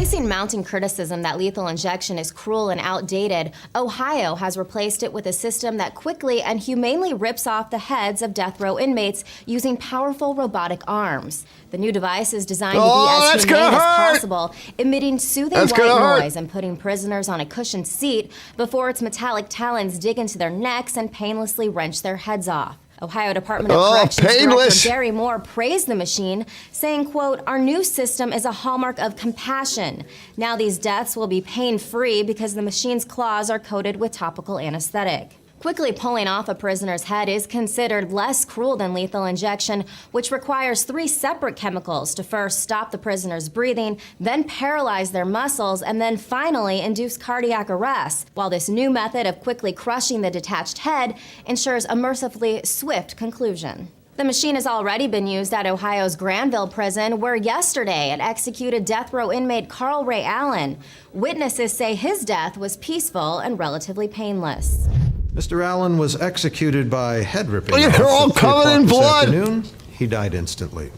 Facing mounting criticism that lethal injection is cruel and outdated, Ohio has replaced it with a system that quickly and humanely rips off the heads of death row inmates using powerful robotic arms. The new device is designed to be as humane as possible, emitting soothing white noise and putting prisoners on a cushioned seat before its metallic talons dig into their necks and painlessly wrench their heads off. Ohio Department of Corrections Director Gary Moore praised the machine, saying, quote, "Our new system is a hallmark of compassion. Now these deaths will be pain-free because the machine's claws are coated with topical anesthetic." Quickly pulling off a prisoner's head is considered less cruel than lethal injection, which requires 3 separate chemicals to first stop the prisoner's breathing, then paralyze their muscles, and then finally induce cardiac arrest, while this new method of quickly crushing the detached head ensures a mercifully swift conclusion. The machine has already been used at Ohio's Granville prison, where yesterday it executed death row inmate Carl Ray Allen. Witnesses say his death was peaceful and relatively painless. Mr. Allen was executed by head ripping. You're all covered in blood. Afternoon. He died instantly.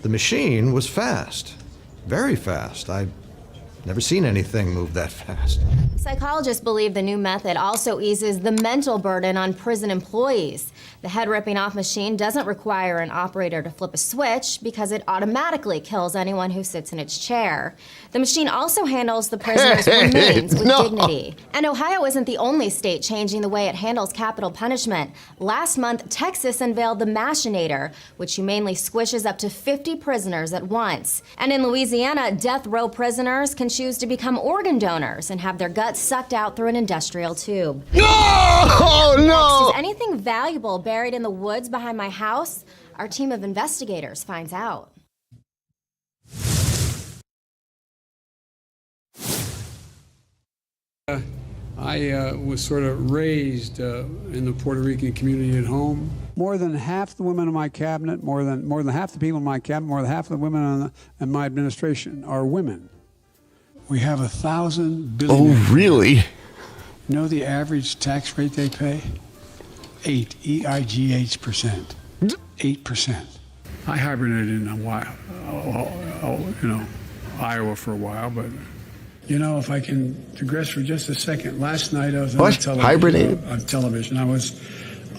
The machine was fast, very fast. I've never seen anything move that fast. Psychologists believe the new method also eases the mental burden on prison employees. The head ripping off machine doesn't require an operator to flip a switch because it automatically kills anyone who sits in its chair. The machine also handles the prisoner's remains with dignity. And Ohio isn't the only state changing the way it handles capital punishment. Last month, Texas unveiled the Machinator, which humanely squishes up to 50 prisoners at once. And in Louisiana, death row prisoners can choose to become organ donors and have their guts sucked out through an industrial tube. No! Oh, no! Is anything valuable buried in the woods behind my house? Our team of investigators finds out. I was sort of raised in the Puerto Rican community at home. More than half the women in my cabinet, more than half the people in my cabinet, more than half the women in my administration are women. We have 1,000 billion. Oh, really? You know the average tax rate they pay? 8, EIGH%. 8%. I hibernated in a while, Iowa for a while, but you know, if I can digress for just a second, last night I was on television. I was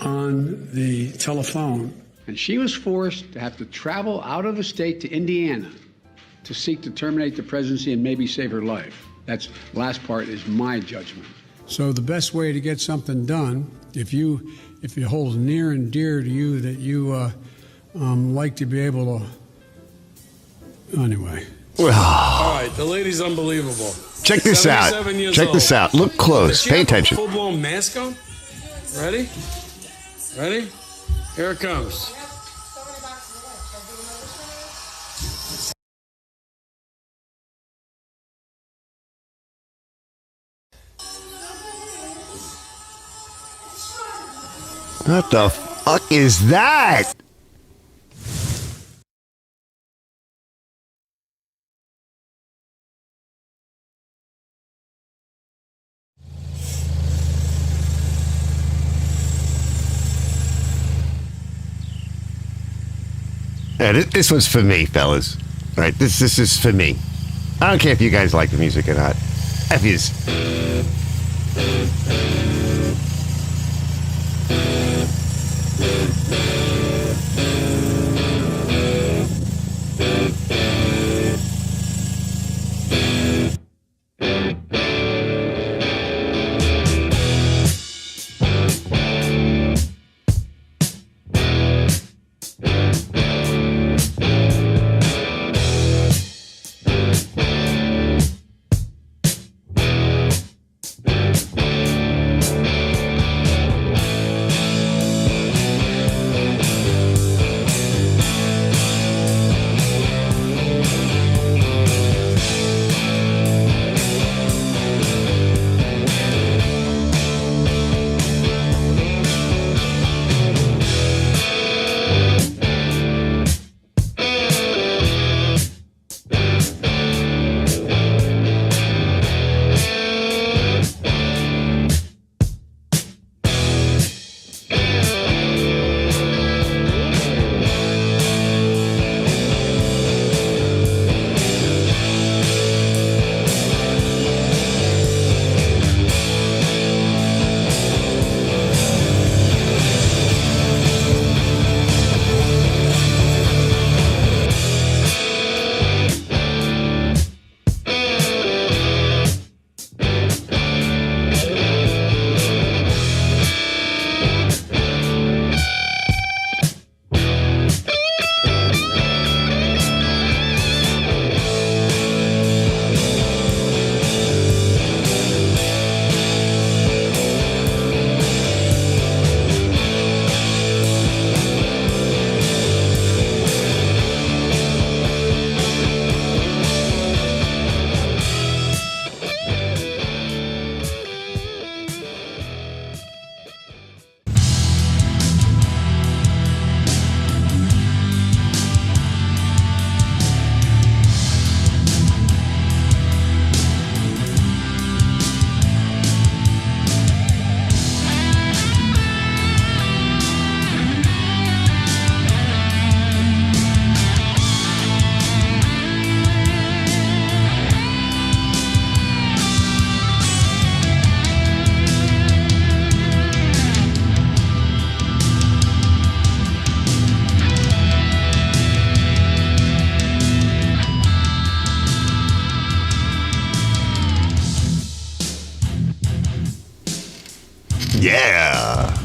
on the telephone, and she was forced to have to travel out of the state to Indiana to seek to terminate the presidency and maybe save her life. That's last part is my judgment. So the best way to get something done, if it holds near and dear to you that you like to be able to, anyway. All right, the lady's unbelievable. Check this out. Check this out. Look close. Pay attention. Full-blown mask on. Ready? Ready? Here it comes. What the fuck is that? Yeah, this one's for me, fellas. All right, this is for me. I don't care if you guys like the music or not. F yous. Yeah.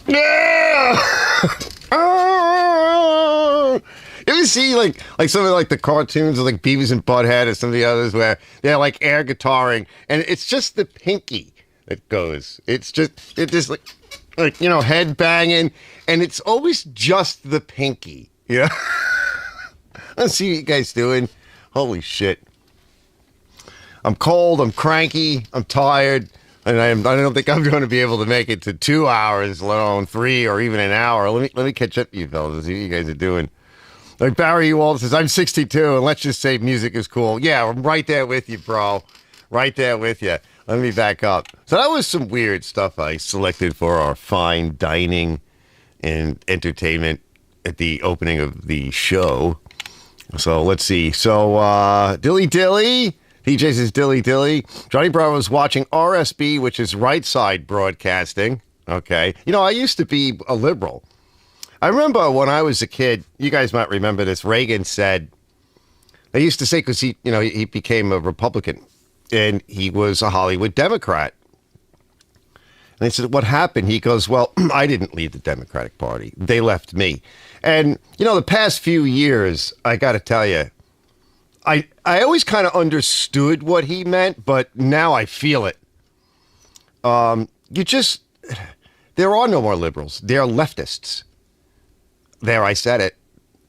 Yeah. Oh. You ever see like some of like the cartoons of like Beavis and Butthead or some of the others where they're like air guitaring and it's just the pinky that goes. It's just like you know, head banging, and it's always just the pinky. Yeah. Let's see what you guys doing. Holy shit. I'm cold, I'm cranky, I'm tired, and I don't think I'm going to be able to make it to 2 hours, let alone 3 or even an hour. Let me catch up to you fellas, see what you guys are doing. Like Barry Ewald says, I'm 62, and let's just say music is cool. Yeah, I'm right there with you, bro. Right there with you. Let me back up. So that was some weird stuff I selected for our fine dining and entertainment at the opening of the show. So let's see. So Dilly Dilly. DJ says Dilly Dilly. Johnny Bravo's watching RSB, which is Right Side Broadcasting. Okay. You know, I used to be a liberal. I remember when I was a kid, you guys might remember this, Reagan said, they used to say, because he became a Republican, and he was a Hollywood Democrat. And they said, what happened? He goes, well, I didn't leave the Democratic Party. They left me. And, you know, the past few years, I got to tell you, I always kind of understood what he meant, but now I feel it. There are no more liberals. They are leftists. There, I said it.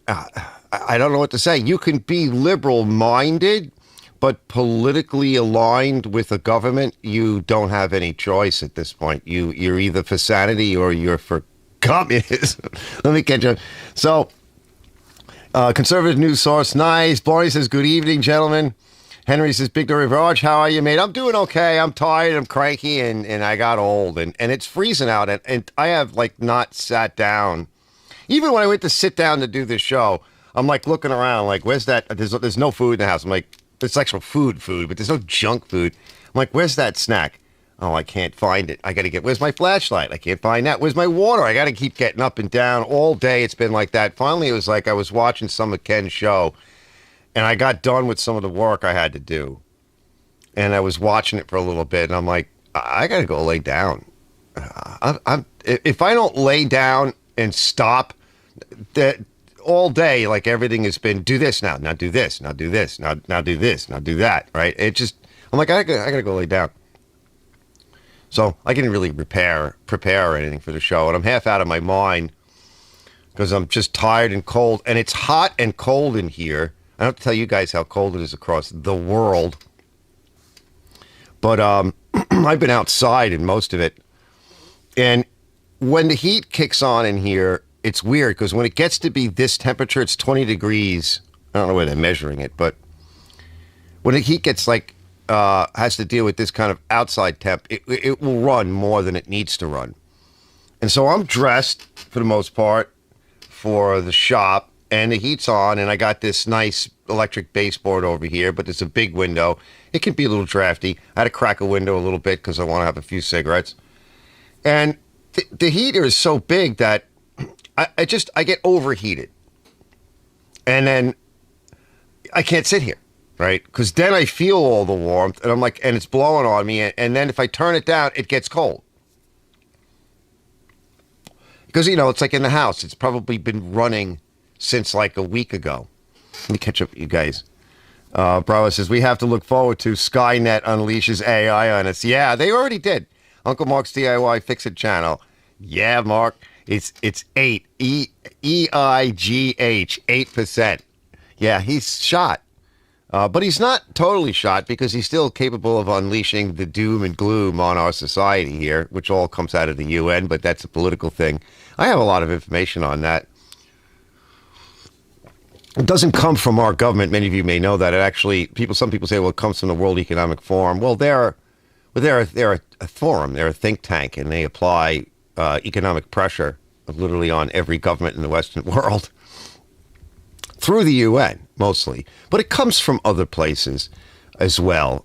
I don't know what to say. You can be liberal-minded, but politically aligned with a government, you don't have any choice at this point. You're either for sanity or you're for communism. Let me catch up. So, conservative news source, nice. Barney says, good evening, gentlemen. Henry says, Big Dory Raj, how are you, mate? I'm doing okay. I'm tired. I'm cranky, and I got old, and it's freezing out, and I have, like, not sat down. Even when I went to sit down to do this show, I'm, like, looking around, like, where's that? There's no food in the house. I'm like, it's actual food, but there's no junk food. I'm like, where's that snack? Oh, I can't find it. I got to where's my flashlight? I can't find that. Where's my water? I got to keep getting up and down all day. It's been like that. Finally, it was like I was watching some of Ken's show, and I got done with some of the work I had to do. And I was watching it for a little bit, and I'm like, I got to go lay down. If I don't lay down and stop, that all day, like everything has been, do this now do this, now do this, now do this, now do that, right? It just, I'm like, I gotta go lay down. So I didn't really prepare or anything for the show, and I'm half out of my mind because I'm just tired and cold, and it's hot and cold in here. I don't have to tell you guys how cold it is across the world, but I've been outside in most of it, and when the heat kicks on in here, it's weird because when it gets to be this temperature, it's 20 degrees. I don't know where they're measuring it, but when the heat gets like, has to deal with this kind of outside temp, it will run more than it needs to run. And so I'm dressed for the most part for the shop, and the heat's on, and I got this nice electric baseboard over here, but there's a big window. It can be a little drafty. I had to crack a window a little bit because I want to have a few cigarettes. And the heater is so big that I get overheated, and then I can't sit here, right? Because then I feel all the warmth, and I'm like, and it's blowing on me, and then if I turn it down, it gets cold. Because, you know, it's like in the house. It's probably been running since like a week ago. Let me catch up with you guys. Bravo says, we have to look forward to Skynet unleashes AI on us. Yeah, they already did. Uncle Mark's DIY Fix-It channel. Yeah, Mark. It's 8, EIGH, 8%. Yeah, he's shot. But he's not totally shot because he's still capable of unleashing the doom and gloom on our society here, which all comes out of the UN, but that's a political thing. I have a lot of information on that. It doesn't come from our government. Many of you may know that. It actually, some people say, well, it comes from the World Economic Forum. Well, they're a forum. They're a think tank, and they apply economic pressure literally on every government in the Western world through the UN mostly, but it comes from other places as well.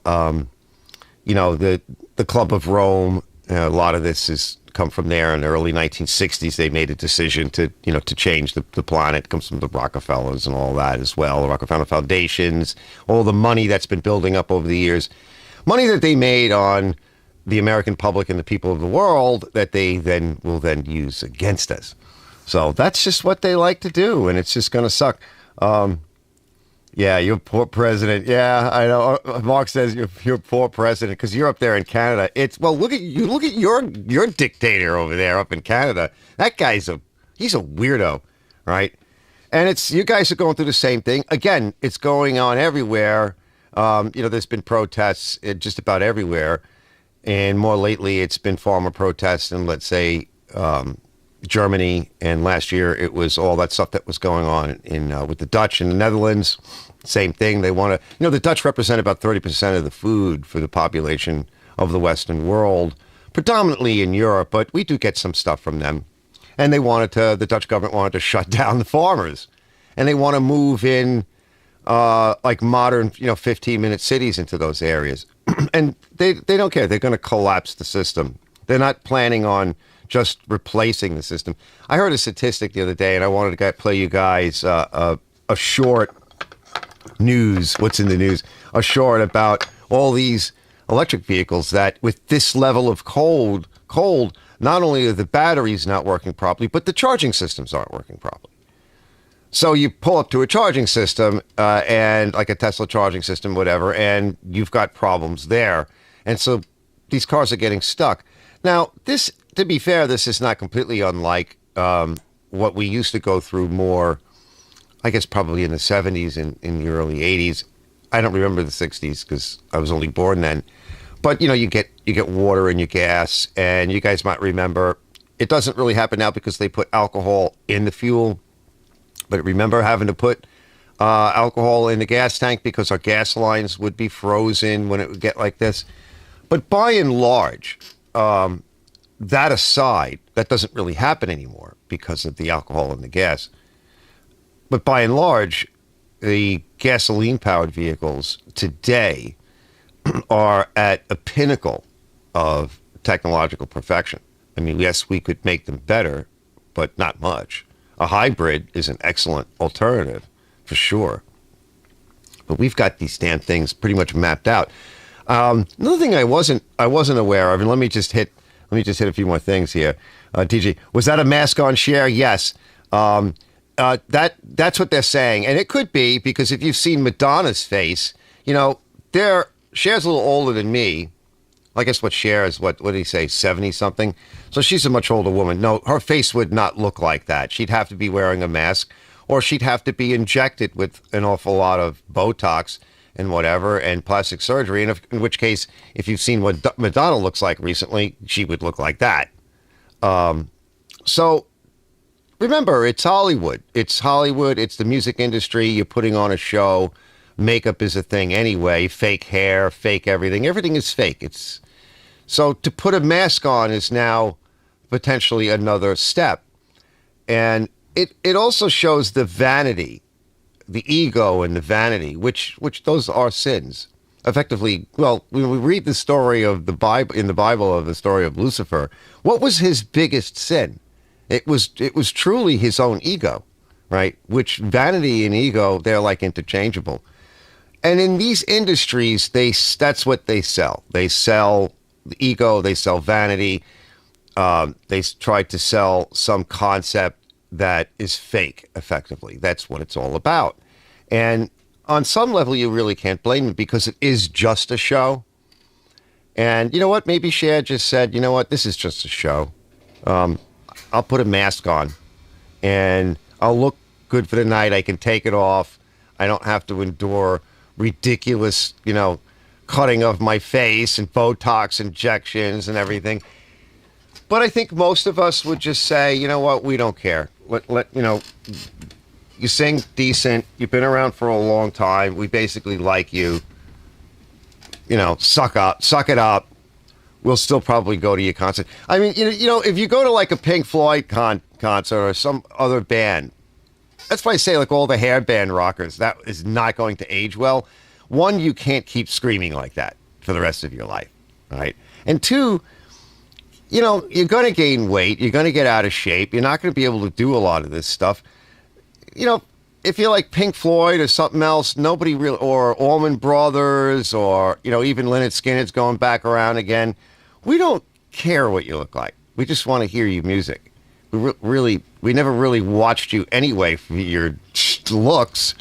You know, the Club of Rome, a lot of this would come from there. In the early 1960s, they made a decision to change the planet. It comes from the Rockefellers and all that as well, the Rockefeller Foundations, all the money that's been building up over the years, money that they made on the American public and the people of the world that they will use against us. So that's just what they like to do, and it's just going to suck. Yeah, your poor president. Yeah, I know. Mark says you're poor president because you're up there in Canada. Look at you. Look at your dictator over there up in Canada. That guy's he's a weirdo, right? And you guys are going through the same thing. Again, it's going on everywhere. There's been protests just about everywhere, and more lately, it's been farmer protests in, let's say, Germany, and last year it was all that stuff that was going on with the Dutch and the Netherlands. Same thing. They want to, the Dutch represent about 30% of the food for the population of the Western world, predominantly in Europe, but we do get some stuff from them. And the Dutch government wanted to shut down the farmers, and they want to move in like modern, 15-minute cities into those areas. And they don't care. They're going to collapse the system. They're not planning on just replacing the system. I heard a statistic the other day, and I wanted to play you guys a short news. What's in the news? A short about all these electric vehicles that, with this level of cold, not only are the batteries not working properly, but the charging systems aren't working properly. So you pull up to a charging system, and like a Tesla charging system, whatever, and you've got problems there. And so these cars are getting stuck. Now, to be fair, this is not completely unlike what we used to go through more, I guess, probably in the 70s and in the early 80s. I don't remember the 60s because I was only born then. But, you get water in your gas, and you guys might remember, it doesn't really happen now because they put alcohol in the fuel. But remember having to put alcohol in the gas tank because our gas lines would be frozen when it would get like this. But by and large, that aside, that doesn't really happen anymore because of the alcohol in the gas. But by and large, the gasoline-powered vehicles today are at a pinnacle of technological perfection. I mean, yes, we could make them better, but not much. A hybrid is an excellent alternative, for sure. But we've got these damn things pretty much mapped out. Another thing I wasn't aware of, and let me just hit a few more things here. TG, was that a mask-on share? Yes. That's what they're saying, and it could be because if you've seen Madonna's face, Cher's a little older than me. I guess what Cher is, what did he say, 70-something? So she's a much older woman. No, her face would not look like that. She'd have to be wearing a mask, or she'd have to be injected with an awful lot of Botox and whatever, and plastic surgery, and in which case, if you've seen what Madonna looks like recently, she would look like that. So remember, it's Hollywood. It's Hollywood. It's the music industry. You're putting on a show. Makeup is a thing anyway. Fake hair, fake everything. Everything is fake. So to put a mask on is now potentially another step. And it also shows the vanity, the ego and the vanity, which those are sins. Effectively, well, when we read the story of the Bible, in the Bible, of the story of Lucifer, what was his biggest sin? It was truly his own ego, right? Which vanity and ego, they're like interchangeable. And in these industries, that's what they sell. They sell the ego, they sell vanity. They try to sell some concept that is fake, effectively. That's what it's all about. And on some level, you really can't blame them because it is just a show. And you know what? Maybe Cher just said, you know what? This is just a show. I'll put a mask on and I'll look good for the night. I can take it off. I don't have to endure ridiculous, cutting of my face and Botox injections and everything. But I think most of us would just say, you know what? We don't care. You sing decent. You've been around for a long time. We basically like you. Suck it up. We'll still probably go to your concert. I mean, if you go to like a Pink Floyd concert or some other band, that's why I say like all the hair band rockers, that is not going to age well. One, you can't keep screaming like that for the rest of your life, right? And two, you know, you're going to gain weight. You're going to get out of shape. You're not going to be able to do a lot of this stuff. You know, if you're like Pink Floyd or something else, nobody really, or Allman Brothers, or, you know, even Lynyrd Skynyrd's going back around again. We don't care what you look like. We just want to hear your music. We never really watched you anyway for your looks.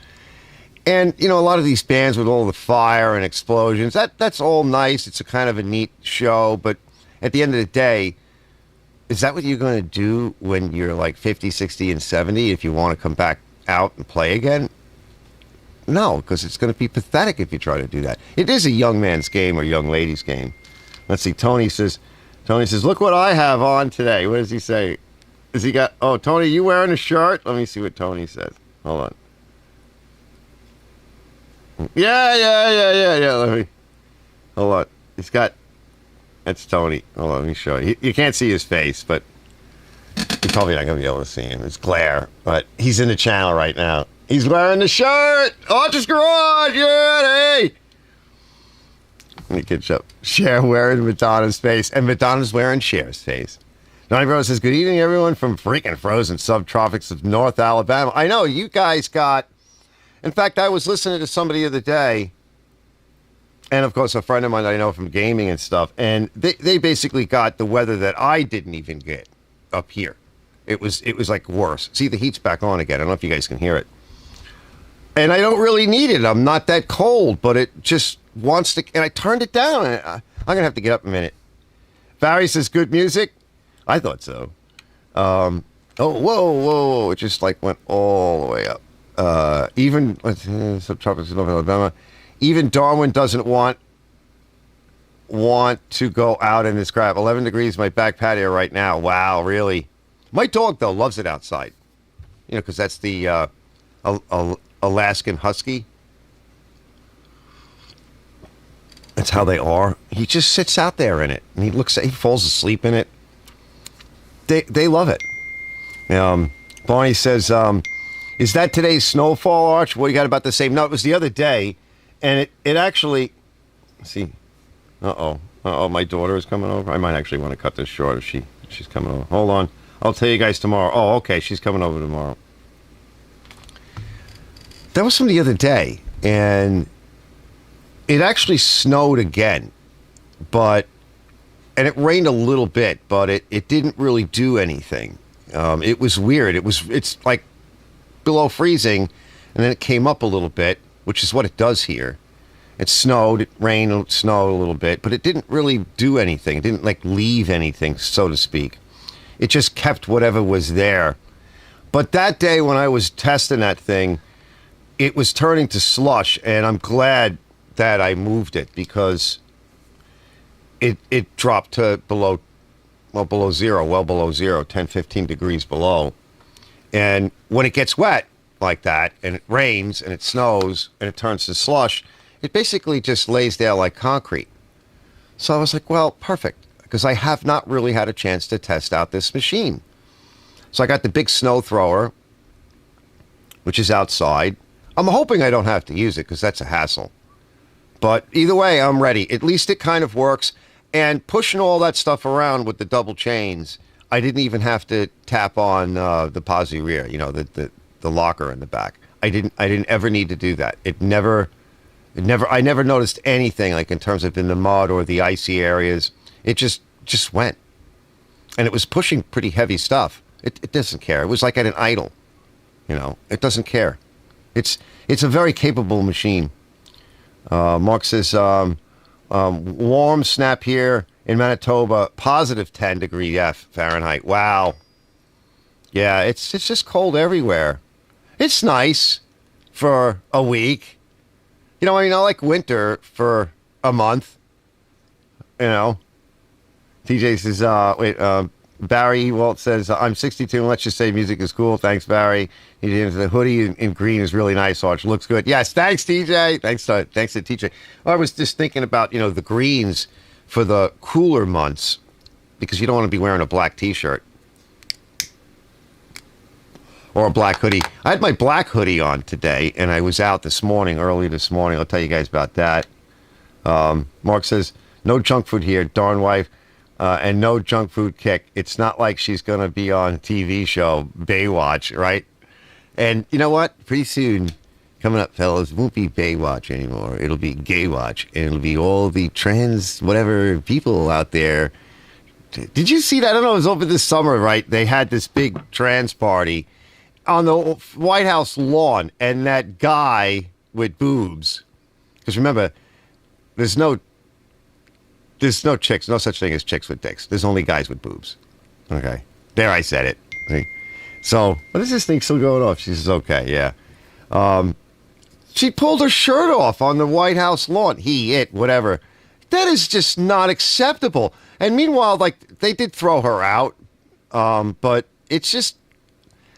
And, you know, a lot of these bands with all the fire and explosions, that's all nice. It's a kind of a neat show. But at the end of the day, is that what you're going to do when you're like 50, 60, and 70 if you want to come back out and play again? No, because it's going to be pathetic if you try to do that. It is a young man's game or young lady's game. Let's see. Tony says, look what I have on today. What does he say? Has he got, oh, Tony, you wearing a shirt? Let me see what Tony says. Hold on. Yeah. Let me, hold on. He's got, that's Tony. Hold on, let me show you. You can't see his face, but you're probably not going to be able to see him. It's glare, but he's in the channel right now. He's wearing the shirt. Archer's Garage, yeah, hey. Let me catch up. Cher wearing Madonna's face, and Madonna's wearing Cher's face. Donnie Bro says, good evening, everyone from freaking frozen subtropics of North Alabama. I know, you guys got... In fact, I was listening to somebody the other day, and of course a friend of mine that I know from gaming and stuff, and they basically got the weather that I didn't even get up here. It was like worse. See, the heat's back on again. I don't know if you guys can hear it. And I don't really need it. I'm not that cold, but it just wants to... And I turned it down. And I'm going to have to get up a minute. Barry says, good music. I thought so. Oh, whoa. It just like went all the way up. Even subtropics of North Alabama, even Darwin doesn't want to go out in this crap. 11 degrees, my back patio right now. Wow, really? My dog, though, loves it outside. You know, because that's the Alaskan Husky. That's how they are. He just sits out there in it, and he falls asleep in it. They love it. Barney says, is that today's snowfall, Arch? What do you got about the same? No, it was the other day, and it actually... Let's see. Uh-oh, my daughter is coming over. I might actually want to cut this short if she's coming over. Hold on. I'll tell you guys tomorrow. Oh, okay, she's coming over tomorrow. That was from the other day, and it actually snowed again, and it rained a little bit, but it didn't really do anything. It was weird. It's like below freezing, and then it came up a little bit, which is what it does here. It snowed, it rained, it snowed a little bit, but it didn't really do anything. It didn't like leave anything, so to speak. It just kept whatever was there. But that day when I was testing that thing, it was turning to slush, and I'm glad that I moved it because it dropped to below zero, well below zero, 10, 15 degrees below. And when it gets wet like that, and it rains, and it snows, and it turns to slush, it basically just lays there like concrete. So I was like, well, perfect, because I have not really had a chance to test out this machine. So I got the big snow thrower, which is outside. I'm hoping I don't have to use it, because that's a hassle. But either way, I'm ready. At least it kind of works. And pushing all that stuff around with the double chains, I didn't even have to tap on the posi rear, you know, the locker in the back. I didn't ever need to do that. I never noticed anything like in terms of in the mud or the icy areas. It just went. And it was pushing pretty heavy stuff. It doesn't care. It was like at an idle, you know. It doesn't care. It's a very capable machine. Mark says, warm snap here in Manitoba, positive 10 degree Fahrenheit. Wow. Yeah, it's just cold everywhere. It's nice for a week. You know, I mean, I like winter for a month. You know. TJ says, Barry Walt says, I'm 62 and let's just say music is cool. Thanks, Barry. The hoodie in green is really nice, Arch. Looks good. Yes, thanks, TJ. Thanks to TJ. I was just thinking about, you know, the greens for the cooler months because you don't want to be wearing a black T-shirt or a black hoodie. I had my black hoodie on today, and I was out early this morning. I'll tell you guys about that. Mark says, no junk food here, darn wife. and no junk food kick. It's not like she's going to be on a TV show, Baywatch, right? And you know what? Pretty soon, coming up, fellas, it won't be Baywatch anymore. It'll be Gaywatch, and it'll be all the trans whatever people out there. Did you see that? I don't know. It was over this summer, right? They had this big trans party on the White House lawn, and that guy with boobs. Because remember, there's no chicks, no such thing as chicks with dicks. There's only guys with boobs. Okay, there I said it. See? So, what is this thing still going off? She says, okay, yeah. She pulled her shirt off on the White House lawn. Whatever. That is just not acceptable. And meanwhile, like, they did throw her out. But it's just,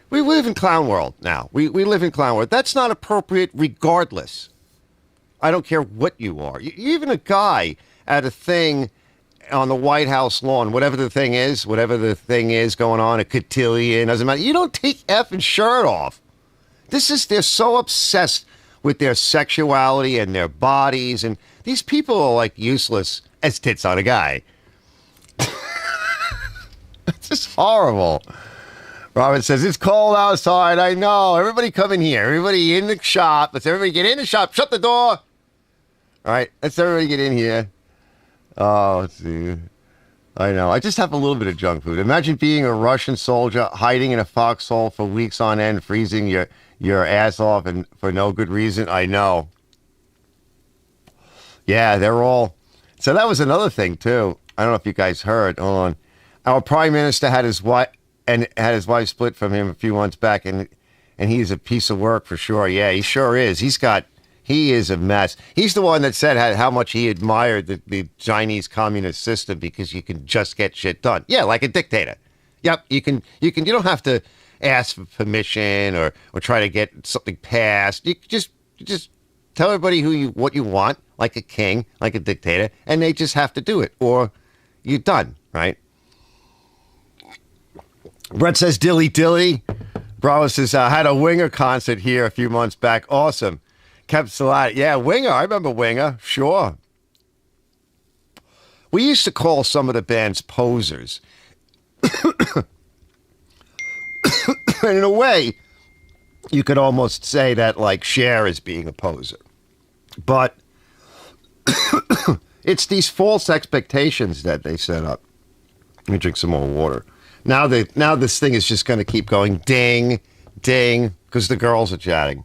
we live in clown world now. We live in clown world. That's not appropriate regardless. I don't care what you are. Even a guy at a thing on the White House lawn, whatever the thing is going on, a cotillion, doesn't matter. You don't take effing shirt off. They're so obsessed with their sexuality and their bodies, and these people are like useless as tits on a guy. It's just horrible. Robin says, it's cold outside. I know. Everybody come in here. Everybody in the shop. Let's everybody get in the shop. Shut the door. All right. Let's everybody get in here. Oh, let's see. I know. I just have a little bit of junk food. Imagine being a Russian soldier hiding in a foxhole for weeks on end, freezing your ass off and for no good reason. I know. Yeah, they're all. So that was another thing, too. I don't know if you guys heard. Hold on. Our prime minister had his wife split from him a few months back, and he's a piece of work for sure. Yeah, he sure is. He is a mess. He's the one that said how much he admired the Chinese communist system because you can just get shit done. Yeah, like a dictator. Yep, you don't have to ask for permission or try to get something passed. You just tell everybody what you want, like a king, like a dictator, and they just have to do it, or you're done, right? Brett says, dilly dilly. Bravo says, I had a Winger concert here a few months back. Awesome. Capsulati. Yeah, Winger. I remember Winger. Sure. We used to call some of the bands posers. And in a way, you could almost say that, like, Cher is being a poser. But it's these false expectations that they set up. Let me drink some more water. Now this thing is just going to keep going. Ding, ding, because the girls are chatting.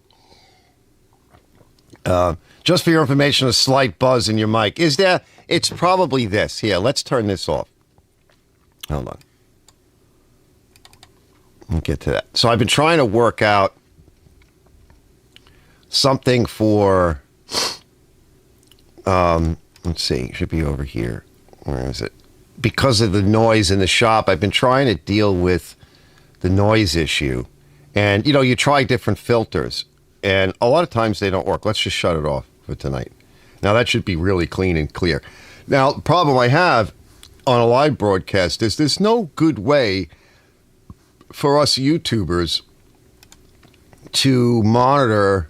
Just for your information, a slight buzz in your mic. Is there? It's probably this. Here, let's turn this off. Hold on. We'll get to that. So I've been trying to work out something for, let's see, it should be over here. Where is it? Because of the noise in the shop, I've been trying to deal with the noise issue. And, you try different filters. And a lot of times they don't work. Let's just shut it off for tonight. Now, that should be really clean and clear. Now, the problem I have on a live broadcast is there's no good way for us YouTubers to monitor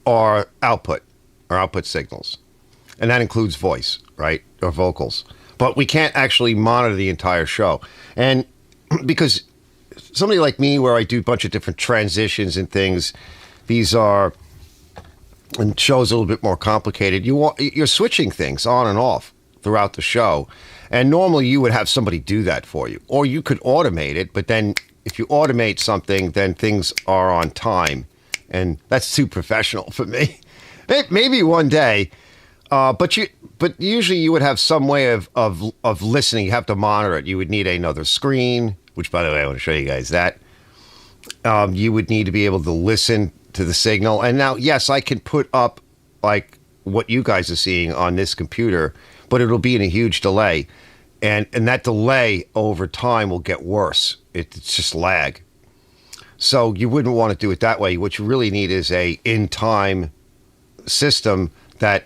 our output signals. And that includes voice, right? Or vocals. But we can't actually monitor the entire show. And because somebody like me, where I do a bunch of different transitions and things, these are, and show's a little bit more complicated. You're switching things on and off throughout the show. And normally you would have somebody do that for you. Or you could automate it, but then if you automate something, then things are on time. And that's too professional for me. Maybe one day. But usually you would have some way of listening. You have to monitor it. You would need another screen, which, by the way, I want to show you guys that. You would need to be able to listen to the signal. And now, yes, I can put up like what you guys are seeing on this computer, but it'll be in a huge delay. And that delay over time will get worse. It's just lag. So you wouldn't want to do it that way. What you really need is a in-time system that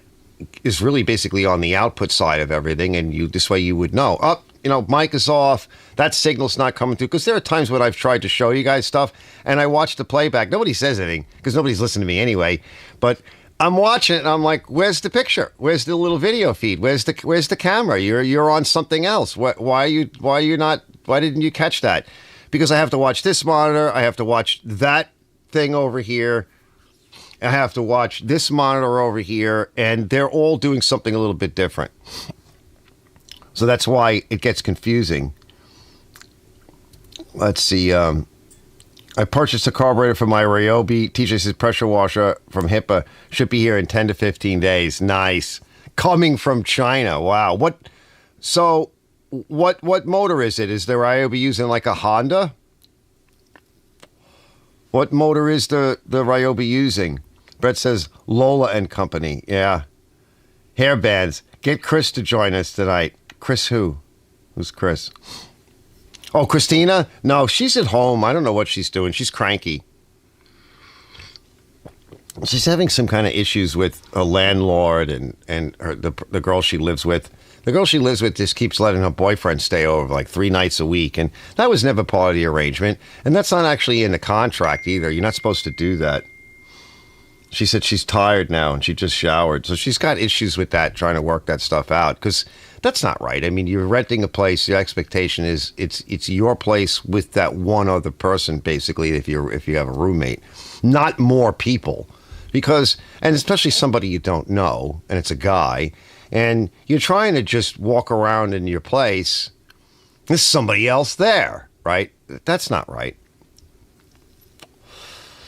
is really basically on the output side of everything, and this way you would know. Mic is off, that signal's not coming through. Because there are times when I've tried to show you guys stuff, and I watch the playback. Nobody says anything, because nobody's listening to me anyway. But I'm watching it and I'm like, where's the picture? Where's the little video feed? Where's the camera? You're on something else. Why didn't you catch that? Because I have to watch this monitor, I have to watch that thing over here, I have to watch this monitor over here, and they're all doing something a little bit different. So that's why it gets confusing. Let's see. I purchased a carburetor for my Ryobi. TJ says pressure washer from HIPAA should be here in 10 to 15 days. Nice. Coming from China. Wow. What motor is it? Is the Ryobi using like a Honda? What motor is the Ryobi using? Brett says Lola and Company. Yeah. Hair bands. Get Chris to join us tonight. Chris who? Who's Chris? Oh, Christina? No, she's at home. I don't know what she's doing. She's cranky. She's having some kind of issues with a landlord and the girl she lives with. The girl she lives with just keeps letting her boyfriend stay over like 3 nights a week. And that was never part of the arrangement. And that's not actually in the contract either. You're not supposed to do that. She said she's tired now and she just showered. So she's got issues with that, trying to work that stuff out. Because that's not right. I mean, you're renting a place. The expectation is it's your place with that one other person, basically, if you have a roommate, not more people. Because, and especially somebody you don't know, and it's a guy, and you're trying to just walk around in your place. There's somebody else there, right? That's not right.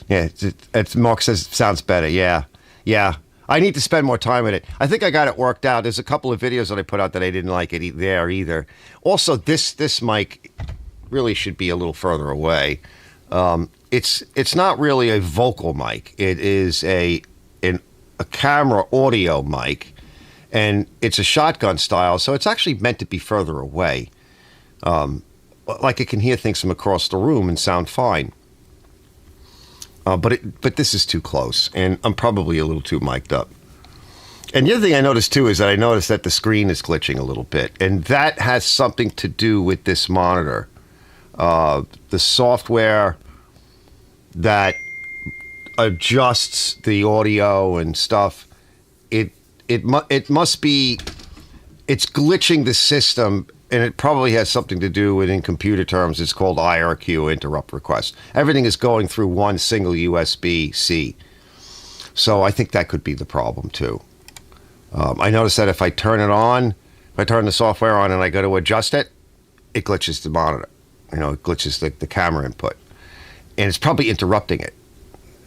Yeah, it's Mark says sounds better. Yeah. I need to spend more time with it. I think I got it worked out. There's a couple of videos that I put out that I didn't like it there either. Also, this mic really should be a little further away. It's not really a vocal mic. It is a camera audio mic, and it's a shotgun style, so it's actually meant to be further away. Like it can hear things from across the room and sound fine. But this is too close, and I'm probably a little too mic'd up. And the other thing I noticed, too, is that I noticed that the screen is glitching a little bit, and that has something to do with this monitor. The software that adjusts the audio and stuff, it must be, it's glitching the system. And it probably has something to do with, in computer terms, it's called IRQ, interrupt request. Everything is going through one single USB-C. So I think that could be the problem, too. I noticed that if I turn it on, if I turn the software on and I go to adjust it, it glitches the monitor. It glitches the camera input. And it's probably interrupting it.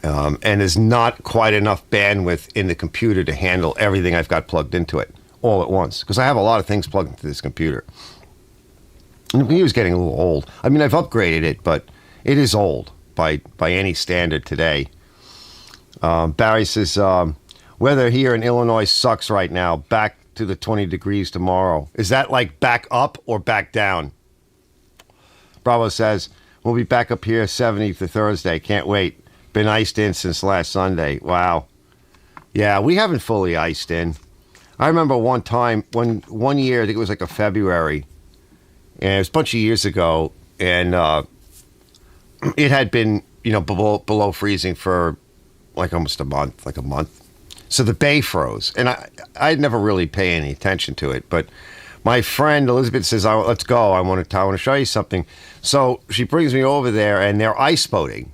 And there's not quite enough bandwidth in the computer to handle everything I've got plugged into it all at once. Because I have a lot of things plugged into this computer. And the computer's getting a little old. I mean, I've upgraded it, but it is old by any standard today. Barry says, weather here in Illinois sucks right now. Back to the 20 degrees tomorrow. Is that like back up or back down? Bravo says, we'll be back up here 70 for Thursday. Can't wait. Been iced in since last Sunday. Wow. Yeah, we haven't fully iced in. I remember one time, one year, I think it was like a February, and it was a bunch of years ago, and it had been, below freezing for like almost a month. So the bay froze, and I'd never really pay any attention to it, but my friend Elizabeth says, let's go, I want to show you something. So she brings me over there, and they're ice boating.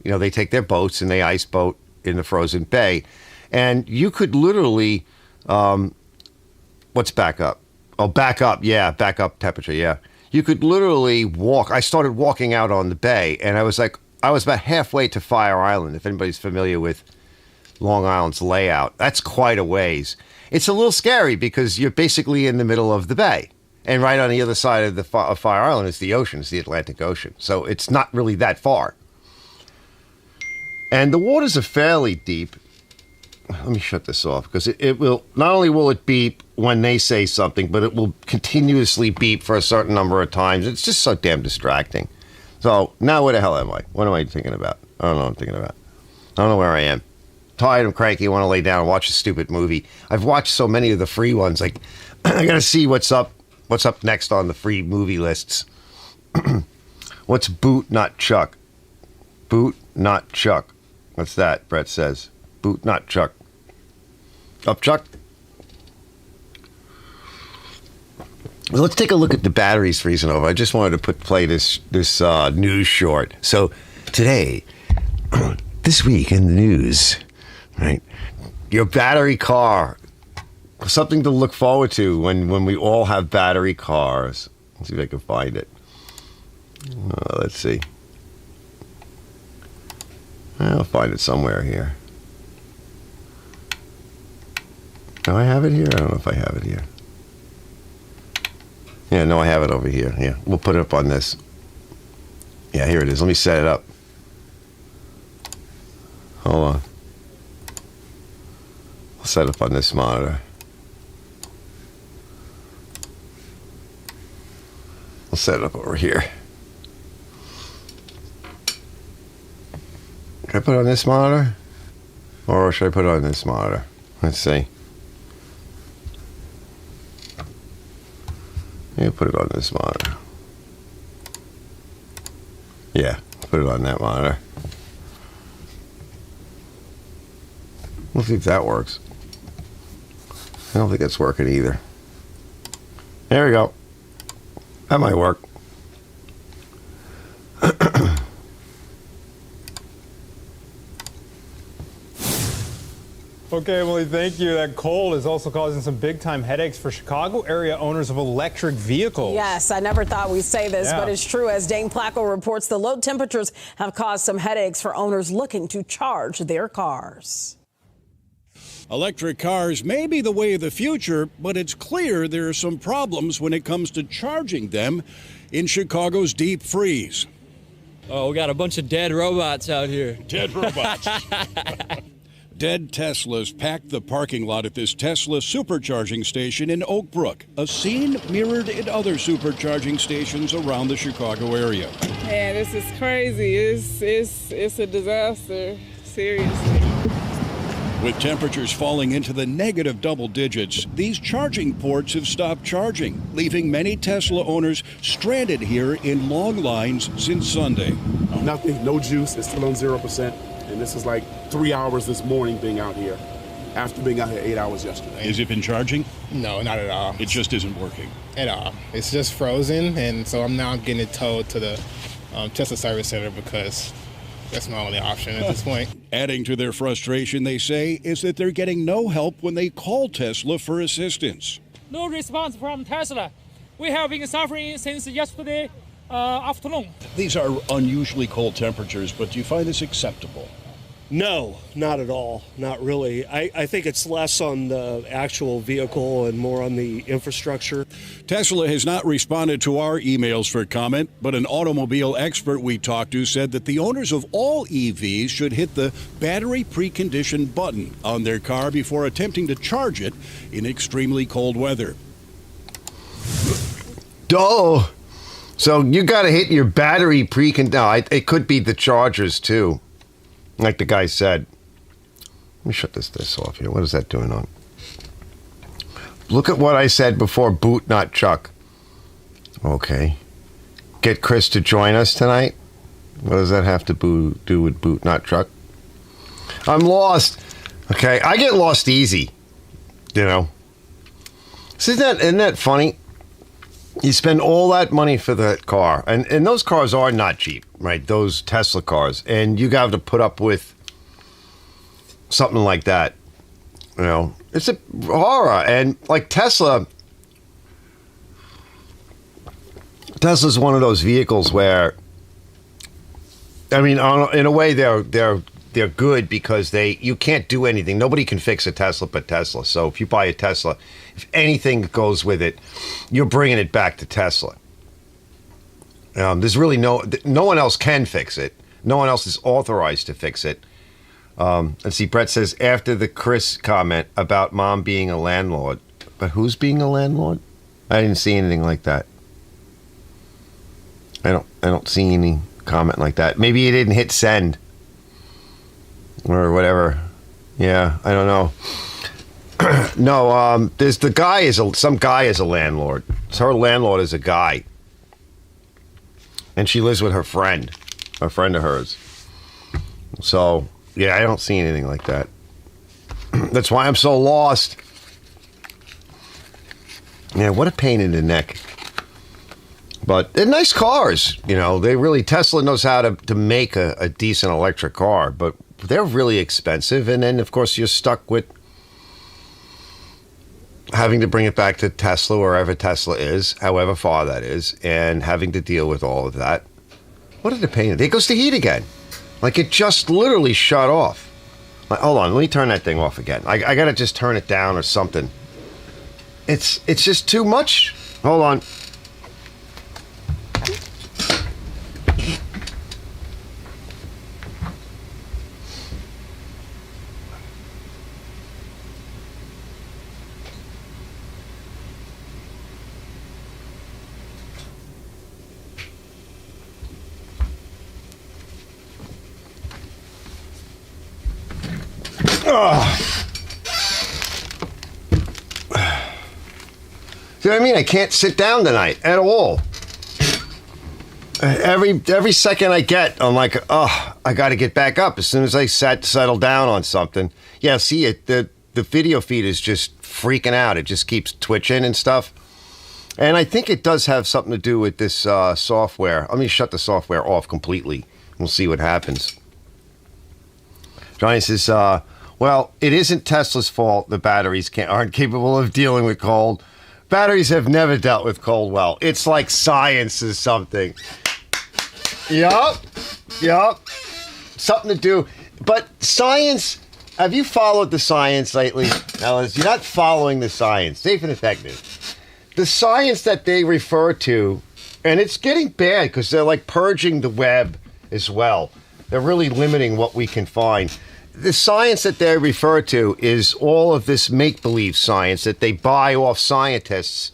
They take their boats, and they ice boat in the frozen bay, and you could literally... what's back up? Oh, back up. Yeah, back up temperature. Yeah. You could literally walk. I started walking out on the bay, and I was about halfway to Fire Island, if anybody's familiar with Long Island's layout. That's quite a ways. It's a little scary because you're basically in the middle of the bay, and right on the other side of Fire Island is the ocean, it's the Atlantic Ocean. So it's not really that far. And the waters are fairly deep. Let me shut this off, because it will, not only will it beep when they say something, but it will continuously beep for a certain number of times. It's just so damn distracting. So now where the hell am I? What am I thinking about? I don't know what I'm thinking about. I don't know where I am. Tired, I'm cranky, I want to lay down and watch a stupid movie. I've watched so many of the free ones, like I gotta see what's up next on the free movie lists. What's Boot Not Chuck? Boot Not Chuck. What's that? Brett says. Boot Not Chuck. Up, Chuck. Well, let's take a look at the batteries freezing over. I just wanted to play this news short. So today, this week in the news, right? Your battery car, something to look forward to when we all have battery cars. Let's see if I can find it. Let's see. I'll find it somewhere here. Do I have it here? I don't know if I have it here. Yeah, no, I have it over here. Yeah, we'll put it up on this. Yeah, here it is. Let me set it up. Hold on. I'll set it up on this monitor. I'll set it up over here. Can I put it on this monitor? Or should I put it on this monitor? Let's see. Yeah, put it on this monitor. Yeah, put it on that monitor. We'll see if that works. I don't think it's working either. There we go. That might work. Okay, Emily, thank you. That cold is also causing some big-time headaches for Chicago area owners of electric vehicles. Yes, I never thought we'd say this, but it's true. As Dane Placco reports, the low temperatures have caused some headaches for owners looking to charge their cars. Electric cars may be the way of the future, but it's clear there are some problems when it comes to charging them in Chicago's deep freeze. Oh, we got a bunch of dead robots out here. Dead robots. Dead Teslas packed the parking lot at this Tesla supercharging station in Oak Brook, a scene mirrored in other supercharging stations around the Chicago area. Man, this is crazy. It's a disaster, seriously. With temperatures falling into the negative double digits, these charging ports have stopped charging, leaving many Tesla owners stranded here in long lines since Sunday. Nothing, no juice, it's still on 0%. And this is like 3 hours this morning being out here, after being out here 8 hours yesterday. Has it been charging? No, not at all. It just isn't working. At all. It's just frozen, and so I'm getting it towed to the Tesla service center because that's my only option at this point. Adding to their frustration, they say, is that they're getting no help when they call Tesla for assistance. No response from Tesla. We have been suffering since yesterday afternoon. These are unusually cold temperatures, but do you find this acceptable? No, not at all. Not really. I think it's less on the actual vehicle and more on the infrastructure. Tesla has not responded to our emails for comment, but an automobile expert we talked to said that the owners of all EVs should hit the battery precondition button on their car before attempting to charge it in extremely cold weather. Oh, so you got to hit your battery precondition. No, it could be the chargers too. Like the guy said. Let me shut this off here. What is that doing on? Look at what I said before, boot, not Chuck. Okay. Get Chris to join us tonight? What does that have to do with boot, not Chuck? I'm lost. Okay, I get lost easy. You know. So isn't that funny? You spend all that money for that car, and those cars are not cheap, right? Those Tesla cars, and you got to put up with something like that. You know, it's a horror. And like Tesla's one of those vehicles where, I mean, in a way, they're good because you can't do anything. Nobody can fix a Tesla but Tesla. So if you buy a Tesla, if anything goes with it, you're bringing it back to Tesla. There's really no one else can fix it. No one else is authorized to fix it. Let's see, Brett says, after the Chris comment about mom being a landlord. But who's being a landlord? I didn't see anything like that. I don't see any comment like that. Maybe you didn't hit send. Or whatever. Yeah, I don't know. No, there's some guy is a landlord. So her landlord is a guy. And she lives with a friend of hers. So, yeah, I don't see anything like that. That's why I'm so lost. Yeah, what a pain in the neck. But they're nice cars, you know. They really, Tesla knows how to make a decent electric car, but they're really expensive. And then, of course, you're stuck with having to bring it back to Tesla, wherever Tesla is, however far that is, and having to deal with all of that. What a pain. There goes the heat again. Like, it just literally shut off. Like, hold on, let me turn that thing off again. I got to just turn it down or something. It's just too much. Hold on. See what I mean? I can't sit down tonight at all. Every second I get, I'm like, oh, I got to get back up as soon as I settle down on something. Yeah, see it. The video feed is just freaking out. It just keeps twitching and stuff. And I think it does have something to do with this software. Let me shut the software off completely. We'll see what happens. Johnny says, well, it isn't Tesla's fault the batteries aren't capable of dealing with cold. Batteries have never dealt with cold well. It's like science is something. Yup. Something to do. But science, have you followed the science lately? Now, you're not following the science. Safe and effective. The science that they refer to, and it's getting bad because they're like purging the web as well. They're really limiting what we can find. The science that they refer to is all of this make-believe science that they buy off scientists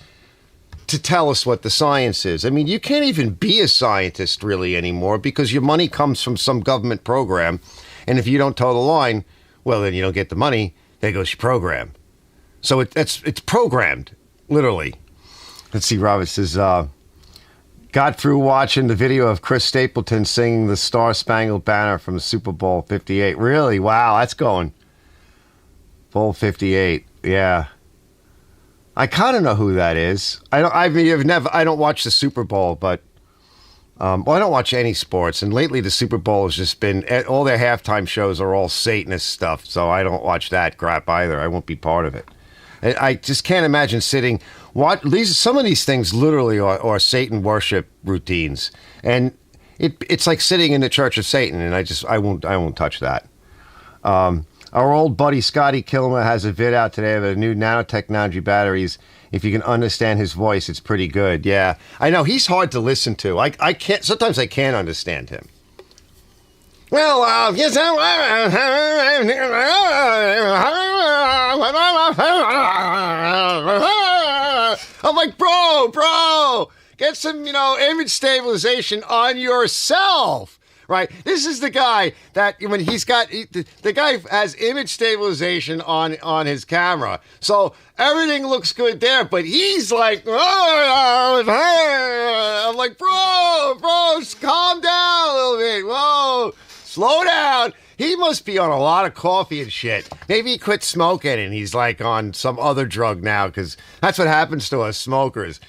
to tell us what the science is. I mean, you can't even be a scientist really anymore because your money comes from some government program. And if you don't toe the line, well, then you don't get the money. There goes your program. So it's programmed, literally. Let's see, Robert says, got through watching the video of Chris Stapleton singing the Star Spangled Banner from Super Bowl 58. Really? Wow, that's going. Bowl 58. Yeah. I kind of know who that is. I don't watch the Super Bowl, but I don't watch any sports. And lately the Super Bowl has just been, all their halftime shows are all Satanist stuff. So I don't watch that crap either. I won't be part of it. I just can't imagine sitting. Some of these things literally are Satan worship routines, and it's like sitting in the Church of Satan. And I won't touch that. Our old buddy Scotty Kilmer has a vid out today of the new nanotechnology batteries. If you can understand his voice, it's pretty good. Yeah, I know he's hard to listen to. I can't. Sometimes I can't understand him. Well, yes, I'm like, bro, get some, image stabilization on yourself, right? This is the guy that when the guy has image stabilization on his camera, so everything looks good there, but he's like, I'm like, bro, calm down a little bit, whoa. Slow down. He must be on a lot of coffee and shit. Maybe he quit smoking and he's like on some other drug now because that's what happens to us smokers.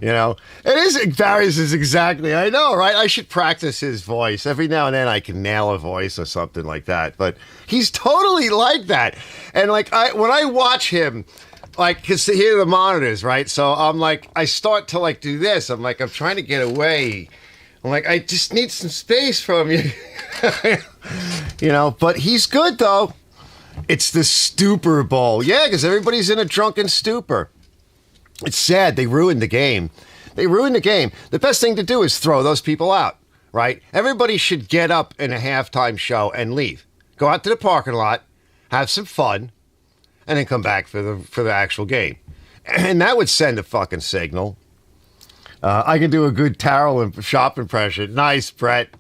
It varies exactly. I know, right? I should practice his voice. Every now and then I can nail a voice or something like that. But he's totally like that. And like when I watch him, like, because here are the monitors, right? So I'm like, I start to like do this. I'm like, I'm trying to get away. I'm like, I just need some space from you. But he's good, though. It's the stupor bowl. Yeah, because everybody's in a drunken stupor. It's sad. They ruined the game. The best thing to do is throw those people out, right? Everybody should get up in a halftime show and leave. Go out to the parking lot, have some fun, and then come back for the actual game. And that would send a fucking signal. I can do a good Terrell shop impression. Nice, Brett.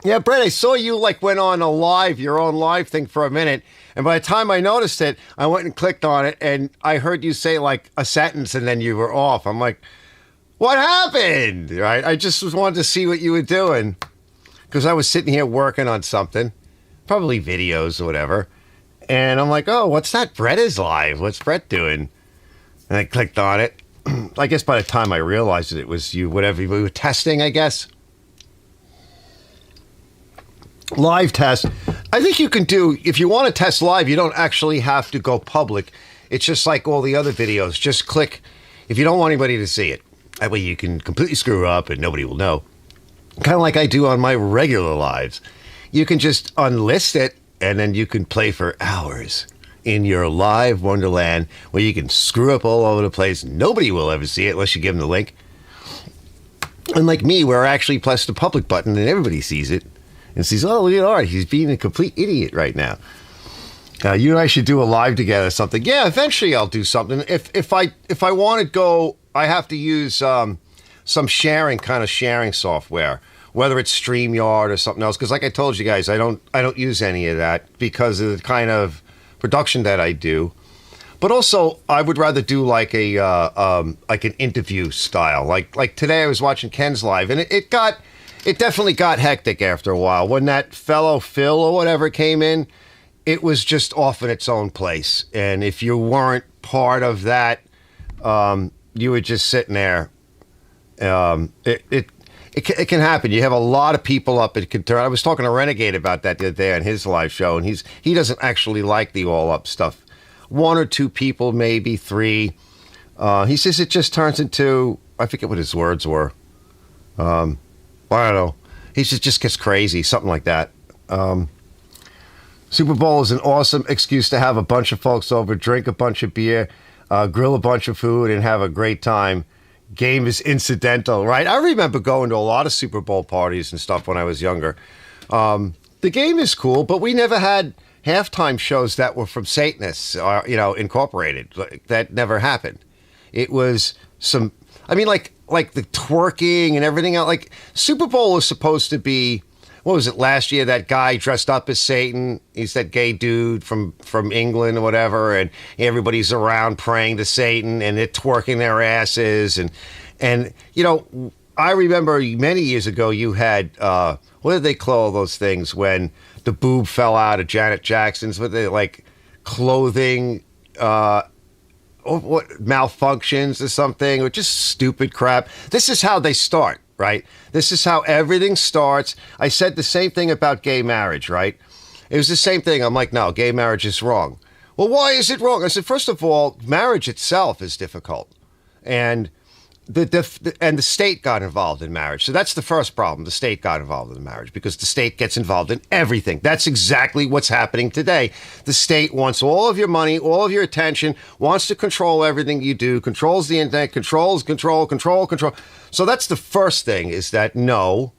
Yeah, Brett, I saw you went on your own live thing for a minute. And by the time I noticed it, I went and clicked on it and I heard you say a sentence and then you were off. I'm like, what happened? Right? I just wanted to see what you were doing because I was sitting here working on something, probably videos or whatever. And I'm like, oh, what's that? Brett is live. What's Brett doing? And I clicked on it. I guess by the time I realized it was you, whatever, we were testing, I guess. Live test. I think you can do, if you want to test live, you don't actually have to go public. It's just like all the other videos. Just click if you don't want anybody to see it. That way you can completely screw up and nobody will know. Kind of like I do on my regular lives. You can just unlist it and then you can play for hours in your live wonderland where you can screw up all over the place. Nobody will ever see it unless you give them the link. Unlike me, where I actually press the public button and everybody sees it. And says, oh, look at Art. He's being a complete idiot right now. You and I should do a live together or something. Yeah, eventually I'll do something. If I want to go, I have to use some sharing software, whether it's StreamYard or something else. Because like I told you guys, I don't use any of that because of the kind of production that I do. But also, I would rather do like an interview style. Like today, I was watching Ken's live, and it definitely got hectic after a while. When that fellow Phil or whatever came in, it was just off in its own place. And if you weren't part of that, you were just sitting there. It can happen. You have a lot of people up. It could turn. I was talking to Renegade about that the other day on his live show, and he doesn't actually like the all up stuff. 1 or 2 people, maybe 3. He says it just turns into, I forget what his words were. I don't know. He just gets crazy, something like that. Super Bowl is an awesome excuse to have a bunch of folks over, drink a bunch of beer, grill a bunch of food, and have a great time. Game is incidental, right? I remember going to a lot of Super Bowl parties and stuff when I was younger. The game is cool, but we never had halftime shows that were from Satanists, incorporated. That never happened. It was some, like the twerking and everything else. Like Super Bowl was supposed to be, what was it last year? That guy dressed up as Satan. He's that gay dude from England or whatever, and everybody's around praying to Satan and they're twerking their asses and I remember many years ago you had what did they call those things when the boob fell out of Janet Jackson's? What they like clothing? What malfunctions or something, or just stupid crap. This is how they start, right? This is how everything starts. I said the same thing about gay marriage, right? It was the same thing. I'm like, no, gay marriage is wrong. Well, why is it wrong? I said, first of all, marriage itself is difficult, and the state got involved in marriage. So that's the first problem. The state got involved in marriage because the state gets involved in everything. That's exactly what's happening today. The state wants all of your money, all of your attention, wants to control everything you do, controls the internet, control. So that's the first thing, is that no,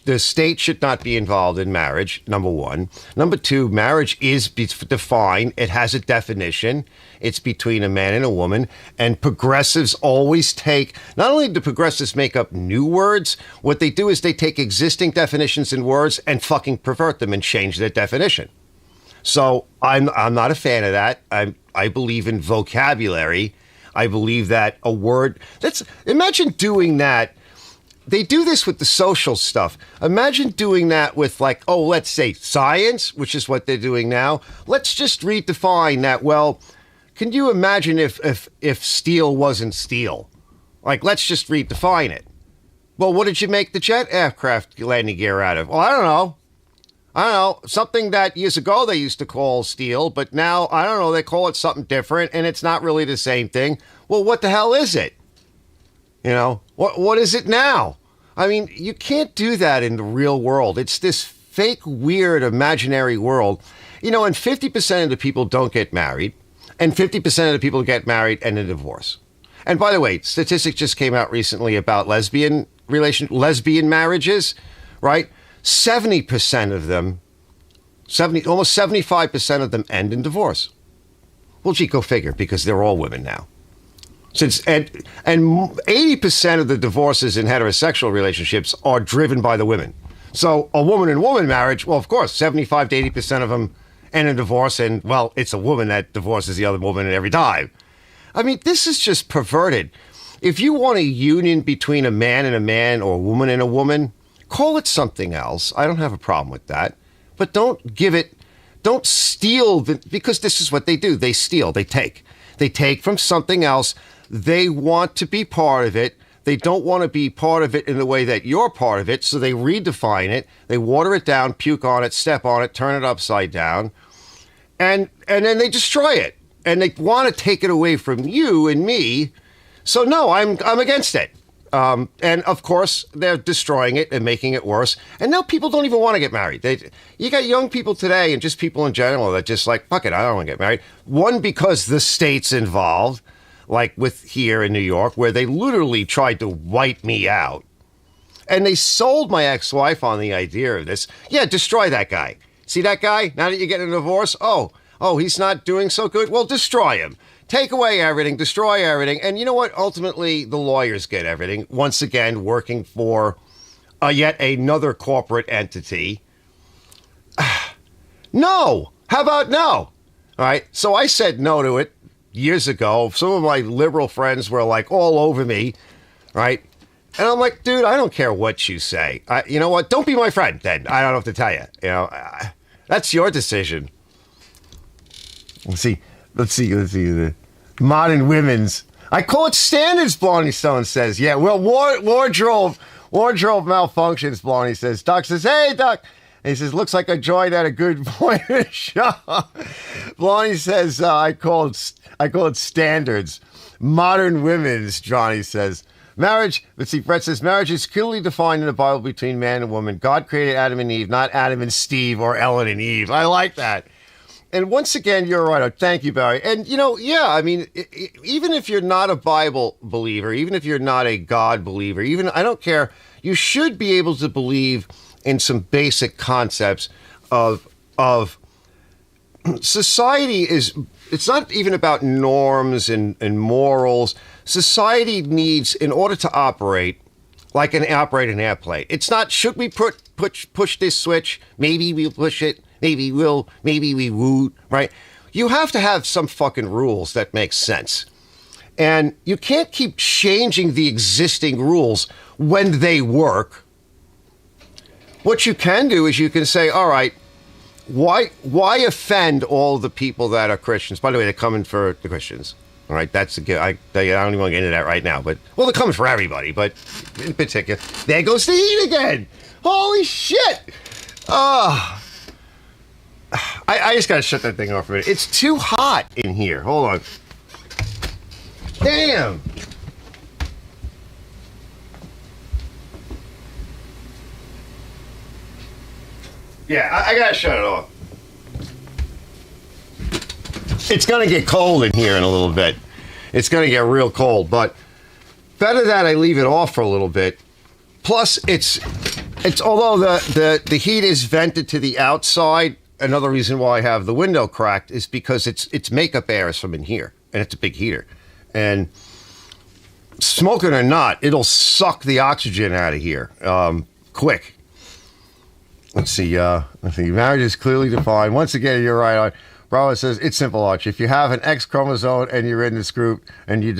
the state should not be involved in marriage, number one. Number two, marriage is defined. It has a definition. It's between a man and a woman. And progressives always take, not only do progressives make up new words, what they do is they take existing definitions and words and fucking pervert them and change their definition. So I'm not a fan of that. I believe in vocabulary. I believe that a word, imagine doing that. They do this with the social stuff. Imagine doing that with, like, let's say science, which is what they're doing now. Let's just redefine that. Well, can you imagine if steel wasn't steel? Like, let's just redefine it. Well, what did you make the jet aircraft landing gear out of? Well, I don't know. Something that years ago they used to call steel, but now, I don't know, they call it something different, and it's not really the same thing. Well, what the hell is it? What is it now? I mean, you can't do that in the real world. It's this fake, weird, imaginary world. And 50% of the people don't get married, and 50% of the people get married and then divorce. And by the way, statistics just came out recently about lesbian marriages, right? 70% of them, almost 75% of them end in divorce. Well, gee, go figure, because they're all women now. And 80% of the divorces in heterosexual relationships are driven by the women. So a woman and woman marriage, well, of course, 75 to 80% of them end in divorce, and, well, it's a woman that divorces the other woman every time. I mean, this is just perverted. If you want a union between a man or a woman and a woman, call it something else. I don't have a problem with that. But don't give it don't steal because this is what they do. They steal. They take. They take from something else. They want to be part of it. They don't want to be part of it in the way that you're part of it, so they redefine it. They water it down, puke on it, step on it, turn it upside down, and then they destroy it. And they want to take it away from you and me. So no, I'm against it. And of course, they're destroying it and making it worse. And now people don't even want to get married. You got young people today and just people in general that just like, fuck it, I don't want to get married. One, because the state's involved, like with here in New York, where they literally tried to wipe me out. And they sold my ex-wife on the idea of this. Yeah, destroy that guy. See that guy? Now that you're getting a divorce? Oh, he's not doing so good? Well, destroy him. Take away everything, destroy everything. And you know what? Ultimately, the lawyers get everything. Once again, working for yet another corporate entity. No. How about no? All right. So I said no to it years ago. Some of my liberal friends were like all over me. Right. And I'm like, dude, I don't care what you say. You know what? Don't be my friend then. I don't know what to tell you. You know, that's your decision. Let's see. The modern women's. I call it standards, Blondie Stone says. Yeah, well, wardrobe malfunctions, Blondie says. Doc says, hey, Doc. And he says, looks like I joined at a good point in the show. Blondie says, I call it standards. Modern women's, Johnny says. Marriage, let's see, Brett says, marriage is clearly defined in the Bible between man and woman. God created Adam and Eve, not Adam and Steve or Ellen and Eve. I like that. And once again, you're right. Thank you, Barry. And, you know, yeah, I mean, even if you're not a Bible believer, even if you're not a God believer, even, I don't care, you should be able to believe in some basic concepts of society is, it's not even about norms and morals. Society needs, in order to operate, like operate an airplane. It's not, should we push this switch? Maybe we'll push it. Maybe we'll, maybe we won't, right? You have to have some fucking rules that make sense. And you can't keep changing the existing rules when they work. What you can do is you can say, all right, why offend all the people that are Christians? By the way, they're coming for the Christians. All right, that's a good. I don't even want to get into that right now, but well, they're coming for everybody, but in particular, there goes the heat again. Holy shit! I just gotta shut that thing off a minute. It's too hot in here. Hold on. Damn. Yeah, I gotta shut it off. It's gonna get cold in here in a little bit. It's gonna get real cold, but better that I leave it off for a little bit. Plus, it's although the heat is vented to the outside. Another reason why I have the window cracked is because it's makeup air is from in here, and it's a big heater. And smoking or not, it'll suck the oxygen out of here quick. Let's see. Marriage is clearly defined. Once again, you're right. Bravo says it's simple, Archie. If you have an X chromosome and you're in this group, and you're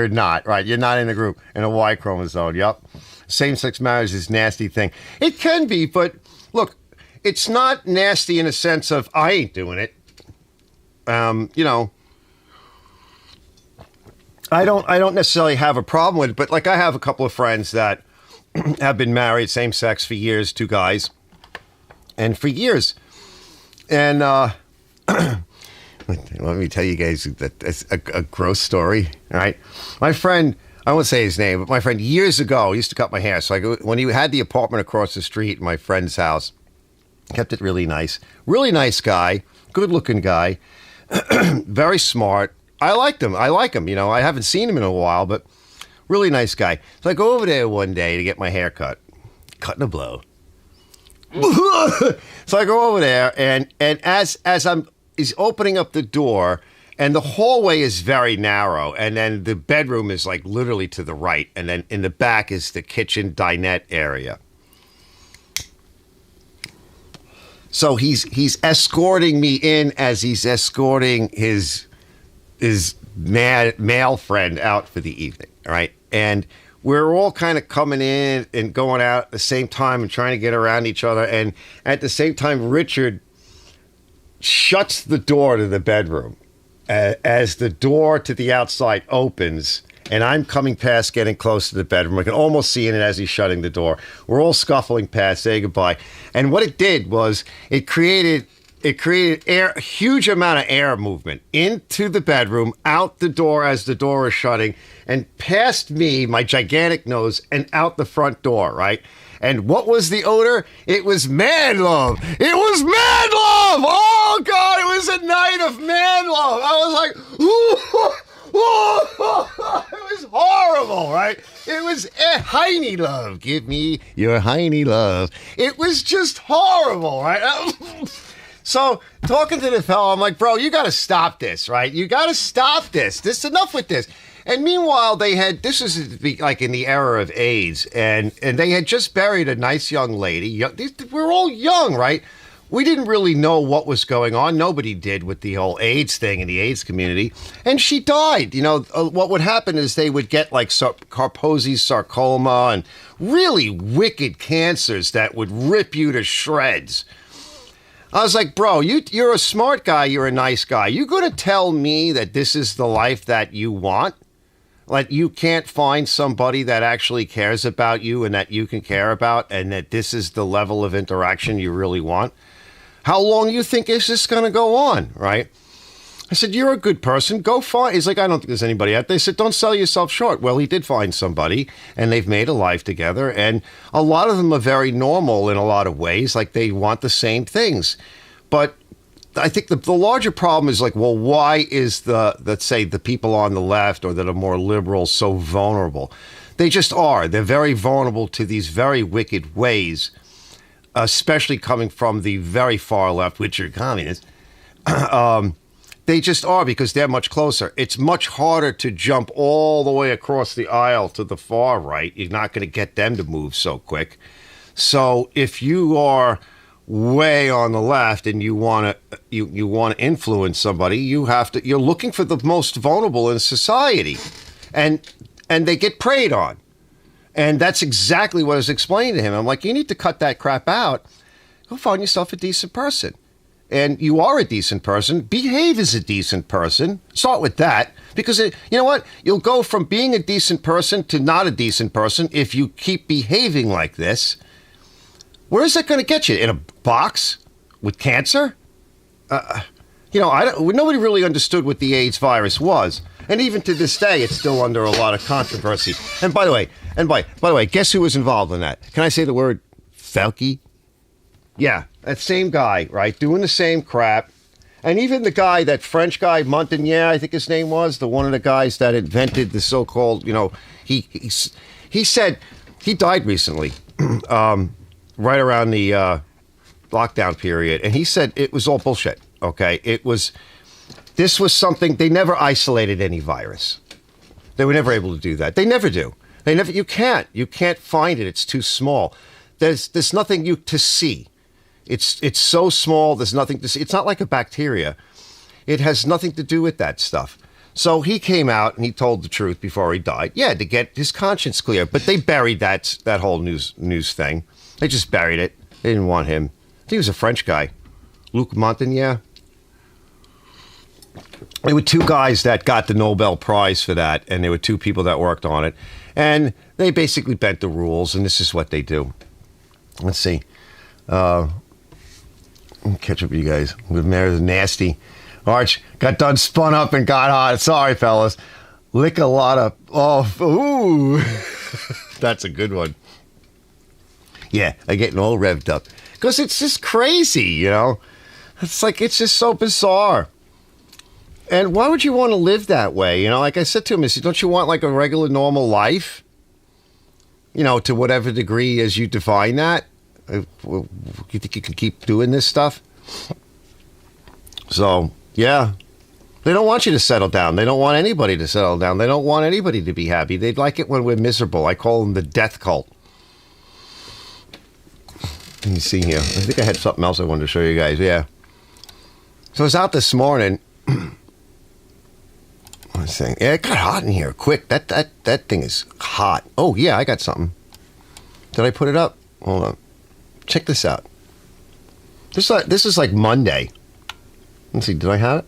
not right. You're not in the group. And a Y chromosome. Yep. Same-sex marriage is a nasty thing. It can be, but look. It's not nasty in a sense of I ain't doing it. You know, I don't necessarily have a problem with it, but like I have a couple of friends that have been married, same sex for years, two guys, and for years. And let me tell you guys that's a gross story. All right, my friend. I won't say his name, but my friend years ago used to cut my hair. So when he had the apartment across the street, my friend's house. Kept it really nice. Really nice guy. Good-looking guy. Very smart. I liked him. I like him. You know, I haven't seen him in a while, but really nice guy. So I go over there one day to get my hair cut. Cutting a blow. So I go over there, and as he's opening up the door, and the hallway is very narrow, and then the bedroom is like literally to the right, and then in the back is the kitchen dinette area. So he's escorting me in as he's escorting his male friend out for the evening, all right? And we're all kind of coming in and going out at the same time and trying to get around each other. And at the same time, Richard shuts the door to the bedroom. As the door to the outside opens, and I'm coming past, getting close to the bedroom. I can almost see it as he's shutting the door. We're all scuffling past, say goodbye. And what it did was it created air, a huge amount of air movement into the bedroom, out the door as the door is shutting, and past me, my gigantic nose, and out the front door, right? And what was the odor? It was man love. It was man love. Oh, God, it was a night of man love. I was like, ooh, it was horrible, right? It was Heine love. Give me your Heine love. It was just horrible, right? So talking to the fellow, I'm like, bro, you got to stop this, right? You got to stop this. This enough with this. And meanwhile, this was like in the era of AIDS, and they had just buried a nice young lady. We're all young, right? We didn't really know what was going on. Nobody did with the whole AIDS thing in the AIDS community. And she died. You know, what would happen is they would get like Kaposi's sarcoma and really wicked cancers that would rip you to shreds. I was like, bro, you're a smart guy. You're a nice guy. You going to tell me that this is the life that you want? Like you can't find somebody that actually cares about you and that you can care about, and that this is the level of interaction you really want? How long do you think is this going to go on, right? I said, you're a good person. Go find. He's like, I don't think there's anybody out there. They said, don't sell yourself short. Well, he did find somebody, and they've made a life together, and a lot of them are very normal in a lot of ways. Like they want the same things. But I think the larger problem is like, well, why is let's say the people on the left or that are more liberal so vulnerable? They just are. They're very vulnerable to these very wicked ways, especially coming from the very far left, which are communists. They just are, because they're much closer. It's much harder to jump all the way across the aisle to the far right. You're not going to get them to move so quick. So if you are way on the left and you want to influence somebody, you're looking for the most vulnerable in society, and they get preyed on. And that's exactly what I was explaining to him. I'm like, you need to cut that crap out. Go find yourself a decent person. And you are a decent person. Behave as a decent person. Start with that. Because you know what? You'll go from being a decent person to not a decent person if you keep behaving like this. Where is that going to get you? In a box with cancer? Nobody really understood what the AIDS virus was. And even to this day, it's still under a lot of controversy. And by the way, guess who was involved in that? Can I say the word Fauci? Yeah, that same guy, right? Doing the same crap. And even the guy, that French guy, Montagnier, I think his name was, one of the guys that invented the so-called, he said, he died recently, right around the lockdown period. And he said it was all bullshit, okay? This was something, they never isolated any virus. They were never able to do that. They never do. You can't find it. It's too small. There's nothing to see. It's so small, there's nothing to see. It's not like a bacteria. It has nothing to do with that stuff. So he came out and he told the truth before he died. Yeah, to get his conscience clear. But they buried that whole news thing. They just buried it. They didn't want him. I think he was a French guy. Luc Montagnier. There were two guys that got the Nobel Prize for that, and there were two people that worked on it. And they basically bent the rules, and this is what they do. Let's see. Let me catch up with you guys. There's nasty. Arch got done, spun up, and got hot. Sorry, fellas. Lick a lot of... ooh. That's a good one. Yeah, I'm getting all revved up. Because it's just crazy, It's just so bizarre. And why would you want to live that way? Like I said to him, don't you want like a regular, normal life? To whatever degree as you define that. You think you can keep doing this stuff? So, yeah. They don't want you to settle down. They don't want anybody to settle down. They don't want anybody to be happy. They'd like it when we're miserable. I call them the death cult. Let me see here. I think I had something else I wanted to show you guys. Yeah. So I was out this morning. Let's see. Yeah, it got hot in here quick. That thing is hot. Oh, yeah, I got something. Did I put it up? Hold on. Check this out. This is like Monday. Let's see, did I have it?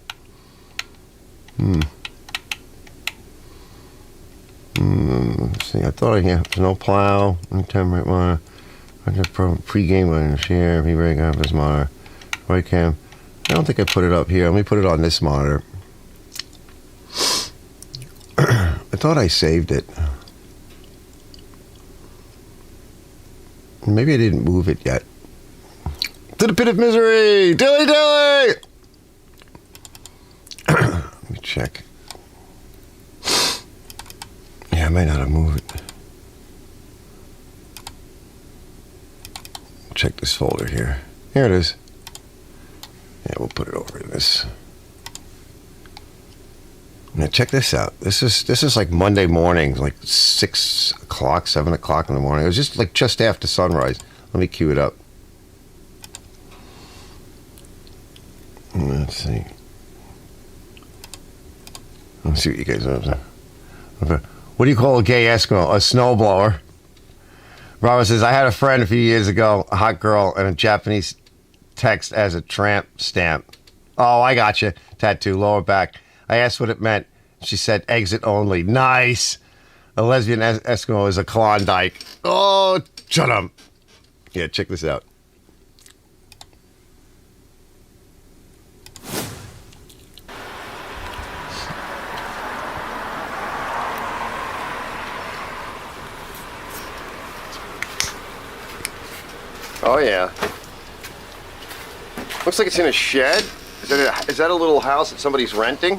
Let's see, I thought I had no plow, time right monitor, pre-game monitor, share, re-break up this monitor, right cam. I don't think I put it up here. Let me put it on this monitor. I thought I saved it. Maybe I didn't move it yet. To the pit of misery! Dilly dilly! Let me check. Yeah, I might not have moved it. Check this folder here. Here it is. Yeah, we'll put it over in this. Now check this out. This is like Monday morning, like 6 o'clock, 7 o'clock in the morning. It was just after sunrise. Let me cue it up. Let's see. Let's see what you guys have. Okay. What do you call a gay Eskimo? A snowblower. Robert says, I had a friend a few years ago, a hot girl, and a Japanese text as a tramp stamp. Oh, I got you. Tattoo, lower back. I asked what it meant. She said, exit only. Nice. A lesbian Eskimo is a Klondike. Oh, shut up. Yeah, check this out. Oh, yeah. Looks like it's in a shed. Is that a little house that somebody's renting?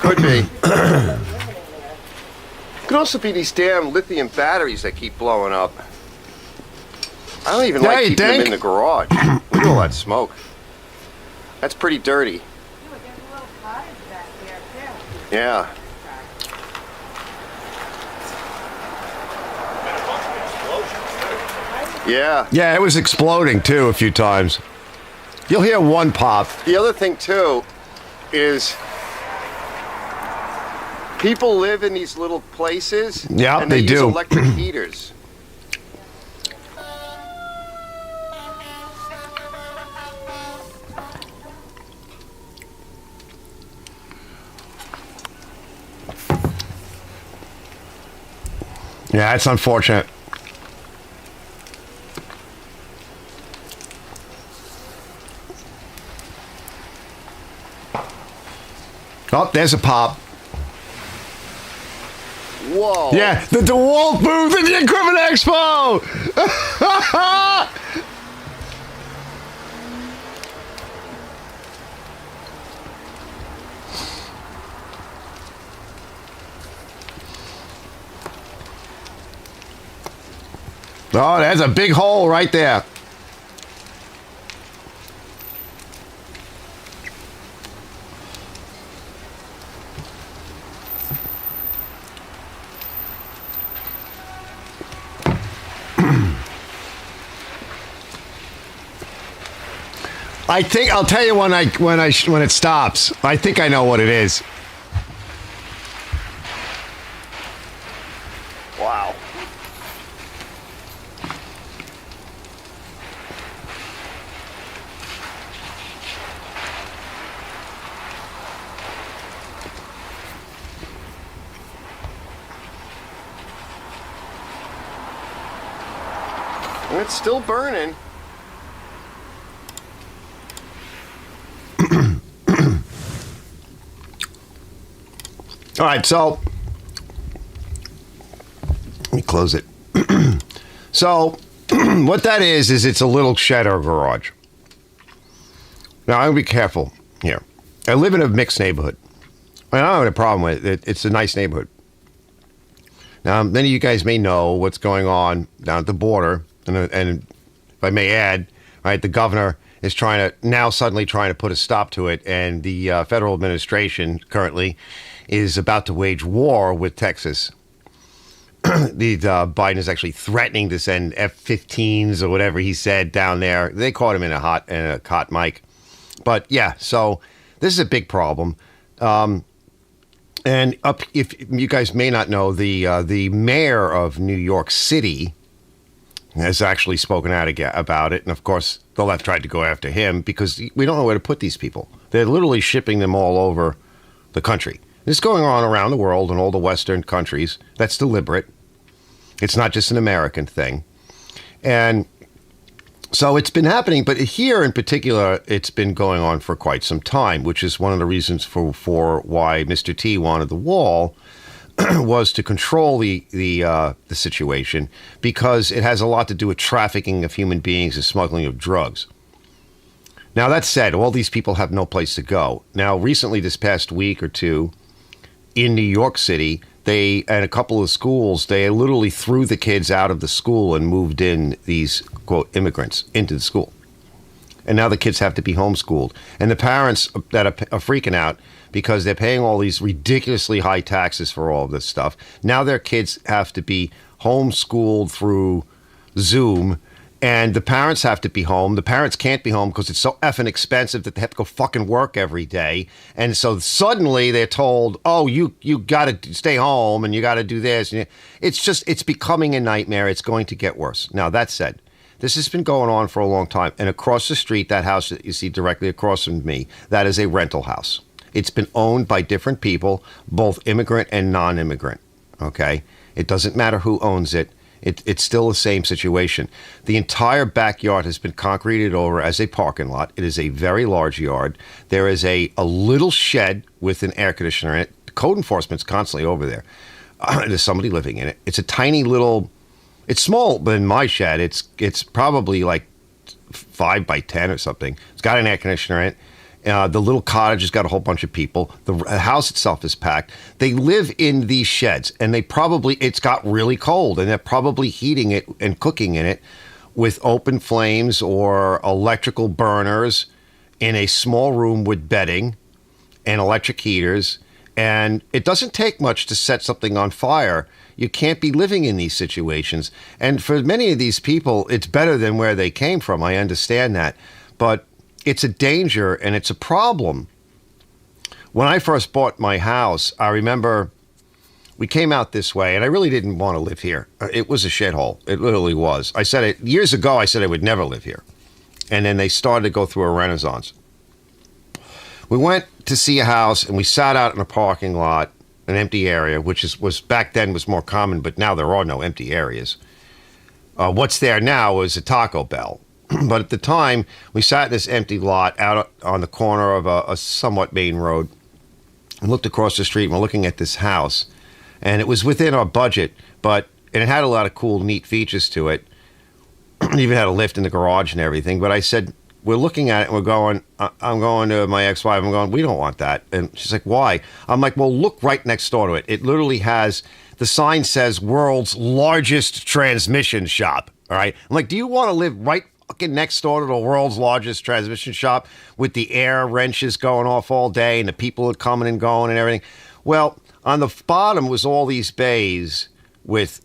Could be. Could also be these damn lithium batteries that keep blowing up. I don't even like keeping them in the garage. Look at all that smoke. That's pretty dirty. Yeah. Yeah. Yeah, it was exploding too a few times. You'll hear one pop. The other thing too is people live in these little places. Yeah, and they do. Use electric heaters. Yeah, it's unfortunate. Oh, there's a pop. Whoa. Yeah, the DeWalt booth at the Equipment Expo! Oh, there's a big hole right there. I think I'll tell you when it stops. I think I know what it is. Wow. And it's still burning. All right, so let me close it. So what that is it's a little shed or garage. Now, I'm going to be careful here. I live in a mixed neighborhood. I don't have a problem with it. It's a nice neighborhood. Now, many of you guys may know what's going on down at the border. And if I may add, right, the governor is suddenly trying to put a stop to it. And the federal administration currently is about to wage war with Texas. Biden is actually threatening to send F-15s or whatever he said down there. They caught him in a hot mic. But yeah, so this is a big problem. And if you guys may not know, the mayor of New York City has actually spoken out about it. And of course, the left tried to go after him because we don't know where to put these people. They're literally shipping them all over the country. This is going on around the world in all the Western countries. That's deliberate. It's not just an American thing. And so it's been happening, but here in particular, it's been going on for quite some time, which is one of the reasons for why Mr. T wanted the wall was to control the situation, because it has a lot to do with trafficking of human beings and smuggling of drugs. Now, that said, all these people have no place to go. Now, recently, this past week or two, in New York City, at a couple of schools, they literally threw the kids out of the school and moved in these, quote, immigrants into the school. And now the kids have to be homeschooled. And the parents that are freaking out because they're paying all these ridiculously high taxes for all of this stuff. Now their kids have to be homeschooled through Zoom, and the parents have to be home. The parents can't be home because it's so effing expensive that they have to go fucking work every day. And so suddenly they're told, oh, you got to stay home and you got to do this. And it's becoming a nightmare. It's going to get worse. Now, that said, this has been going on for a long time. And across the street, that house that you see directly across from me, that is a rental house. It's been owned by different people, both immigrant and non-immigrant. Okay? It doesn't matter who owns it. It's still the same situation. The entire backyard has been concreted over as a parking lot. It is a very large yard. There is a little shed with an air conditioner in it. Code enforcement's constantly over there. There's somebody living in it. It's a tiny little, it's small than my shed. It's probably like 5 by 10 or something. It's got an air conditioner in it. The little cottage has got a whole bunch of people. The house itself is packed. They live in these sheds, and it's got really cold, and they're probably heating it and cooking in it with open flames or electrical burners in a small room with bedding and electric heaters. And it doesn't take much to set something on fire. You can't be living in these situations. And for many of these people, it's better than where they came from. I understand that. But it's a danger and it's a problem. When I first bought my house, I remember we came out this way, and I really didn't want to live here. It was a shithole. It literally was. I said it years ago. I said I would never live here. And then they started to go through a renaissance. We went to see a house, and we sat out in a parking lot, an empty area, which was back then was more common, but now there are no empty areas. What's there now is a Taco Bell. But at the time, we sat in this empty lot out on the corner of a somewhat main road and looked across the street, and we're looking at this house. And it was within our budget, and it had a lot of cool, neat features to it. It even had a lift in the garage and everything. But I said, we're looking at it, and I'm going to my ex-wife, I'm going, we don't want that. And she's like, why? I'm like, well, look right next door to it. It literally has, the sign says, world's largest transmission shop. All right? I'm like, do you want to live right next door to the world's largest transmission shop with the air wrenches going off all day and the people are coming and going and everything? Well, on the bottom was all these bays with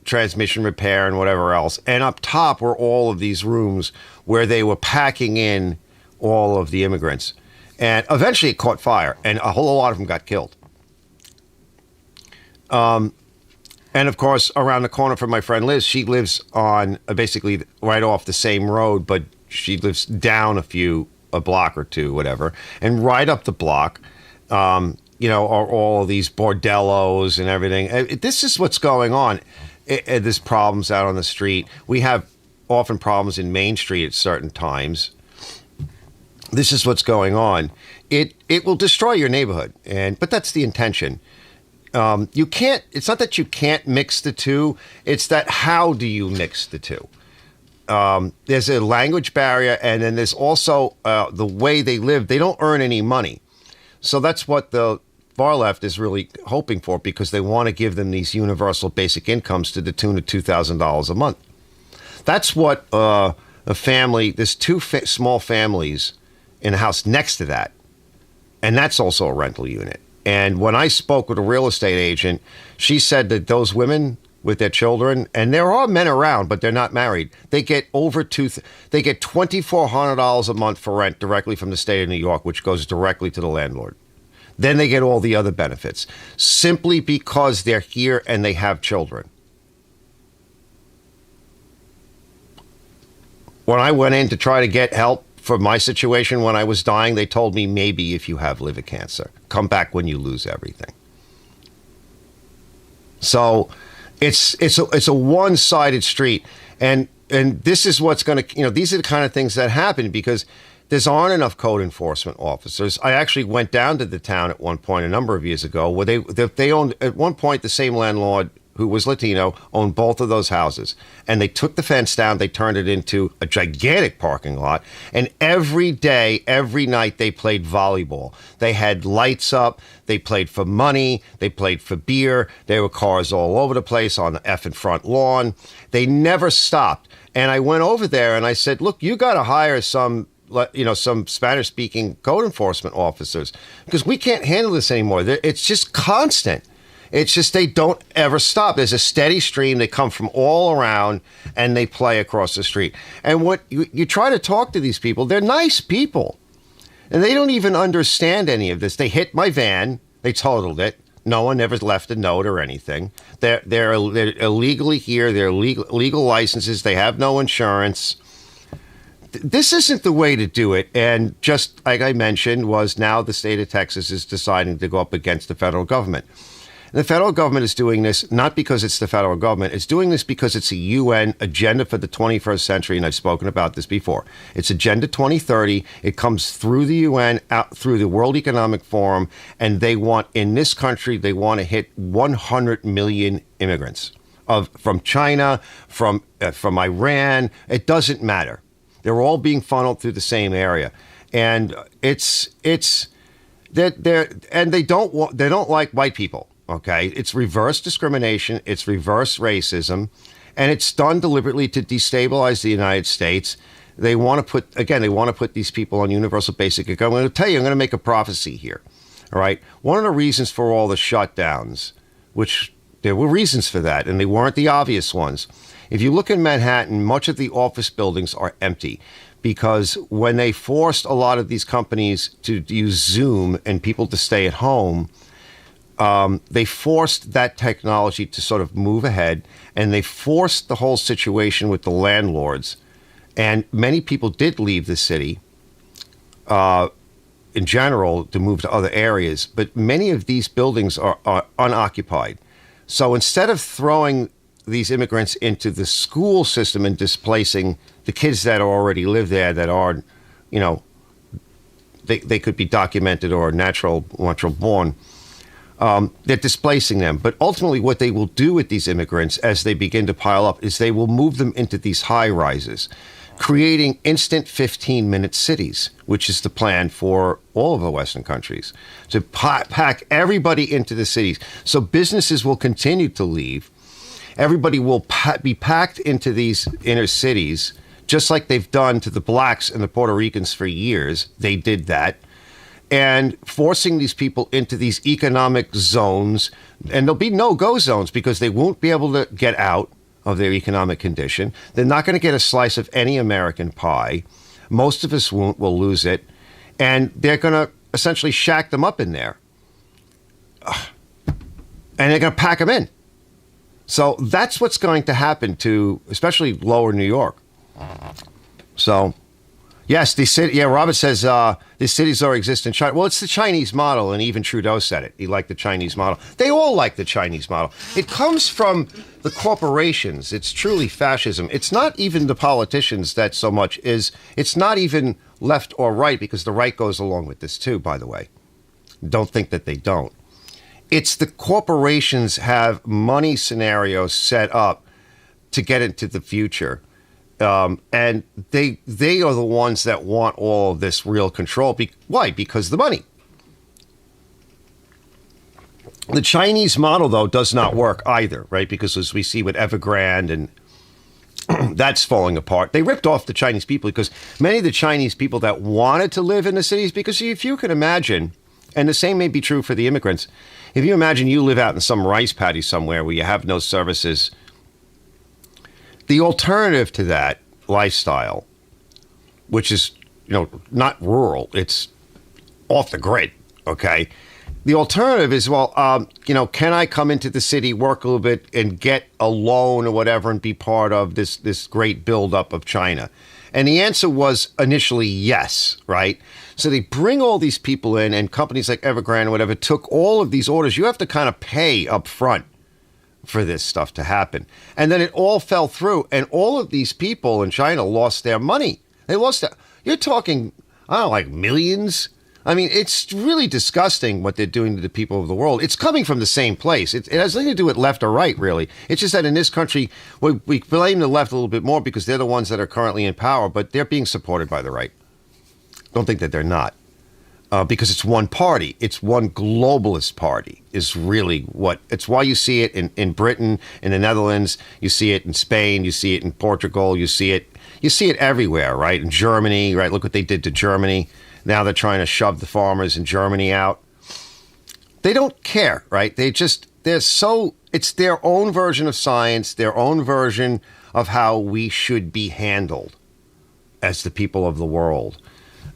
transmission repair and whatever else. And up top were all of these rooms where they were packing in all of the immigrants. And eventually it caught fire, and a whole lot of them got killed. And, of course, around the corner from my friend Liz, she lives on basically right off the same road, but she lives down a block or two, whatever. And right up the block, are all these bordellos and everything. This is what's going on. There's problems out on the street. We have often problems in Main Street at certain times. This is what's going on. It will destroy your neighborhood, but that's the intention. You can't, it's not that you can't mix the two, it's that how do you mix the two? There's a language barrier, and then there's also the way they live. They don't earn any money. So that's what the far left is really hoping for, because they want to give them these universal basic incomes to the tune of $2,000 a month. That's what a family, there's two small families in a house next to that, and that's also a rental unit. And when I spoke with a real estate agent, she said that those women with their children, and there are men around, but they're not married, they get they get $2,400 a month for rent directly from the state of New York, which goes directly to the landlord. Then they get all the other benefits, simply because they're here and they have children. when I went in to try to get help for my situation when I was dying, they told me maybe if you have liver cancer, come back when you lose everything. So it's a one-sided street, and this is what's going to, these are the kind of things that happen because there aren't enough code enforcement officers. I actually went down to the town at one point a number of years ago where they owned, at one point, the same landlord who was Latino owned both of those houses. And they took the fence down, they turned it into a gigantic parking lot. And every day, every night, they played volleyball. They had lights up, they played for money, they played for beer. There were cars all over the place on the effing front lawn. They never stopped. And I went over there and I said, look, you got to hire some Spanish-speaking code enforcement officers because we can't handle this anymore. It's just constant. It's just they don't ever stop. There's a steady stream. They come from all around and they play across the street. And what you try to talk to these people, they're nice people. And they don't even understand any of this. They hit my van. They totaled it. No one ever left a note or anything. They're illegally here. They're legal licenses. They have no insurance. This isn't the way to do it. And just like I mentioned, was now the state of Texas is deciding to go up against the federal government. And the federal government is doing this not because it's the federal government. It's doing this because it's a UN agenda for the 21st century. And I've spoken about this before. It's Agenda 2030. It comes through the UN, out through the World Economic Forum. And they want, in this country, they want to hit 100 million immigrants from China, from Iran. It doesn't matter. They're all being funneled through the same area, and they don't like white people. Okay, it's reverse discrimination, it's reverse racism, and it's done deliberately to destabilize the United States. They want to put these people on universal basic income. I'm going to tell you, I'm going to make a prophecy here. All right, one of the reasons for all the shutdowns, which there were reasons for that, and they weren't the obvious ones. If you look in Manhattan, much of the office buildings are empty because when they forced a lot of these companies to use Zoom and people to stay at home, they forced that technology to sort of move ahead, and they forced the whole situation with the landlords. And many people did leave the city in general to move to other areas, but many of these buildings are unoccupied. So instead of throwing these immigrants into the school system and displacing the kids that already live there that are, they could be documented or natural born, they're displacing them. But ultimately what they will do with these immigrants as they begin to pile up is they will move them into these high rises, creating instant 15-minute cities, which is the plan for all of the Western countries, to pack everybody into the cities. So businesses will continue to leave. Everybody will be packed into these inner cities, just like they've done to the blacks and the Puerto Ricans for years. They did that. And forcing these people into these economic zones, and there'll be no-go zones because they won't be able to get out of their economic condition. They're not going to get a slice of any American pie. Most of us won't. We'll lose it. And they're going to essentially shack them up in there. And they're going to pack them in. So that's what's going to happen to, especially lower New York. So, yes, Robert says these cities already exist in China. Well, it's the Chinese model, and even Trudeau said it. He liked the Chinese model. They all like the Chinese model. It comes from the corporations. It's truly fascism. It's not even the politicians that so much is. It's not even left or right, because the right goes along with this too, by the way. Don't think that they don't. It's the corporations have money scenarios set up to get into the future. And they are the ones that want all of this real control. Why? Because of the money. The Chinese model, though, does not work either, right? Because as we see with Evergrande and that's falling apart. They ripped off the Chinese people because many of the Chinese people that wanted to live in the cities, because if you can imagine, and the same may be true for the immigrants, if you imagine you live out in some rice paddy somewhere where you have no services, the alternative to that lifestyle, which is, not rural, it's off the grid, okay? The alternative is, can I come into the city, work a little bit, and get a loan or whatever and be part of this great buildup of China? And the answer was initially yes, right? So they bring all these people in, and companies like Evergrande or whatever took all of these orders. You have to kind of pay up front for this stuff to happen. And then it all fell through, and all of these people in China lost their money. They lost that. You're talking, I don't know, like millions. I mean, it's really disgusting what they're doing to the people of the world. It's coming from the same place. It has nothing to do with left or right, really. It's just that in this country, we blame the left a little bit more because they're the ones that are currently in power, but they're being supported by the right. Don't think that they're not. Because it's one party. It's one globalist party is really what. It's why you see it in Britain, in the Netherlands. You see it in Spain. You see it in Portugal. You see it everywhere, right? In Germany, right? Look what they did to Germany. Now they're trying to shove the farmers in Germany out. They don't care, right? It's their own version of science, their own version of how we should be handled as the people of the world.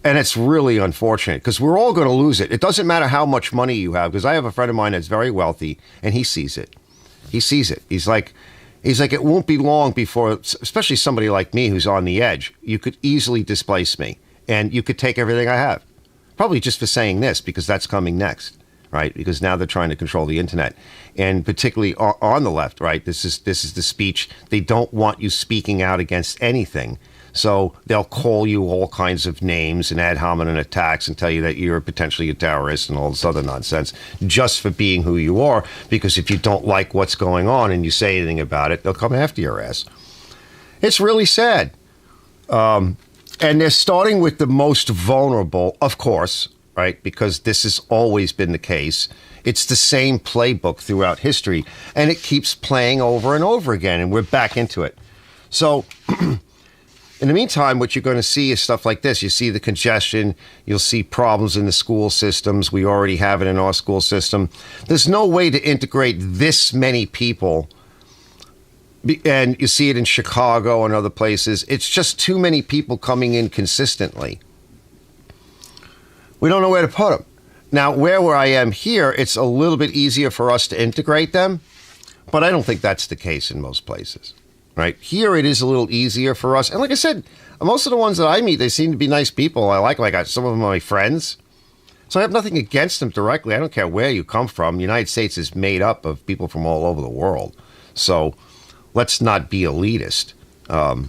And it's really unfortunate because we're all going to lose it. It doesn't matter how much money you have, because I have a friend of mine that's very wealthy and he sees it. He sees it. He's like, it won't be long before, especially somebody like me who's on the edge, you could easily displace me and you could take everything I have. Probably just for saying this, because that's coming next, right? Because now they're trying to control the internet, and particularly on the left, right? This is the speech. They don't want you speaking out against anything. So they'll call you all kinds of names and ad hominem attacks and tell you that you're potentially a terrorist and all this other nonsense just for being who you are. Because if you don't like what's going on and you say anything about it, they'll come after your ass. It's really sad. And they're starting with the most vulnerable, of course, right? Because this has always been the case. It's the same playbook throughout history, and it keeps playing over and over again, and we're back into it. So in the meantime, what you're going to see is stuff like this. You see the congestion. You'll see problems in the school systems. We already have it in our school system. There's no way to integrate this many people. And you see it in Chicago and other places. It's just too many people coming in consistently. We don't know where to put them. Now, where I am here, it's a little bit easier for us to integrate them. But I don't think that's the case in most places. Right here, it is a little easier for us. And like I said, most of the ones that I meet, they seem to be nice people. I like some of them are my friends. So I have nothing against them directly. I don't care where you come from. The United States is made up of people from all over the world. So let's not be elitist. But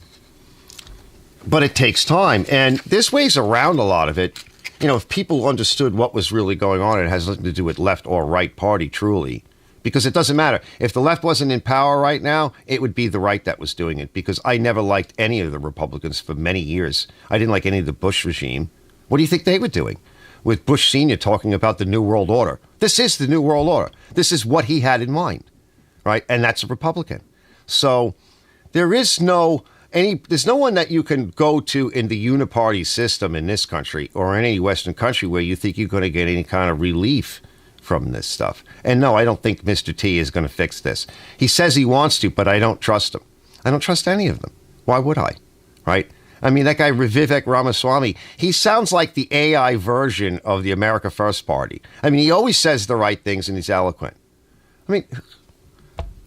it takes time. And there's ways around a lot of it. You know, if people understood what was really going on, it has nothing to do with left or right party, truly. Because it doesn't matter. If the left wasn't in power right now, it would be the right that was doing it. Because I never liked any of the Republicans for many years. I didn't like any of the Bush regime. What do you think they were doing? With Bush Sr. talking about the New World Order. This is the New World Order. This is what he had in mind. Right? And that's a Republican. So there's no one that you can go to in the uniparty system in this country or in any Western country where you think you're going to get any kind of relief from this stuff. And no, I don't think Mr. T is going to fix this. He says he wants to, but I don't trust him. I don't trust any of them. Why would I? Right? I mean, that guy Vivek Ramaswamy, he sounds like the AI version of the America First Party. I mean, he always says the right things and he's eloquent. I think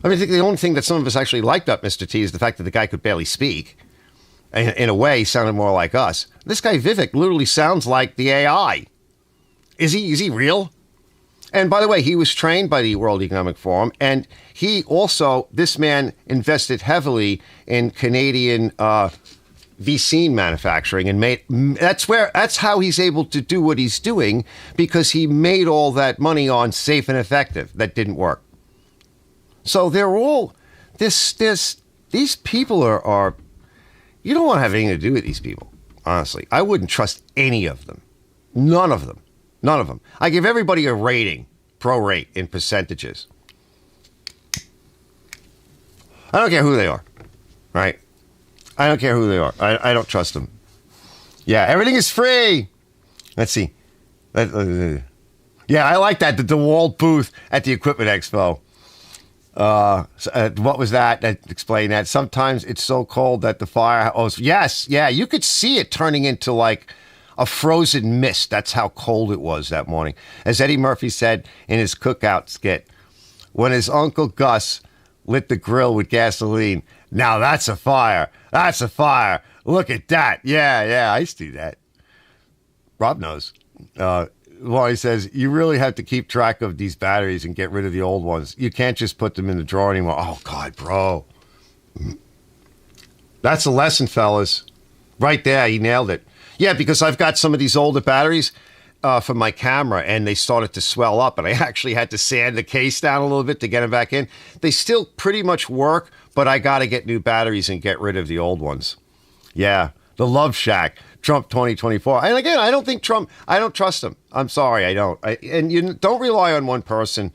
the only thing that some of us actually liked about Mr. T is the fact that the guy could barely speak. And in a way, he sounded more like us. This guy Vivek literally sounds like the AI. Is he real? And by the way, he was trained by the World Economic Forum, and this man invested heavily in Canadian vaccine manufacturing, and that's how he's able to do what he's doing, because he made all that money on safe and effective. That didn't work. So they're all these people are you don't want to have anything to do with these people. Honestly, I wouldn't trust any of them. None of them. None of them. I give everybody a rating, prorate in percentages. I don't care who they are, right? I don't care who they are. I don't trust them. Yeah, everything is free. Let's see. Yeah, I like that. The DeWalt booth at the Equipment Expo. What was that? Explain that. Sometimes it's so cold that the fire... Oh, yes. Yeah, you could see it turning into like a frozen mist. That's how cold it was that morning. As Eddie Murphy said in his cookout skit, when his Uncle Gus lit the grill with gasoline, now that's a fire. That's a fire. Look at that. Yeah, I used to do that. Rob knows. Well, he says, you really have to keep track of these batteries and get rid of the old ones. You can't just put them in the drawer anymore. Oh, God, bro. That's a lesson, fellas. Right there, he nailed it. Yeah, because I've got some of these older batteries for my camera, and they started to swell up, and I actually had to sand the case down a little bit to get them back in. They still pretty much work, but I got to get new batteries and get rid of the old ones. Yeah, the Love Shack, Trump 2024. And again, I don't think Trump, I don't trust him. I'm sorry, I don't. And you don't rely on one person.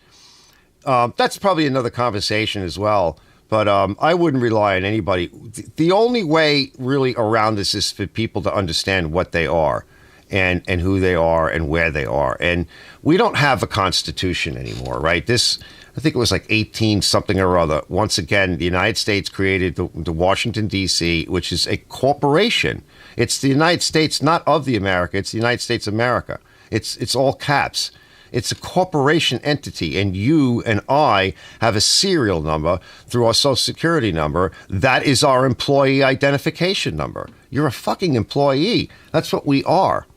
That's probably another conversation as well. But I wouldn't rely on anybody. The only way really around this is for people to understand what they are and who they are and where they are. And we don't have a constitution anymore, right? This, I think it was like 18 something or other. Once again, the United States created the Washington, D.C., which is a corporation. It's the United States, not of the America. It's the United States of America. It's all caps. It's a corporation entity, and you and I have a serial number through our Social Security number. That is our employee identification number. You're a fucking employee. That's what we are.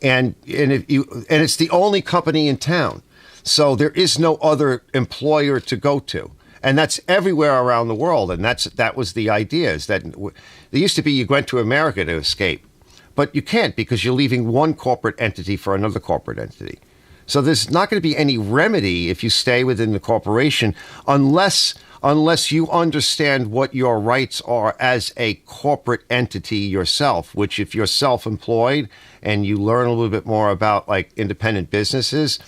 And it's the only company in town. So there is no other employer to go to. And that's everywhere around the world. And that was the idea, is that there used to be you went to America to escape. But you can't, because you're leaving one corporate entity for another corporate entity. So there's not going to be any remedy if you stay within the corporation unless you understand what your rights are as a corporate entity yourself, which if you're self-employed and you learn a little bit more about like independent businesses,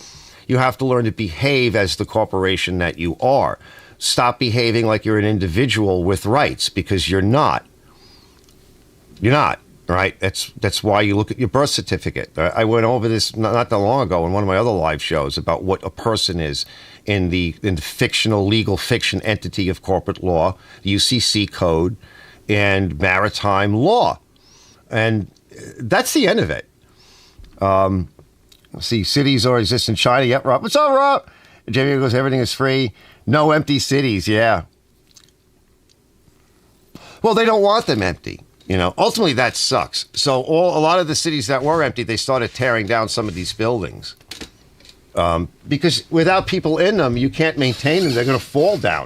you have to learn to behave as the corporation that you are. Stop behaving like you're an individual with rights, because you're not. You're not. Right. That's why you look at your birth certificate. I went over this not that long ago in one of my other live shows about what a person is in the fictional legal fiction entity of corporate law, the UCC code, and maritime law. And that's the end of it. See, cities already exist in China. Yep, Rob. What's up, Rob? Jamie goes, everything is free. No empty cities. Yeah. Well, they don't want them empty. You know, ultimately that sucks. So a lot of the cities that were empty, they started tearing down some of these buildings. Because without people in them, you can't maintain them. They're going to fall down.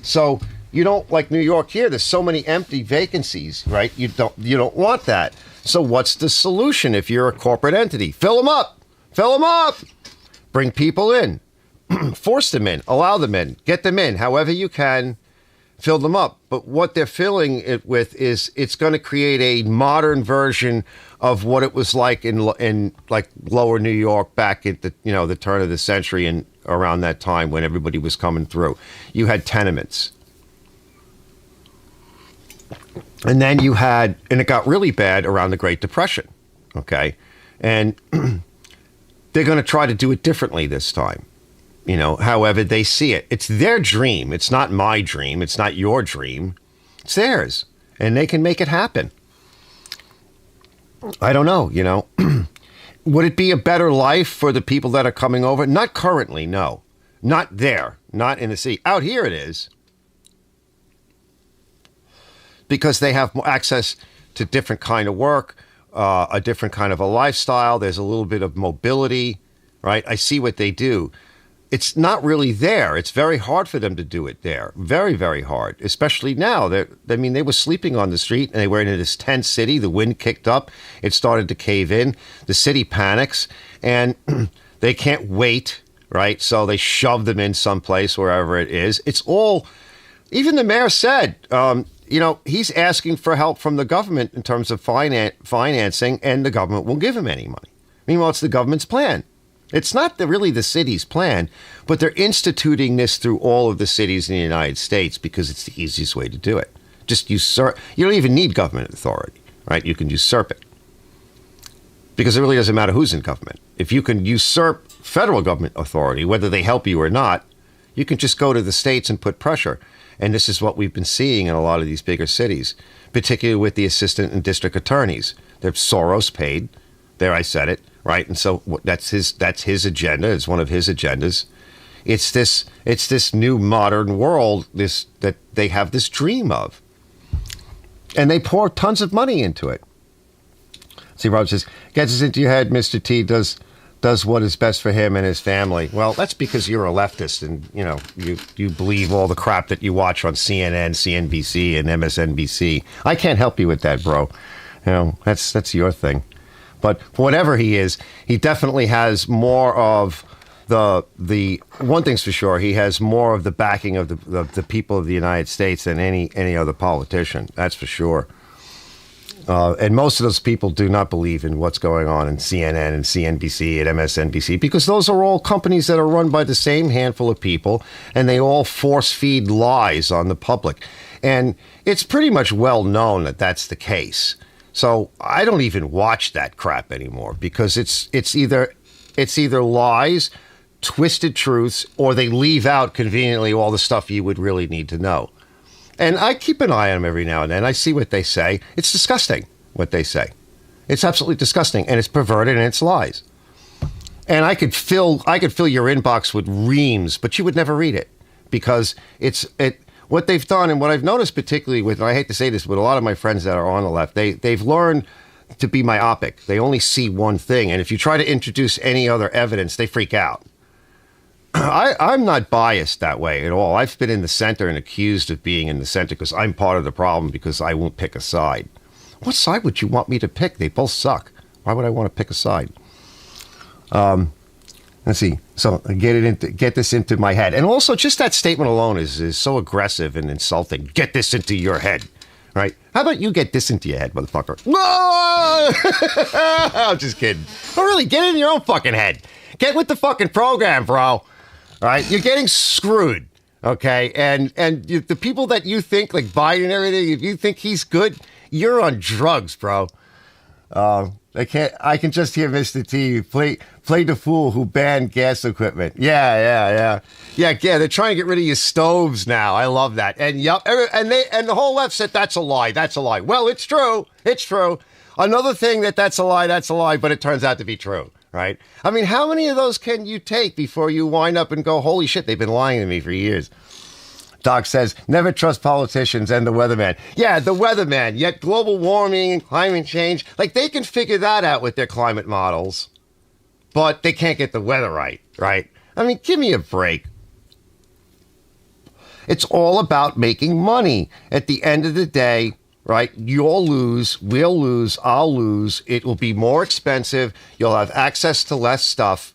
So you don't, like New York here, there's so many empty vacancies, right? You don't want that. So what's the solution if you're a corporate entity? Fill them up. Fill them up. Bring people in. Force them in. Allow them in. Get them in however you can. Fill them up. But what they're filling it with is it's going to create a modern version of what it was like in like lower New York back at the turn of the century and around that time when everybody was coming through. You had tenements. And then and it got really bad around the Great Depression. Okay. And they're going to try to do it differently this time. However they see it. It's their dream. It's not my dream. It's not your dream. It's theirs. And they can make it happen. I don't know, Would it be a better life for the people that are coming over? Not currently, no. Not there. Not in the sea. Out here it is. Because they have more access to different kind of work, a different kind of a lifestyle. There's a little bit of mobility, right? I see what they do. It's not really there. It's very hard for them to do it there. Very, very hard, especially now. They were sleeping on the street, and they were in this tent city. The wind kicked up. It started to cave in. The city panics, and they can't wait, right? So they shove them in someplace, wherever it is. It's all, even the mayor said, he's asking for help from the government in terms of financing, and the government won't give him any money. Meanwhile, it's the government's plan. It's not really the city's plan, but they're instituting this through all of the cities in the United States because it's the easiest way to do it. Just usurp. You don't even need government authority, right? You can usurp it. Because it really doesn't matter who's in government. If you can usurp federal government authority, whether they help you or not, you can just go to the states and put pressure. And this is what we've been seeing in a lot of these bigger cities, particularly with the assistant and district attorneys. They're Soros paid. There, I said it. Right, and so that's his agenda. It's one of his agendas. It's this new modern world that they have this dream of. And they pour tons of money into it. See, Rob says, gets us into your head, Mr. T does what is best for him and his family. Well, that's because you're a leftist and, you believe all the crap that you watch on CNN, CNBC, and MSNBC. I can't help you with that, bro. That's your thing. But whatever he is, he definitely has more of the one thing's for sure, he has more of the backing of the people of the United States than any other politician. That's for sure. And most of those people do not believe in what's going on in CNN and CNBC and MSNBC because those are all companies that are run by the same handful of people, and they all force feed lies on the public. And it's pretty much well known that that's the case. So I don't even watch that crap anymore because it's either lies, twisted truths, or they leave out conveniently all the stuff you would really need to know. And I keep an eye on them every now and then. I see what they say. It's disgusting what they say. It's absolutely disgusting, and it's perverted, and it's lies. And I could fill your inbox with reams, but you would never read it because what they've done, and what I've noticed particularly with, and I hate to say this, with a lot of my friends that are on the left, they've learned to be myopic. They only see one thing, and if you try to introduce any other evidence, they freak out. I'm not biased that way at all. I've been in the center and accused of being in the center because I'm part of the problem because I won't pick a side. What side would you want me to pick? They both suck. Why would I want to pick a side? Let's see. So get this into my head. And also just that statement alone is so aggressive and insulting. Get this into your head. Right? How about you get this into your head, motherfucker? No! I'm just kidding. But really, get it in your own fucking head. Get with the fucking program, bro. All right, you're getting screwed, okay? And the people that you think, like Biden and everything, if you think he's good, you're on drugs, bro. I can just hear Mr. T play the fool who banned gas equipment. Yeah. They're trying to get rid of your stoves now. I love that. And and the whole left said that's a lie. That's a lie. Well, it's true. It's true. Another thing that's a lie, but it turns out to be true. Right? I mean, how many of those can you take before you wind up and go, holy shit, they've been lying to me for years? Doc says, never trust politicians and the weatherman. Yeah, the weatherman, yet global warming and climate change, like they can figure that out with their climate models, but they can't get the weather right? I mean, give me a break. It's all about making money. At the end of the day, right? You'll lose, we'll lose, I'll lose. It will be more expensive. You'll have access to less stuff.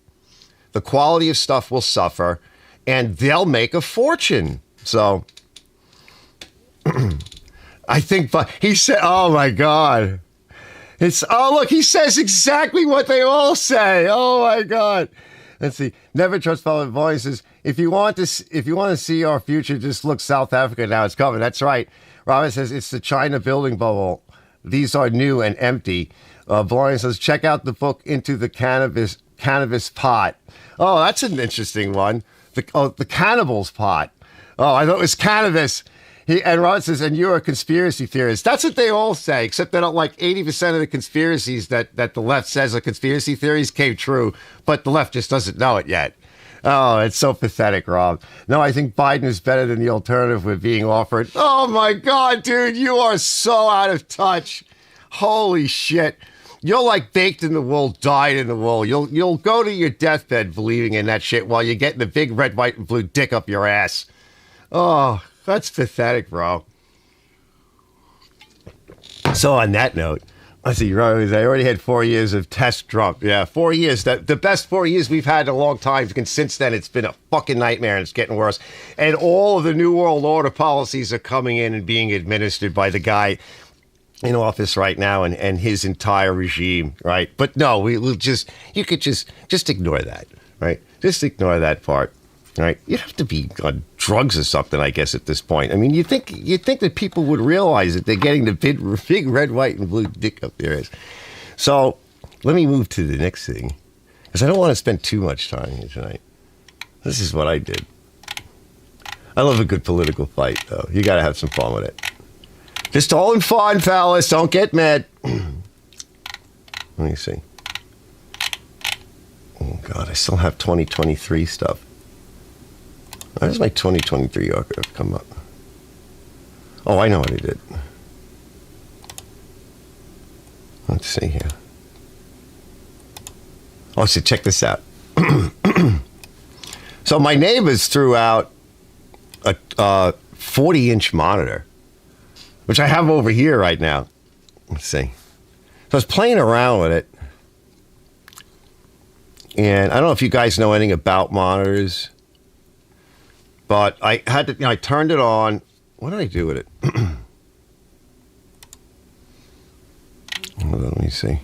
The quality of stuff will suffer, and they'll make a fortune. So, I think, but he said, oh my God. Look, he says exactly what they all say. Oh my God. Let's see. Never trust public voices. If you want to see our future, just look South Africa now. It's coming. That's right. Robert says it's the China building bubble. These are new and empty. Brian says check out the book Into the Cannabis Pot. Oh, that's an interesting one. The Cannibal's Pot. Oh, I thought it was cannabis. And Robert says, and you're a conspiracy theorist. That's what they all say, except that like 80% of the conspiracies that the left says are conspiracy theories came true, but the left just doesn't know it yet. Oh, it's so pathetic, Rob. No, I think Biden is better than the alternative we're being offered. Oh, my God, dude, you are so out of touch. Holy shit. You're like baked in the wool, dyed in the wool. You'll go to your deathbed believing in that shit while you're getting the big red, white, and blue dick up your ass. Oh, that's pathetic, bro. So on that note, I see, I already had 4 years of test Trump. Yeah, 4 years. The best 4 years we've had in a long time. And since then, it's been a fucking nightmare, and it's getting worse. And all of the New World Order policies are coming in and being administered by the guy in office right now and his entire regime, right? But no, you could just ignore that, right? Just ignore that part. Right, you'd have to be on drugs or something, I guess, at this point. I mean, you think that people would realize that they're getting the big red, white, and blue dick up their ass. So let me move to the next thing, because I don't want to spend too much time here tonight. This is what I did. I love a good political fight, though. You got to have some fun with it. Just all in fun, fellas. Don't get mad. Let me see. Oh God, I still have 2023 stuff. Why does my 2023 archive come up? Oh, I know what I did. Let's see here. Oh, so check this out. So my neighbors threw out a 40-inch monitor, which I have over here right now. Let's see. So I was playing around with it. And I don't know if you guys know anything about monitors, but I had to, I turned it on. What did I do with it? Hold on, let me see.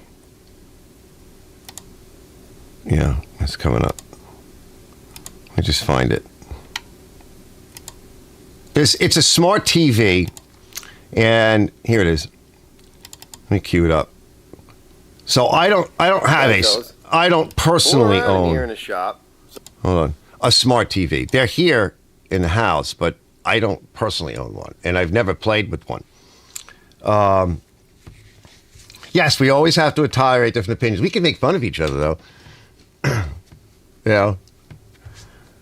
Yeah, it's coming up. Let me just find it. It's a smart TV, and here it is. Let me cue it up. So I don't have I don't personally own here in a shop. Hold on. A smart TV. They're here in the house, but I don't personally own one, and I've never played with one. Yes, we always have to tolerate different opinions. We can make fun of each other, though. You know?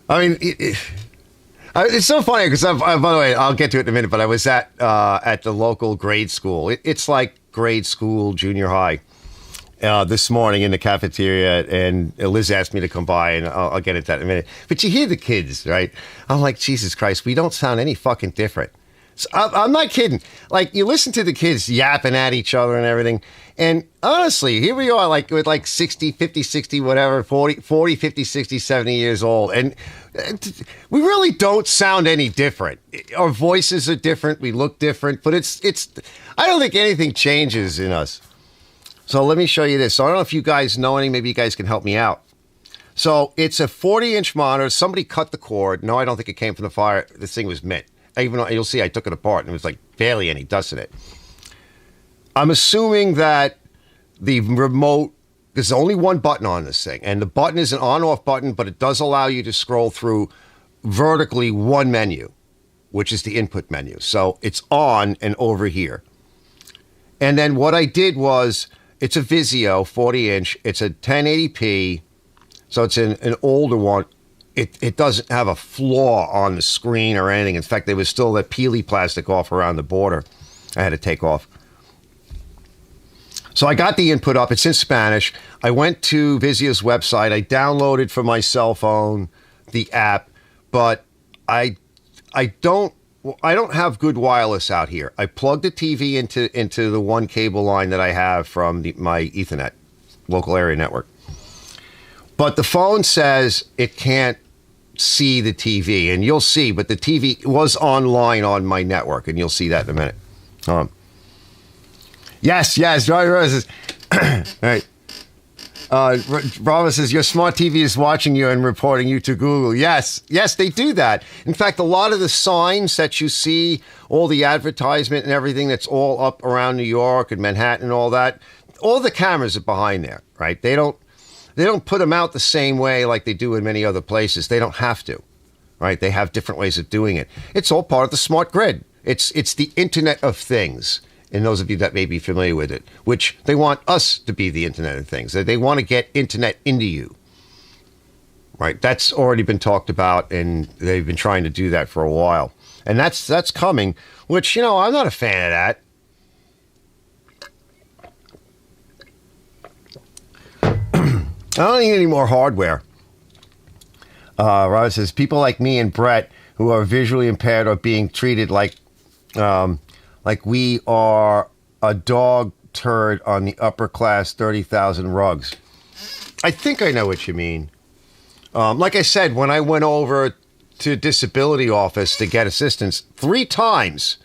I mean, it's so funny because, by the way, I'll get to it in a minute, but I was at the local grade school. It's like grade school, junior high, this morning in the cafeteria, and Liz asked me to come by, and I'll get into that in a minute. But you hear the kids, right? I'm like, Jesus Christ, we don't sound any fucking different. So I'm not kidding. Like, you listen to the kids yapping at each other and everything. And honestly, here we are, like, with like 60, 50, 60, whatever, 40, 50, 60, 70 years old. And we really don't sound any different. Our voices are different. We look different. But it's I don't think anything changes in us. So let me show you this. So I don't know if you guys know anything. Maybe you guys can help me out. So it's a 40-inch monitor. Somebody cut the cord. No, I don't think it came from the fire. This thing was mint. Even though you'll see I took it apart and it was like barely any dust in it. I'm assuming that the remote, there's only one button on this thing, and the button is an on-off button, but it does allow you to scroll through vertically one menu, which is the input menu. So it's on and over here. And then what I did was, it's a Vizio 40-inch. It's a 1080p, so it's an older one. It doesn't have a flaw on the screen or anything. In fact, there was still that peely plastic off around the border I had to take off. So I got the input up. It's in Spanish. I went to Vizio's website. I downloaded from my cell phone the app, but I don't have good wireless out here. I plugged the TV into the one cable line that I have from my Ethernet local area network. But the phone says it can't see the TV, and you'll see, but the TV was online on my network, and you'll see that in a minute. Yes, Robert says, all right. Robert says, your smart TV is watching you and reporting you to Google. Yes, they do that. In fact, a lot of the signs that you see, all the advertisement and everything that's all up around New York and Manhattan and all that, all the cameras are behind there, right? They don't put them out the same way like they do in many other places. They don't have to, right? They have different ways of doing it. It's all part of the smart grid. It's the Internet of Things. And those of you that may be familiar with it, which they want us to be the Internet of Things. They want to get Internet into you, right? That's already been talked about, and they've been trying to do that for a while. And that's coming, which, I'm not a fan of that. I don't need any more hardware. Robert says, people like me and Brett who are visually impaired are being treated like we are a dog turd on the upper class 30,000 rugs. I think I know what you mean. Like I said, when I went over to disability office to get assistance 3 times,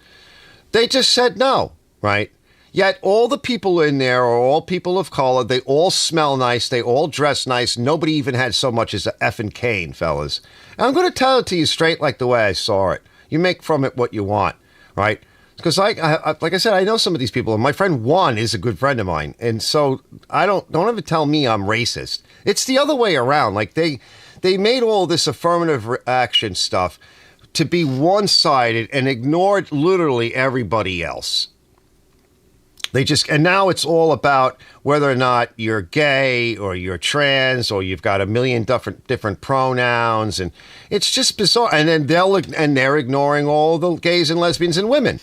they just said no, right? Yet all the people in there are all people of color. They all smell nice. They all dress nice. Nobody even had so much as an effing cane, fellas. And I'm going to tell it to you straight like the way I saw it. You make from it what you want, right? Because like I said, I know some of these people, and my friend Juan is a good friend of mine. And so don't ever tell me I'm racist. It's the other way around. Like they made all this affirmative action stuff to be one-sided and ignored literally everybody else. And now it's all about whether or not you're gay or you're trans or you've got a million different pronouns, and it's just bizarre. And then they're ignoring all the gays and lesbians and women.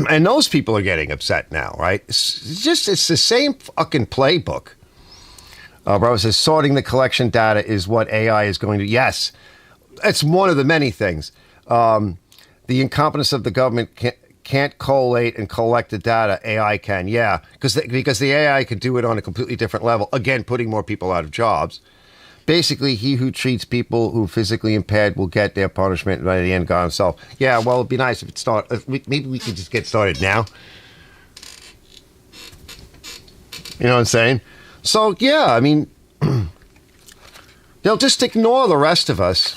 And those people are getting upset now, right? It's the same fucking playbook. Bro says sorting the collection data is what AI is going to. Yes, it's one of the many things. The incompetence of the government can't collate and collect the data. AI can, yeah, because the AI can do it on a completely different level. Again, putting more people out of jobs. Basically, he who treats people who are physically impaired will get their punishment by the end God himself. Yeah, well, it'd be nice if it started. Maybe we could just get started now. You know what I'm saying? So, yeah, I mean, they'll just ignore the rest of us,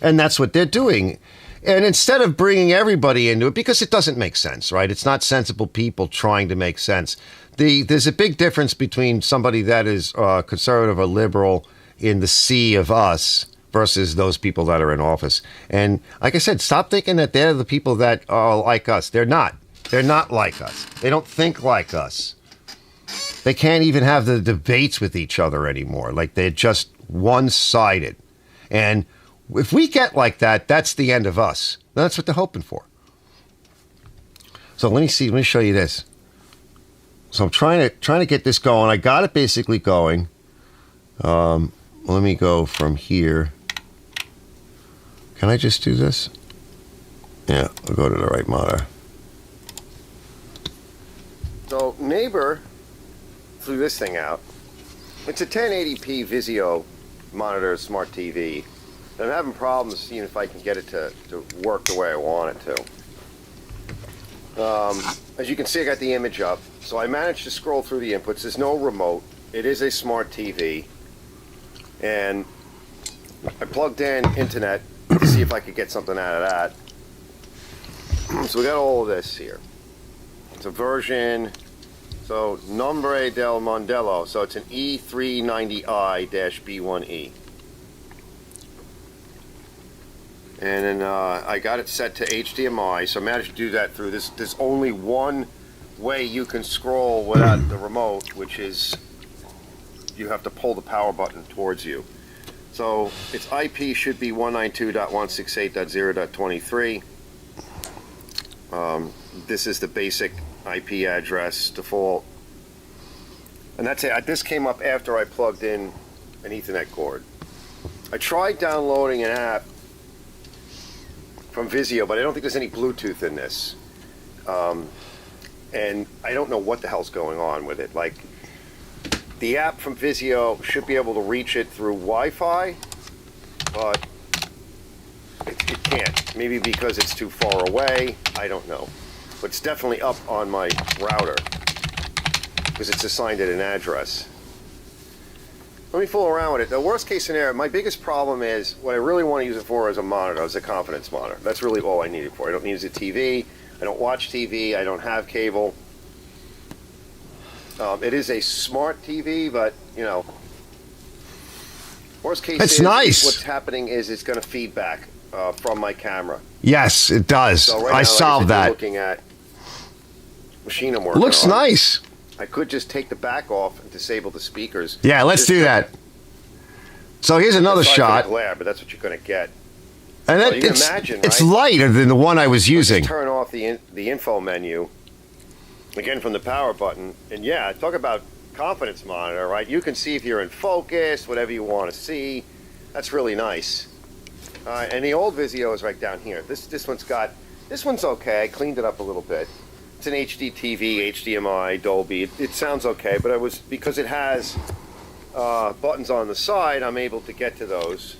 and that's what they're doing. And instead of bringing everybody into it, because it doesn't make sense, right? It's not sensible people trying to make sense. There's a big difference between somebody that is conservative or liberal in the sea of us versus those people that are in office. And like I said, stop thinking that they're the people that are like us. They're not. They're not like us. They don't think like us. They can't even have the debates with each other anymore. Like, they're just one-sided. And if we get like that, that's the end of us. That's what they're hoping for. So let me show you this. So I'm trying to get this going. I got it basically going. Let me go from here. Can I just do this? Yeah, I'll go to the right monitor. So neighbor flew this thing out. It's a 1080p Vizio monitor, smart TV. And I'm having problems seeing if I can get it to work the way I want it to. As you can see, I got the image up. So I managed to scroll through the inputs. There's no remote. It is a smart TV. And I plugged in internet to see if I could get something out of that. So we got all of this here. It's a version, so Nombre del Mondello. So it's an E390i-B1E. And then I got it set to HDMI, so I managed to do that through this. There's only one way you can scroll without the remote, which is you have to pull the power button towards you. So its IP should be 192.168.0.23. This is the basic IP address default. And that's it. This came up after I plugged in an Ethernet cord. I tried downloading an app from Vizio, but I don't think there's any Bluetooth in this. And I don't know what the hell's going on with it. Like, the app from Vizio should be able to reach it through Wi-Fi, but it can't. Maybe because it's too far away. I don't know. But it's definitely up on my router because it's assigned at an address. Let me fool around with it. The worst case scenario, my biggest problem is what I really want to use it for is a monitor, as a confidence monitor. That's really all I need it for. I don't need it as a TV. I don't watch TV. I don't have cable. It is a smart TV, but, you know, worst case it's nice. What's happening is it's going to feedback from my camera. Yes, it does. So right I now, solved that. Looking at machine I'm working Looks on. nice. I could just take the back off and disable the speakers. Yeah, let's do that. So here's another shot. Glare, but that's what you're going to get. And so you can imagine, it's right? lighter than the one I was using. Just turn off the info menu, again from the power button. And yeah, talk about confidence monitor, right? You can see if you're in focus, whatever you want to see. That's really nice. And the old Vizio is right down here. This one's okay. I cleaned it up a little bit. It's an HD TV, HDMI, Dolby. It sounds okay, but because it has buttons on the side, I'm able to get to those.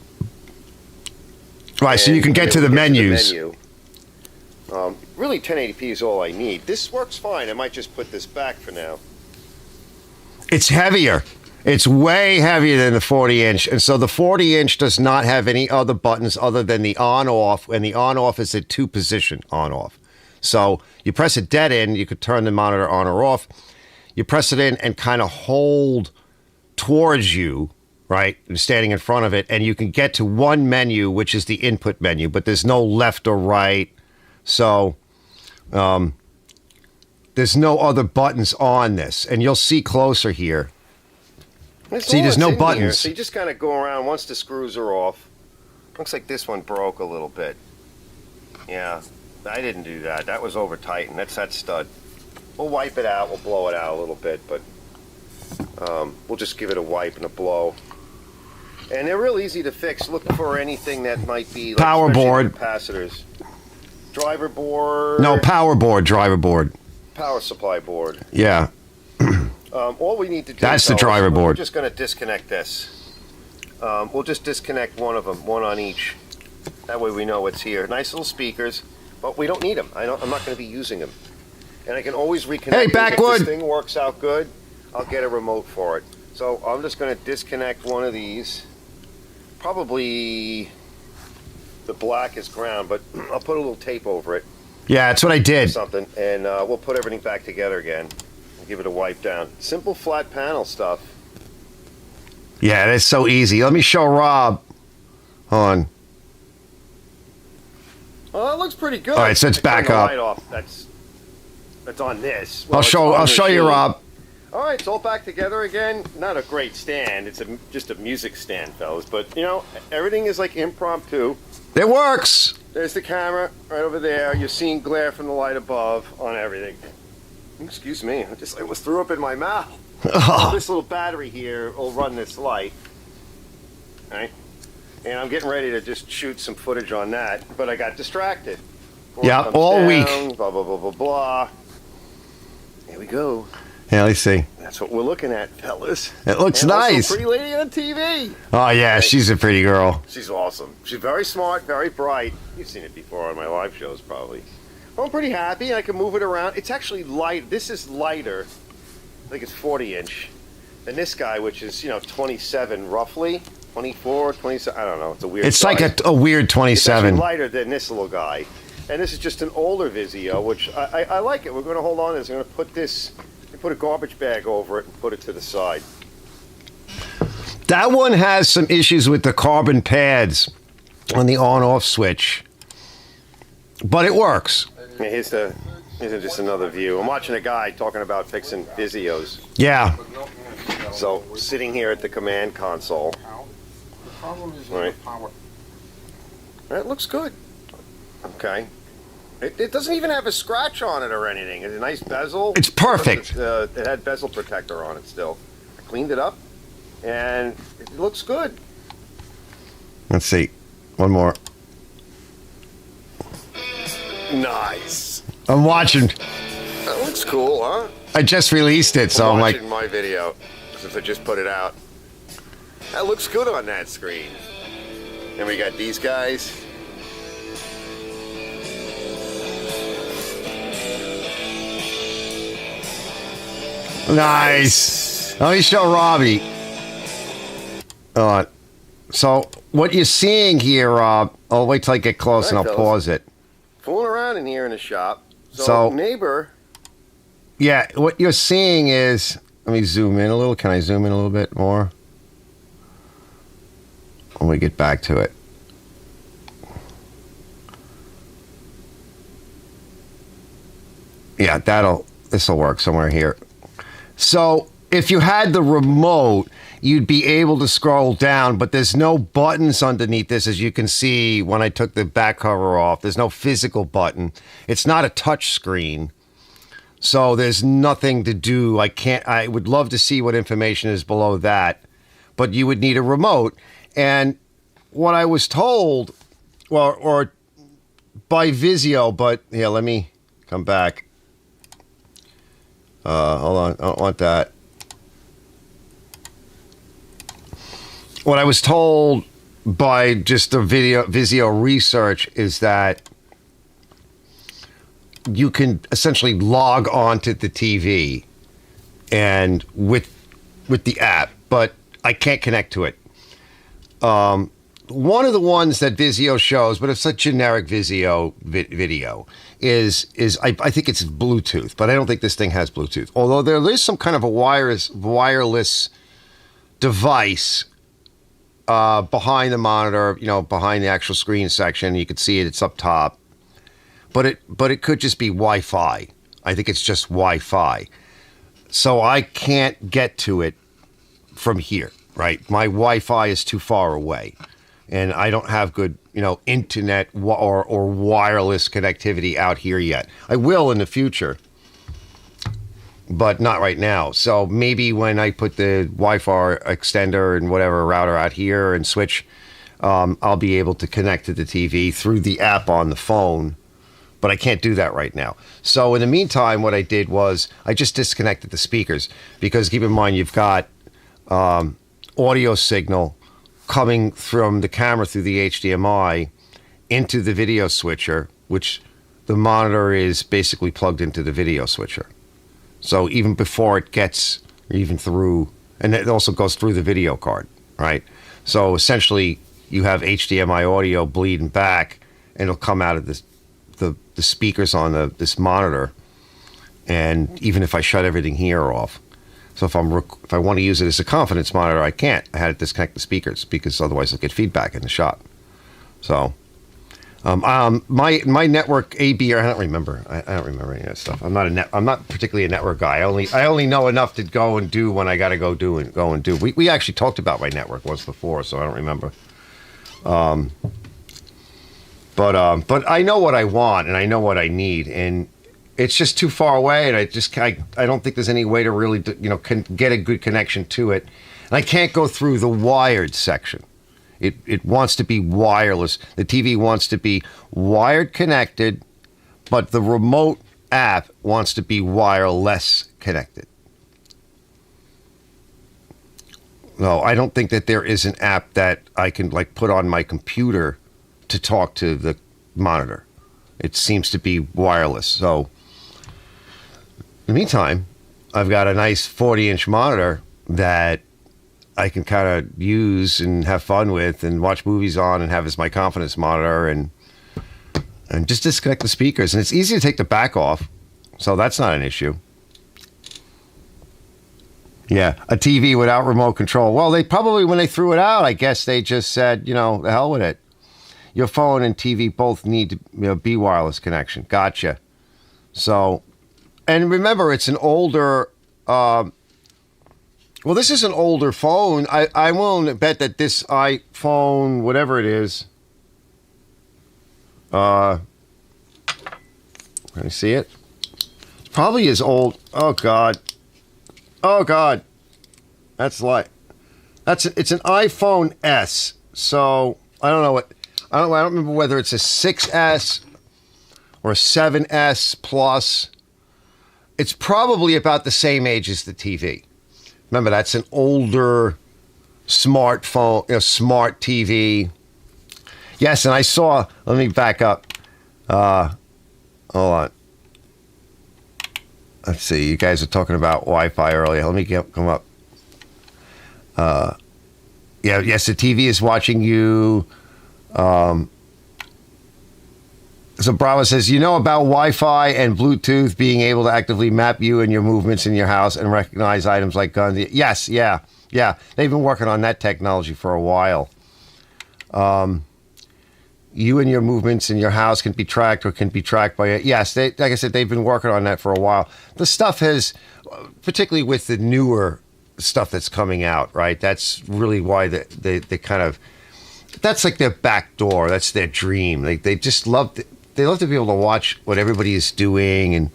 Right, so you can get to the menus. Really, 1080p is all I need. This works fine. I might just put this back for now. It's heavier. It's way heavier than the 40-inch. And so the 40-inch does not have any other buttons other than the on-off. And the on-off is a two-position on-off. So you press it dead in, you could turn the monitor on or off. You press it in and kind of hold towards you, right? Standing in front of it. And you can get to one menu, which is the input menu. But there's no left or right. So there's no other buttons on this. And you'll see closer here. See, there's no buttons. Here, so you just kind of go around once the screws are off. Looks like this one broke a little bit. Yeah. I didn't do that. That was over tightened. That's that stud. We'll wipe it out. We'll blow it out a little bit, but we'll just give it a wipe and a blow. And they're real easy to fix. Look for anything that might be like Power board. Capacitors. Driver board. No, power board, driver board. Power supply board. Yeah. All we need to do. That's the driver board. We're just going to disconnect this. We'll just disconnect one of them, one on each. That way we know it's here. Nice little speakers, but we don't need them. I'm not going to be using them. And I can always reconnect. Hey, them. Backwood. If this thing works out good, I'll get a remote for it. So I'm just going to disconnect one of these. Probably the black is ground, but I'll put a little tape over it. Yeah, that's what I did. Something, and we'll put everything back together again. And give it a wipe down. Simple flat panel stuff. Yeah, that's so easy. Let me show Rob. Hold on. Well, that looks pretty good. All right, so it's back Turn the up. light off. That's on this. I'll show you, Rob. All right, it's all back together again. Not a great stand. It's just a music stand, fellas. But, you know, everything is like impromptu. It works. There's the camera right over there. You're seeing glare from the light above on everything. Excuse me. I was threw up in my mouth. Oh. This little battery here will run this light. All right? And I'm getting ready to just shoot some footage on that, but I got distracted. Yeah, all week. Blah, blah, blah, blah, blah. Here we go. Yeah, let's see. That's what we're looking at, fellas. It looks and nice. Also pretty lady on TV. Oh, yeah, she's a pretty girl. She's awesome. She's very smart, very bright. You've seen it before on my live shows, probably. Well, I'm pretty happy. I can move it around. It's actually light. This is lighter. I think it's 40-inch. Than this guy, which is, 27 roughly. 24, 27. I don't know. It's a weird It's size. like a weird 27. It's actually lighter than this little guy. And this is just an older Vizio, which I like it. We're going to hold on to this. I'm going to put this... Put a garbage bag over it and put it to the side. That one has some issues with the carbon pads on the on-off switch, but it works. Yeah, here's just another view. I'm watching a guy talking about fixing Vizios. Yeah. So sitting here at the command console. Right. That looks good. Okay. It doesn't even have a scratch on it or anything. It's a nice bezel. It's perfect. It had bezel protector on it still. I cleaned it up, and it looks good. Let's see. One more. Nice. I'm watching. That looks cool, huh? I just released it, so I'm like... watching my video, since I just put it out. That looks good on that screen. And we got these guys. Nice. Let me show Robbie. So what you're seeing here, Rob, I'll wait till I get close and I'll pause it. Fooling around in here in the shop. So neighbor. Yeah, what you're seeing is, let me zoom in a little. Can I zoom in a little bit more? When we get back to it. Yeah, this'll work somewhere here. So if you had the remote, you'd be able to scroll down, but there's no buttons underneath this, as you can see when I took the back cover off. There's no physical button. It's not a touch screen. So there's nothing to do. I would love to see what information is below that, but you would need a remote. And what I was told, or by Vizio, but yeah, let me come back. Hold on, I don't want that. What I was told by just the Vizio research is that you can essentially log onto the TV and with the app, but I can't connect to it. One of the ones that Vizio shows, but it's a generic Vizio video, is I think it's Bluetooth, but I don't think this thing has Bluetooth. Although there is some kind of a wireless device behind the monitor, behind the actual screen section. You can see it; it's up top. But it could just be Wi-Fi. I think it's just Wi-Fi. So I can't get to it from here, right? My Wi-Fi is too far away. and I don't have good, internet or wireless connectivity out here yet. I will in the future, but not right now. So maybe when I put the Wi-Fi extender and whatever router out here and switch, I'll be able to connect to the TV through the app on the phone, but I can't do that right now. So in the meantime, what I did was I just disconnected the speakers, because keep in mind, you've got audio signal coming from the camera through the HDMI into the video switcher, which the monitor is basically plugged into the video switcher. So even before it gets even through, and it also goes through the video card, right? So essentially you have HDMI audio bleeding back, and it'll come out of the speakers on this monitor. And even if I shut everything here off, so if I want to use it as a confidence monitor, I can't. I had to disconnect the speakers, because otherwise I'll get feedback in the shot. So my network AB, I don't remember. I don't remember any of that stuff. I'm not particularly a network guy. I only know enough to go and do when I got to go and do. We actually talked about my network once before, so I don't remember. But I know what I want, and I know what I need, and it's just too far away, and I don't think there's any way to really, get a good connection to it. And I can't go through the wired section. It wants to be wireless. The TV wants to be wired connected, but the remote app wants to be wireless connected. No, I don't think that there is an app that I can put on my computer to talk to the monitor. It seems to be wireless. So in the meantime, I've got a nice 40-inch monitor that I can kind of use and have fun with and watch movies on and have as my confidence monitor, and just disconnect the speakers. And it's easy to take the back off, so that's not an issue. Yeah, a TV without remote control. Well, they probably, when they threw it out, I guess they just said, the hell with it. Your phone and TV both need to be wireless connection. Gotcha. So, and remember, it's an older, this is an older phone. I'm willing to bet that this iPhone, whatever it is, let me see it. It's probably as old. Oh God. It's an iPhone S. So I don't know I don't remember whether it's a 6S or a 7S Plus. It's probably about the same age as the TV. Remember, that's an older smartphone, smart TV. Yes, and I saw, let me back up. Hold on. Let's see, you guys were talking about Wi-Fi earlier. Let me come up. Yes, the TV is watching you. So Bravo says, about Wi-Fi and Bluetooth being able to actively map you and your movements in your house and recognize items like guns. Yes, yeah. They've been working on that technology for a while. You and your movements in your house can be tracked by it. Yes, like I said, they've been working on that for a while. The stuff has, particularly with the newer stuff that's coming out, right? That's really why they kind of, that's like their back door. That's their dream. They just love they love to be able to watch what everybody is doing, and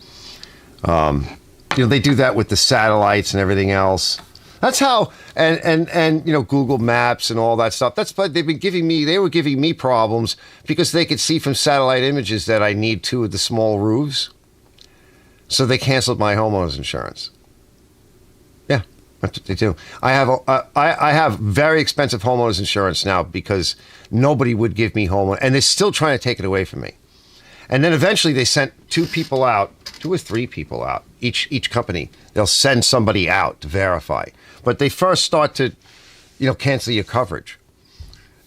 they do that with the satellites and everything else. That's how, and Google Maps and all that stuff. That's what they were giving me problems, because they could see from satellite images that I need 2 of the small roofs, so they canceled my homeowner's insurance. Yeah, that's what they do. I have very expensive homeowner's insurance now, because nobody would give me homeowner, and they're still trying to take it away from me. And then eventually they sent 2 or 3 people out, each company. They'll send somebody out to verify. But they first start to, cancel your coverage.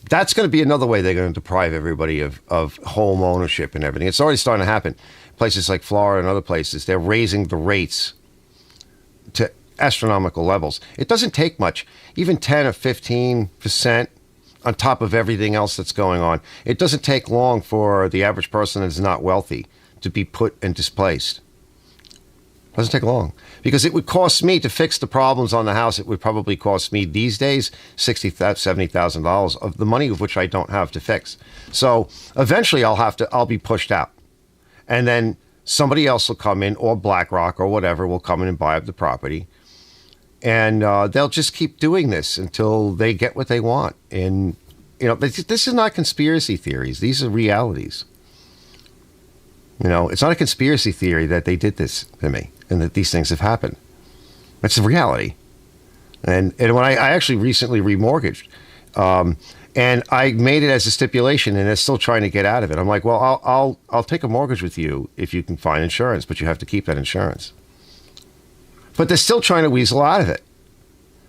That's going to be another way they're going to deprive everybody of home ownership and everything. It's already starting to happen. Places like Florida and other places, they're raising the rates to astronomical levels. It doesn't take much, even 10 or 15% on top of everything else that's going on. It doesn't take long for the average person that's not wealthy to be put and displaced. Doesn't take long because it would cost me to fix the problems on the house. It would probably cost me these days $60,000, $70,000 of the money of which I don't have to fix. So eventually I'll be pushed out, and then somebody else will come in, or BlackRock or whatever will come in and buy up the property, and they'll just keep doing this until they get what they want. And this is not conspiracy theories; these are realities. It's not a conspiracy theory that they did this to me and that these things have happened. It's a reality. And when I actually recently remortgaged, and I made it as a stipulation, and they're still trying to get out of it. I'm like, well, I'll take a mortgage with you if you can find insurance, but you have to keep that insurance. But they're still trying to weasel out of it.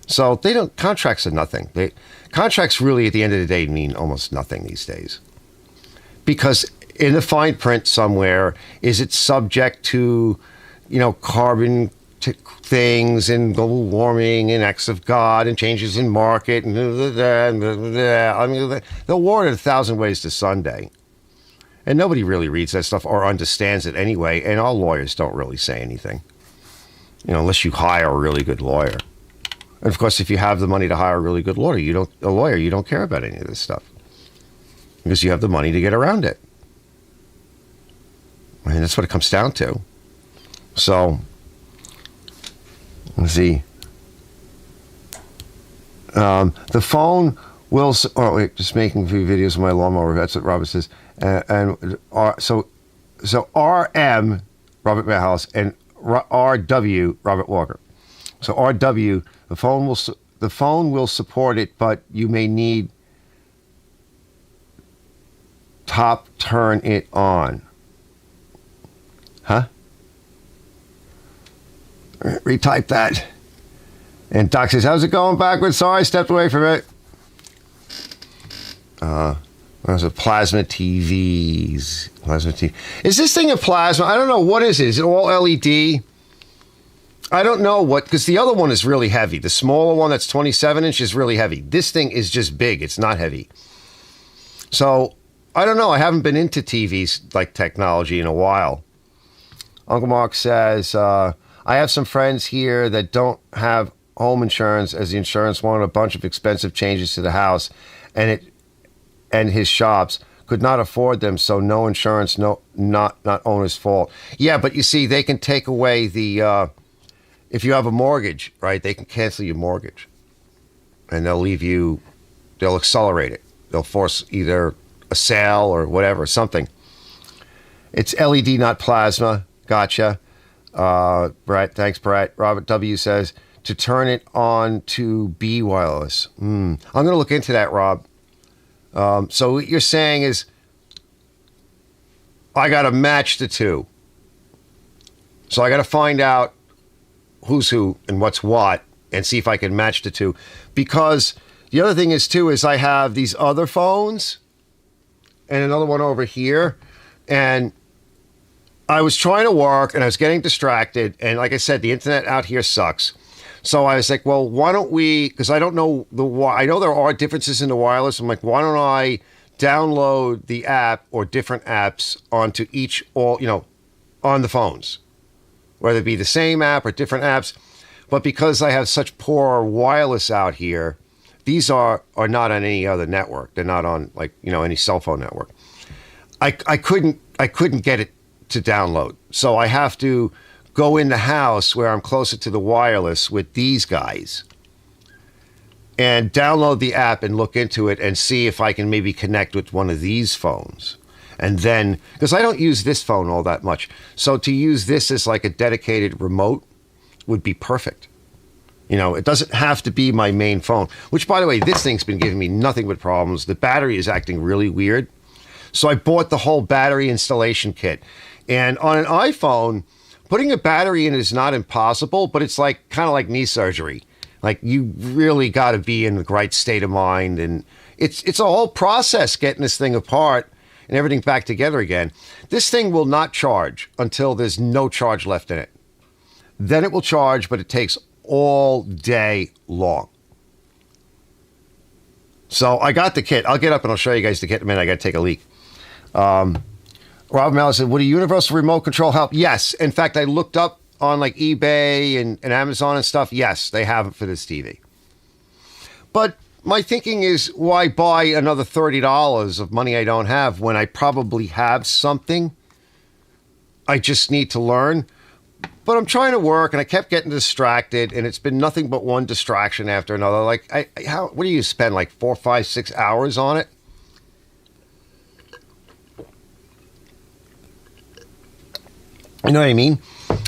So contracts are nothing. Contracts really, at the end of the day, mean almost nothing these days. Because in the fine print somewhere, is it subject to, carbon things and global warming and acts of God and changes in market and I mean, they'll warn it 1,000 ways to Sunday. And nobody really reads that stuff or understands it anyway. And all lawyers don't really say anything, unless you hire a really good lawyer. And of course, if you have the money to hire a really good lawyer, you don't care about any of this stuff because you have the money to get around it. I mean, that's what it comes down to. So, let's see. The phone will... Oh, wait, just making a few videos of my lawnmower. That's what Robert says. So RM, Robert Mayhouse, and RW, Robert Walker. So RW, the phone will support it, but you may need turn it on. Huh? Retype that. And Doc says, how's it going backwards? Sorry, I stepped away from it. There's a plasma TVs. Plasma TV. Is this thing a plasma? I don't know. What is it? Is it all LED? I don't know what, because the other one is really heavy. The smaller one that's 27 inch is really heavy. This thing is just big. It's not heavy. So, I don't know. I haven't been into TVs like technology in a while. Uncle Mark says, I have some friends here that don't have home insurance as the insurance wanted a bunch of expensive changes to the house and his shops could not afford them. So no insurance, not owner's fault. Yeah, but you see, they can take away if you have a mortgage, right? They can cancel your mortgage and they'll accelerate it. They'll force either a sale or whatever, something. It's LED, not plasma. Gotcha. Brett, thanks, Brett. Robert W. says, to turn it on to be wireless. I'm going to look into that, Rob. So what you're saying is I got to match the two. So I got to find out who's who and what's what and see if I can match the two. Because the other thing is, too, is I have these other phones and another one over here. And I was trying to work and I was getting distracted. And like I said, the internet out here sucks. So I was like, well, why don't we, because I don't know I know there are differences in the wireless. I'm like, why don't I download the app or different apps onto on the phones, whether it be the same app or different apps. But because I have such poor wireless out here, these are not on any other network. They're not on any cell phone network. I couldn't get it to download. So I have to go in the house where I'm closer to the wireless with these guys and download the app and look into it and see if I can maybe connect with one of these phones. And then, because I don't use this phone all that much. So to use this as like a dedicated remote would be perfect. It doesn't have to be my main phone, which, by the way, this thing's been giving me nothing but problems. The battery is acting really weird. So I bought the whole battery installation kit. And on an iPhone, putting a battery in is not impossible, but it's kind of like knee surgery. Like, you really got to be in the right state of mind. And it's a whole process getting this thing apart and everything back together again. This thing will not charge until there's no charge left in it. Then it will charge, but it takes all day long. So I got the kit. I'll get up and I'll show you guys the kit in a minute. I got to take a leak. Rob Mellon said, would a universal remote control help? Yes. In fact, I looked up on like eBay and Amazon and stuff, yes, they have it for this TV. But my thinking is, why buy another $30 of money I don't have when I probably have something I just need to learn? But I'm trying to work, and I kept getting distracted, and it's been nothing but one distraction after another. Like, what do you spend, like 4, 5, 6 hours on it? You know what I mean?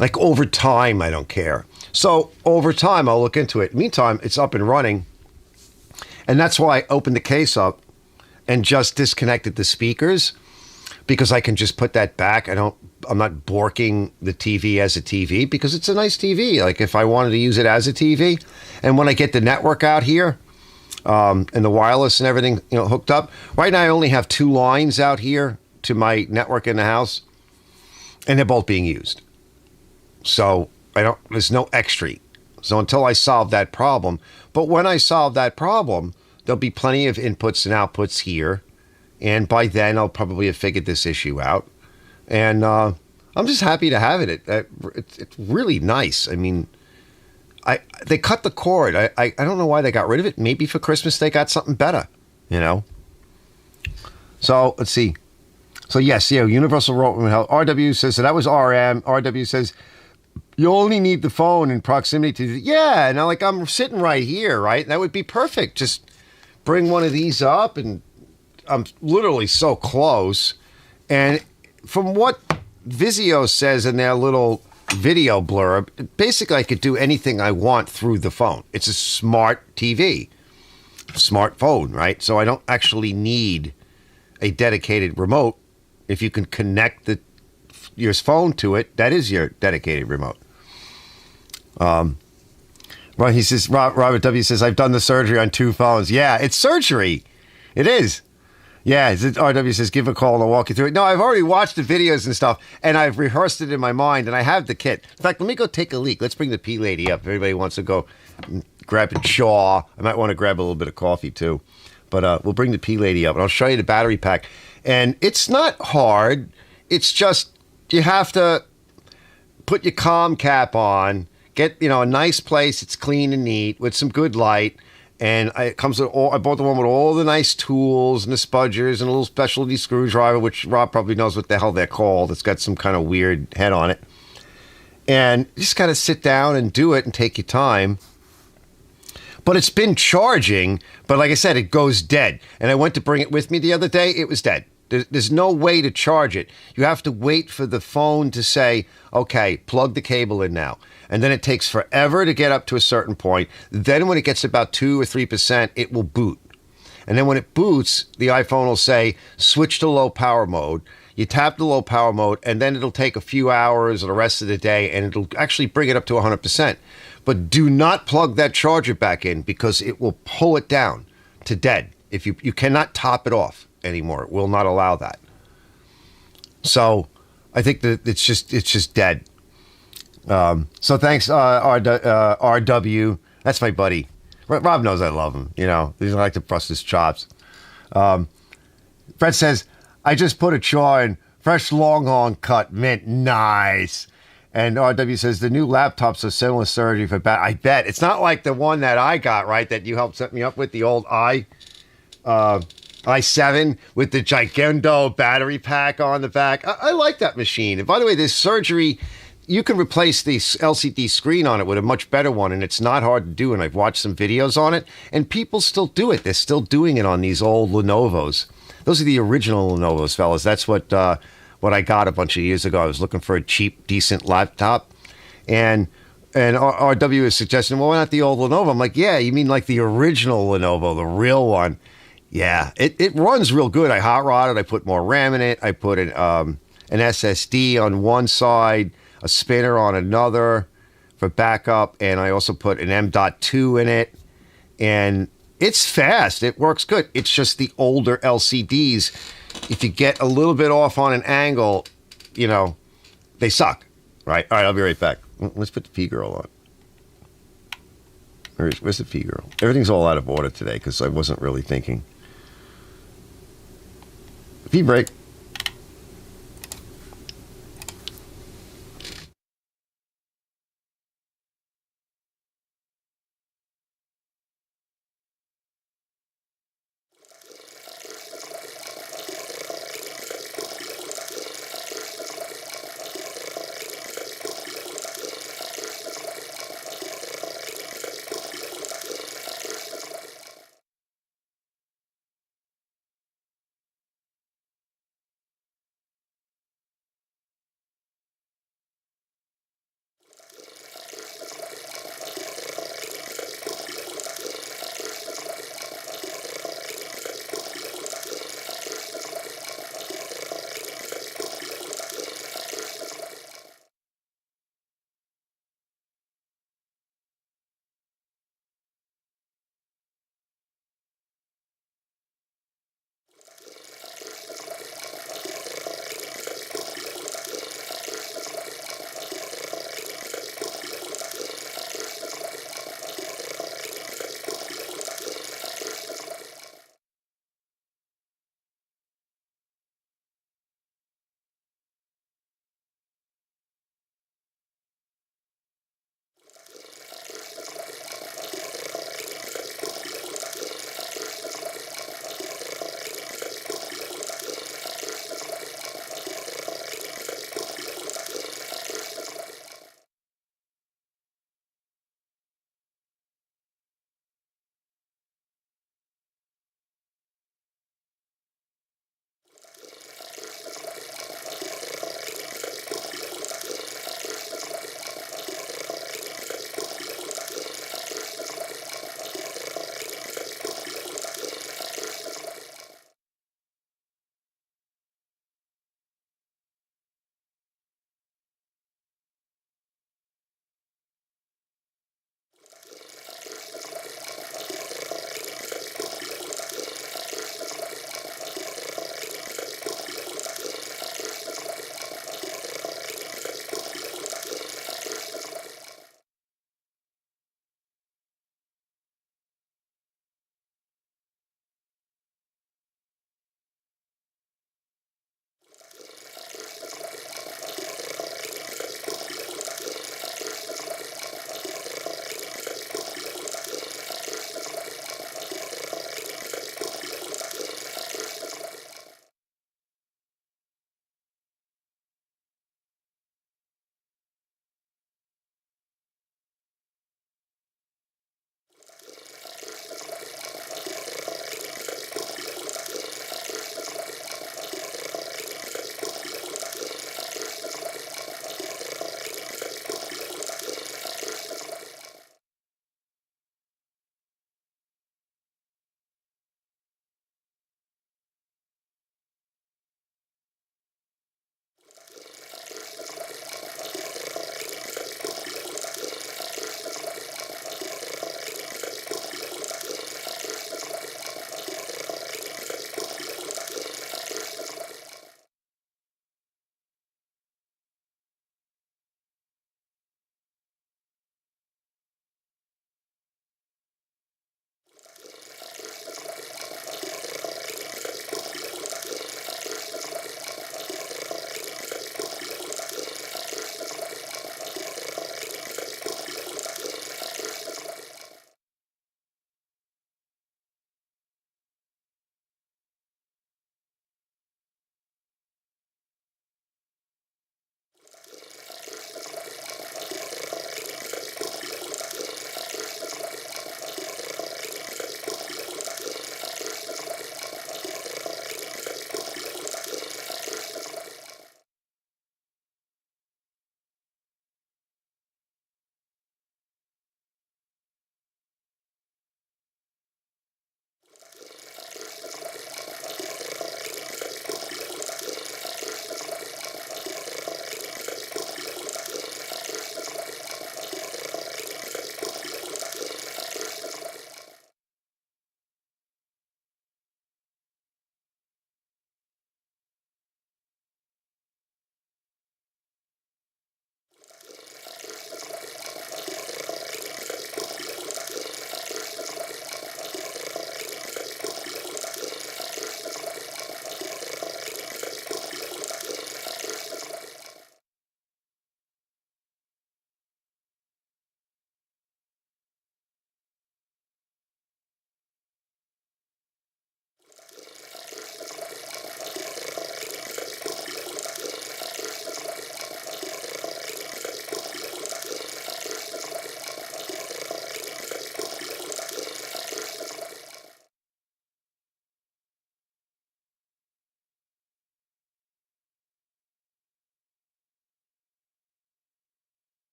Like, over time, I don't care. So, over time, I'll look into it. Meantime, it's up and running. And that's why I opened the case up and just disconnected the speakers, because I can just put that back. I'm not borking the TV as a TV, because it's a nice TV. Like, if I wanted to use it as a TV, and when I get the network out here, and the wireless and everything, hooked up. Right now, I only have 2 lines out here to my network in the house, and they're both being used. So there's no extra. So until I solve that problem, but when I solve that problem, there'll be plenty of inputs and outputs here. And by then, I'll probably have figured this issue out. And I'm just happy to have it. It's really nice. I mean, they cut the cord. I don't know why they got rid of it. Maybe for Christmas they got something better, So let's see. So yes, Universal Roman Health. RW says, so that was RM. RW says, you only need the phone in proximity to yeah. Now, like, I'm sitting right here, right? That would be perfect. Just bring one of these up, and I'm literally so close. And from what Vizio says in their little video blurb, basically I could do anything I want through the phone. It's a smart TV, smartphone, right? So I don't actually need a dedicated remote. If you can connect your phone to it, that is your dedicated remote. Right, he says, Robert W. says, I've done the surgery on 2 phones. Yeah, it's surgery. It is. Yeah, RW says, give a call and I'll walk you through it. No, I've already watched the videos and stuff, and I've rehearsed it in my mind, and I have the kit. In fact, let me go take a leak. Let's bring the P lady up. If anybody wants to go grab a chaw, I might want to grab a little bit of coffee too. But we'll bring the P lady up, and I'll show you the battery pack. And it's not hard. It's just you have to put your comm cap on, get a nice place. It's clean and neat with some good light. And it comes with I bought the one with all the nice tools and the spudgers and a little specialty screwdriver, which Rob probably knows what the hell they're called. It's got some kind of weird head on it. And you just got to sit down and do it and take your time. But it's been charging. But like I said, it goes dead. And I went to bring it with me the other day. It was dead. There's no way to charge it. You have to wait for the phone to say, okay, plug the cable in now. And then it takes forever to get up to a certain point. Then when it gets about 2 or 3%, it will boot. And then when it boots, the iPhone will say, switch to low power mode. You tap the low power mode, and then it'll take a few hours or the rest of the day, and it'll actually bring it up to 100%. But do not plug that charger back in, because it will pull it down to dead. If you cannot top it off anymore. It will not allow that. So I think that it's just dead. So thanks, RW. That's my buddy. Rob knows I love him. He doesn't like to bust his chops. Fred says, I just put a chaw in, fresh Longhorn cut, mint, nice. And RW says, the new laptops are similar surgery for I bet. It's not like the one that I got, right, that you helped set me up with, the old i7 with the Gigendo battery pack on the back. I like that machine. And by the way, this surgery, you can replace the LCD screen on it with a much better one, and it's not hard to do. And I've watched some videos on it, and people still do it. They're still doing it on these old Lenovo's. Those are the original Lenovo's, fellas. That's what I got a bunch of years ago. I was looking for a cheap, decent laptop, and RW is suggesting, well, why not the old Lenovo? I'm like, yeah, you mean like the original Lenovo, the real one? Yeah, it runs real good. I hot rodded. I put more RAM in it. I put an SSD on one side, a spinner on another for backup, and I also put an M.2 in it. And it's fast. It works good. It's just the older LCDs. If you get a little bit off on an angle, they suck. Right? All right, I'll be right back. Let's put the P-Girl on. Where's the P-Girl? Everything's all out of order today because I wasn't really thinking. P-break.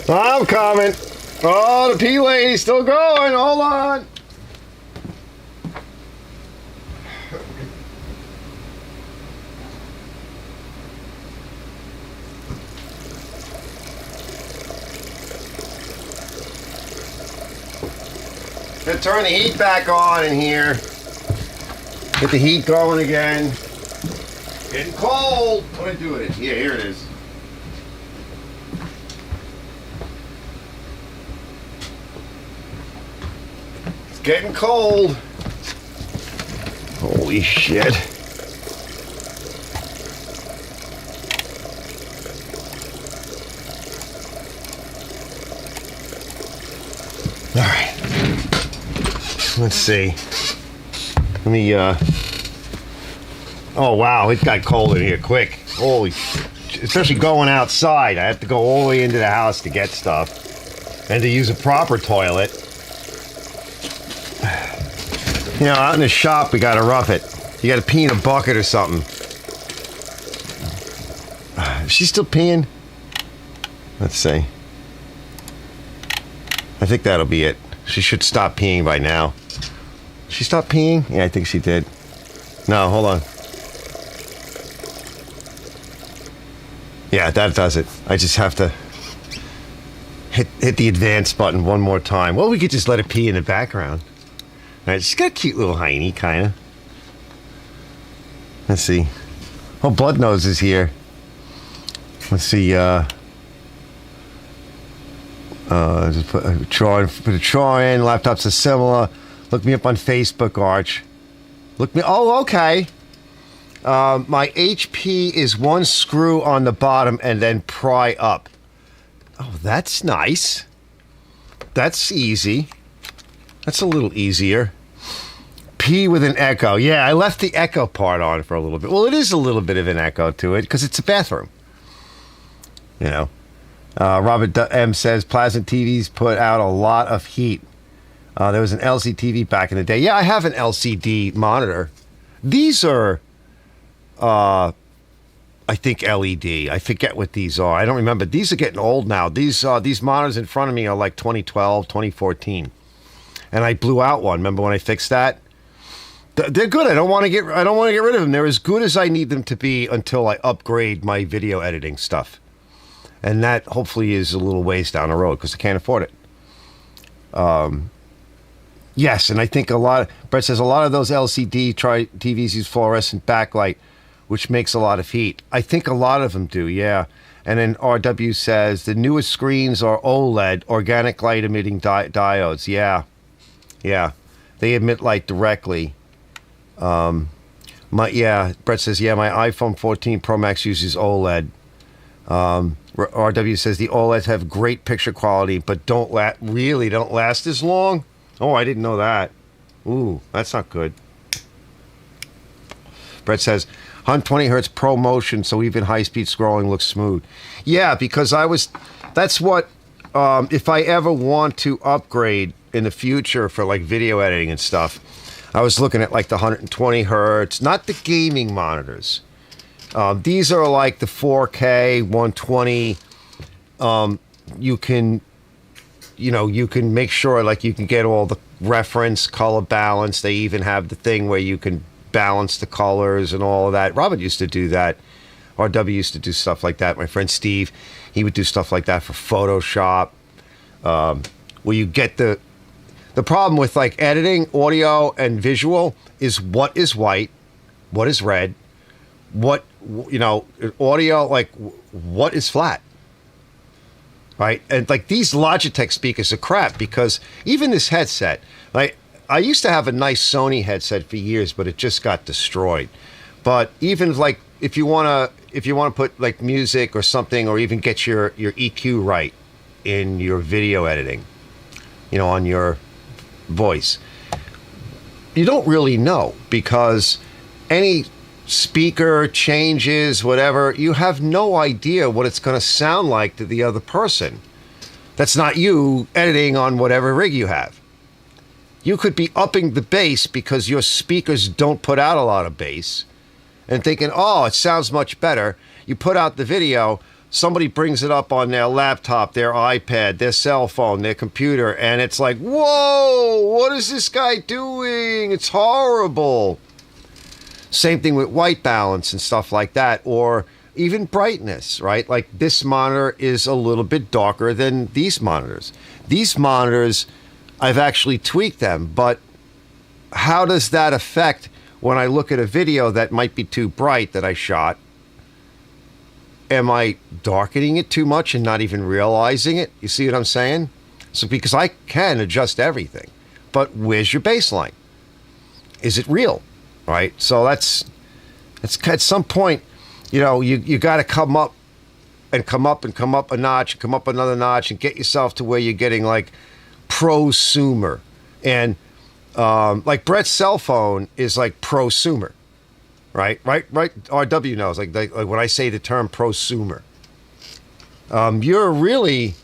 I'm coming. Oh, the pee lady's still going. Hold on. Gonna turn the heat back on in here. Get the heat going again. Getting cold. What do I do with it? Yeah, here it is. It's getting cold. Holy shit. All right. Let's see. Let me, oh wow, it got cold in here quick. Holy, especially going outside. I have to go all the way into the house to get stuff. And to use a proper toilet. You know, out in the shop, we gotta rough it. You gotta pee in a bucket or something. Is she still peeing? Let's see. I think that'll be it. She should stop peeing by now. She stopped peeing? Yeah, I think she did. No, hold on. Yeah, that does it. I just have to hit the advance button one more time. Well, we could just let it pee in the background. All right, she's got a cute little hiney, kind of. Let's see. Oh, Blood Nose is here. Let's see. Just put a draw in. Laptops are similar. Look me up on Facebook, Arch. Look me. Oh, okay. My HP is one screw on the bottom and then pry up. Oh, that's nice. That's easy. That's a little easier. P with an echo. Yeah, I left the echo part on for a little bit. Well, it is a little bit of an echo to it because it's a bathroom. You know. Robert M says plasma TVs put out a lot of heat. There was an LCD TV back in the day. Yeah, I have an LCD monitor. These are, I think LED. I forget what these are. I don't remember. These are getting old now. These monitors in front of me are like 2012, 2014. And I blew out one. Remember when I fixed that? They're good. I don't want to get rid of them. They're as good as I need them to be until I upgrade my video editing stuff. And that hopefully is a little ways down the road because I can't afford it. Yes, and I think Brett says a lot of those LCD TVs use fluorescent backlight, which makes a lot of heat. I think a lot of them do, yeah. And then RW says the newest screens are OLED, organic light emitting diodes. Yeah. They emit light directly. Brett says, yeah, my iPhone 14 Pro Max uses OLED. RW says the OLEDs have great picture quality, but don't last as long. Oh, I didn't know that. Ooh, that's not good. Brett says 120 hertz Pro Motion, so even high-speed scrolling looks smooth. Yeah, because that's what, if I ever want to upgrade in the future for like video editing and stuff, I was looking at like the 120 hertz, not the gaming monitors. These are like the 4K 120. You can make sure like you can get all the reference color balance. They even have the thing where you can balance the colors and all of that. Robert used to do that. RW used to do stuff like that. My friend Steve, he would do stuff like that for Photoshop. Where you get the problem with like editing audio and visual is what is white, what is red, what, audio, like what is flat, right? And like these Logitech speakers are crap because even this headset, like I used to have a nice Sony headset for years, but it just got destroyed. But even like if you want to put like music or something, or even get your EQ right in your video editing, on your voice, you don't really know because any speaker changes, whatever, you have no idea what it's going to sound like to the other person. That's not you editing on whatever rig you have. You could be upping the bass because your speakers don't put out a lot of bass and thinking, oh, it sounds much better. You put out the video, somebody brings it up on their laptop, their iPad, their cell phone, their computer, and it's like, whoa, what is this guy doing? It's horrible. Same thing with white balance and stuff like that, or even brightness, right? Like this monitor is a little bit darker than these monitors. These monitors, I've actually tweaked them, but how does that affect when I look at a video that might be too bright that I shot? Am I darkening it too much and not even realizing it? You see what I'm saying? So because I can adjust everything, but where's your baseline? Is it real? Right? So that's at some point, you know, you got to come up a notch, come up another notch, and get yourself to where you're getting like prosumer. And like Brett's cell phone is like prosumer. Right. RW knows, like when I say the term prosumer, you're really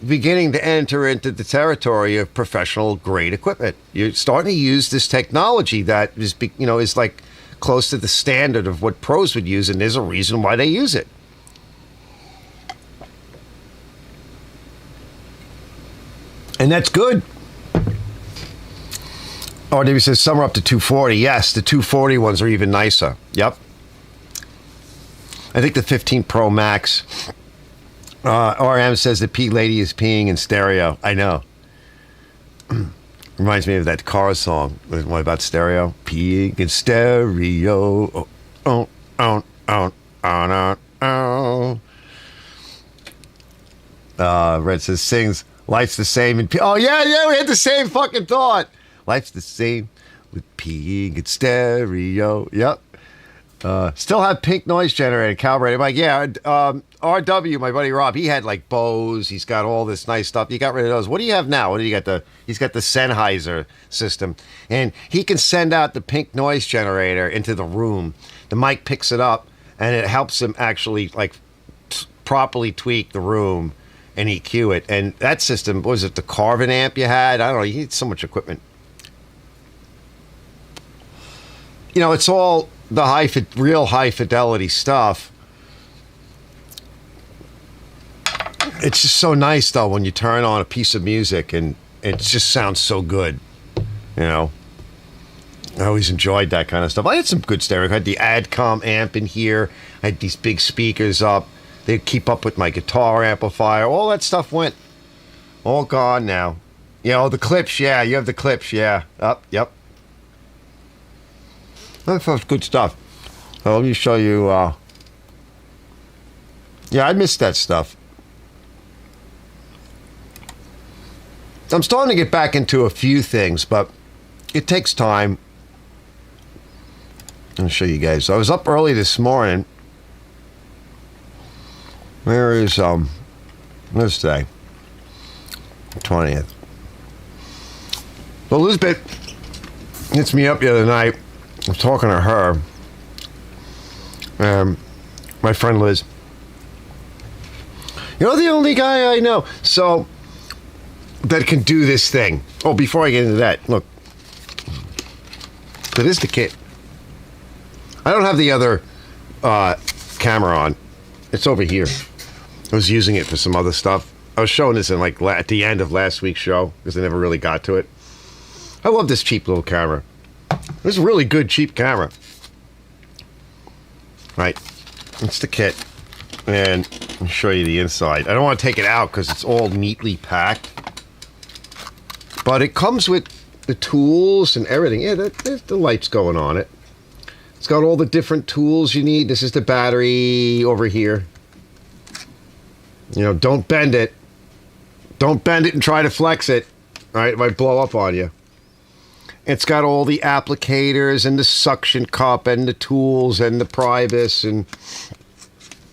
beginning to enter into the territory of professional grade equipment. You're starting to use this technology that is, you know, is like close to the standard of what pros would use, and there's a reason why they use it. And that's good. RW says some are up to 240. Yes, the 240 ones are even nicer. Yep. I think the 15 Pro Max. RM says the P lady is peeing in stereo. I know. Reminds me of that Cars song. What about stereo? Peeing in stereo. Red says sings. Life's the same. Oh, yeah, we had the same fucking thought. Life's the same with peeing in stereo. Yep. Still have pink noise generator, calibrated. Like, yeah, RW, my buddy Rob, he had like Bose. He's got all this nice stuff. He got rid of those. What do you have now? What do you got? He's got the Sennheiser system, and he can send out the pink noise generator into the room. The mic picks it up, and it helps him actually like properly tweak the room and EQ it. And that system, what was it, the Carvin amp you had? I don't know. You need so much equipment. You know, it's all the real high fidelity stuff. It's just so nice though when you turn on a piece of music and it just sounds so good. You know, I always enjoyed that kind of stuff. I had some good stereo. I had the Adcom amp in here. I had these big speakers up. They'd keep up with my guitar amplifier. All that stuff went all gone now. You know, the clips. Yeah, you have the clips. Yeah. Yep. That's good stuff. So let me show you. Yeah, I missed that stuff. I'm starting to get back into a few things, but it takes time. I'll show you guys. I was up early this morning. Where is what's today? 20th. Well, Elizabeth hits me up the other night. I was talking to her. My friend Liz. You're the only guy I know. So that can do this thing. Oh, before I get into that, look. That is the kit. I don't have the other camera on. It's over here. I was using it for some other stuff. I was showing this in like at the end of last week's show because I never really got to it. I love this cheap little camera. This is a really good cheap camera. Right. It's the kit. And I'll show you the inside. I don't want to take it out because it's all neatly packed. But it comes with the tools and everything. Yeah, the light's going on it. It's got all the different tools you need. This is the battery over here. You know, don't bend it. Don't bend it and try to flex it. All right, it might blow up on you. It's got all the applicators and the suction cup and the tools and the Primus, and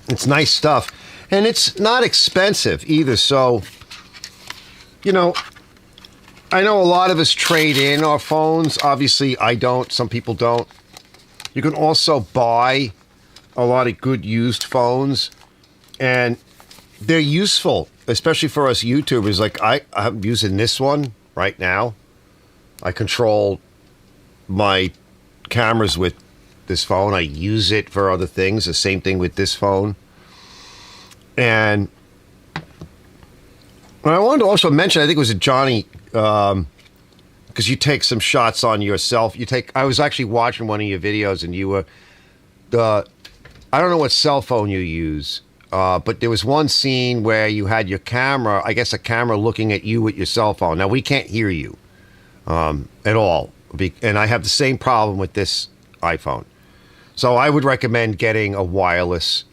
it's nice stuff. And it's not expensive either, so, you know, I know a lot of us trade in our phones. Obviously, I don't. Some people don't. You can also buy a lot of good used phones, and they're useful, especially for us YouTubers. Like, I'm using this one right now. I control my cameras with this phone. I use it for other things. The same thing with this phone. And I wanted to also mention, I think it was Johnny, because you take some shots on yourself. I was actually watching one of your videos, and you were I don't know what cell phone you use, but there was one scene where you had your camera, I guess a camera looking at you with your cell phone. Now, we can't hear you at all, and I have the same problem with this iPhone. So I would recommend getting a wireless,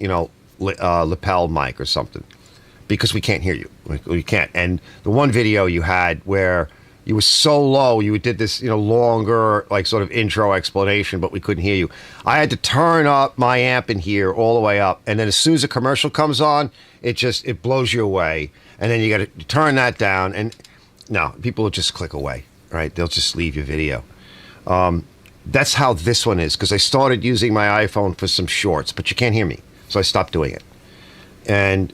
lapel mic or something, because we can't hear you. We can't. And the one video you had where you were so low, you did this, longer, sort of intro explanation, but we couldn't hear you. I had to turn up my amp in here all the way up, and then as soon as a commercial comes on, it blows you away. And then you got to turn that down, and no, people will just click away, right? They'll just leave your video. That's how this one is, because I started using my iPhone for some shorts, but you can't hear me, so I stopped doing it. And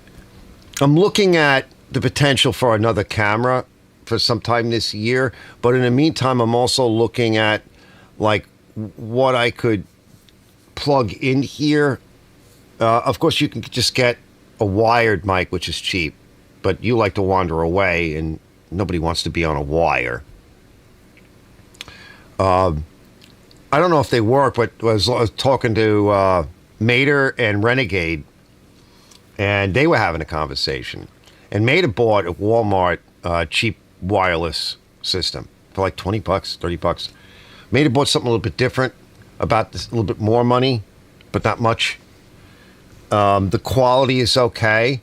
I'm looking at the potential for another camera for some time this year, but in the meantime, I'm also looking at what I could plug in here. Of course, you can just get a wired mic, which is cheap, but you like to wander away, and nobody wants to be on a wire. I don't know if they work, but I was talking to Mater and Renegade, and they were having a conversation. And Mater bought at Walmart cheap wireless system for like $20, $30. Mater bought something a little bit different, about this, a little bit more money, but not much. The quality is okay,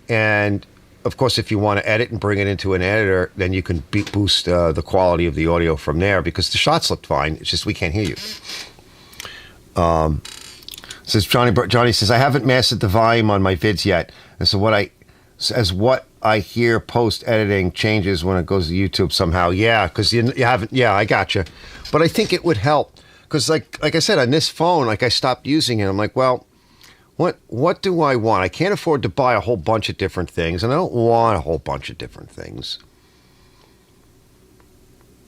and of course, if you want to edit and bring it into an editor, then you can boost the quality of the audio from there, because the shots look fine. It's just we can't hear you. Says Johnny says, I haven't mastered the volume on my vids yet, and so what I hear post editing changes when it goes to YouTube somehow. Yeah, because you haven't. Yeah, I gotcha. But I think it would help, because like I said, on this phone, I stopped using it. I'm like, well, what do I want? I can't afford to buy a whole bunch of different things, and I don't want a whole bunch of different things.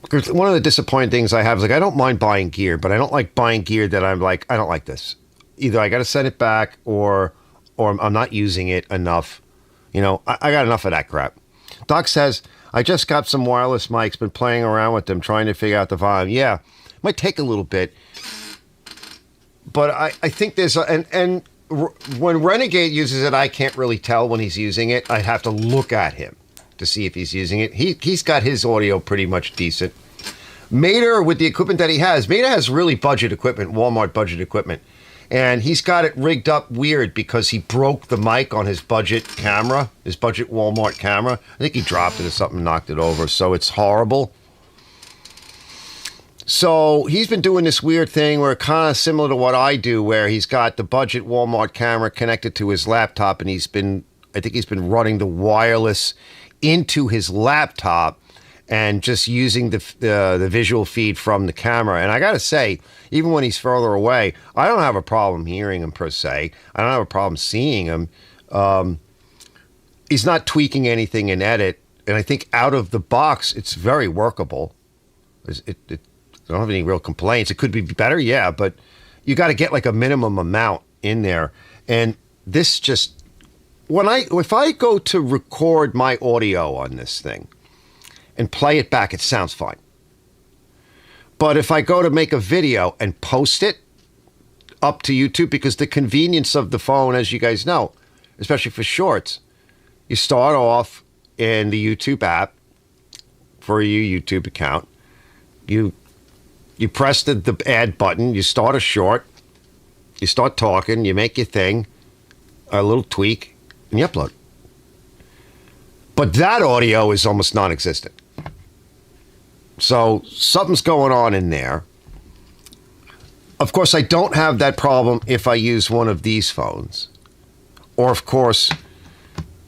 Because one of the disappointing things I have is I don't mind buying gear, but I don't like buying gear that I'm like, I don't like this. Either I got to send it back, or I'm not using it enough. I got enough of that crap. Doc says, I just got some wireless mics, been playing around with them, trying to figure out the volume. Yeah, might take a little bit, but I think there's and when Renegade uses it, I can't really tell when he's using it. I'd have to look at him to see if he's using it. He's got his audio pretty much decent. Mater, with the equipment that he has, Mater has really budget equipment, Walmart budget equipment. And he's got it rigged up weird because he broke the mic on his budget camera, his budget Walmart camera. I think he dropped it or something, knocked it over. So it's horrible. So he's been doing this weird thing where kind of similar to what I do, where he's got the budget Walmart camera connected to his laptop, and I think he's been running the wireless into his laptop and just using the visual feed from the camera. And I got to say, even when he's further away, I don't have a problem hearing him per se. I don't have a problem seeing him. He's not tweaking anything in edit, and I think out of the box, it's very workable. I don't have any real complaints. It could be better, yeah, but you got to get like a minimum amount in there. And this just, if I go to record my audio on this thing and play it back, it sounds fine. But if I go to make a video and post it up to YouTube, because the convenience of the phone, as you guys know, especially for shorts, you start off in the YouTube app for your YouTube account. You press the add button, you start a short, you start talking, you make your thing, a little tweak, and you upload. But that audio is almost non-existent. So something's going on in there. Of course, I don't have that problem if I use one of these phones. Or, of course,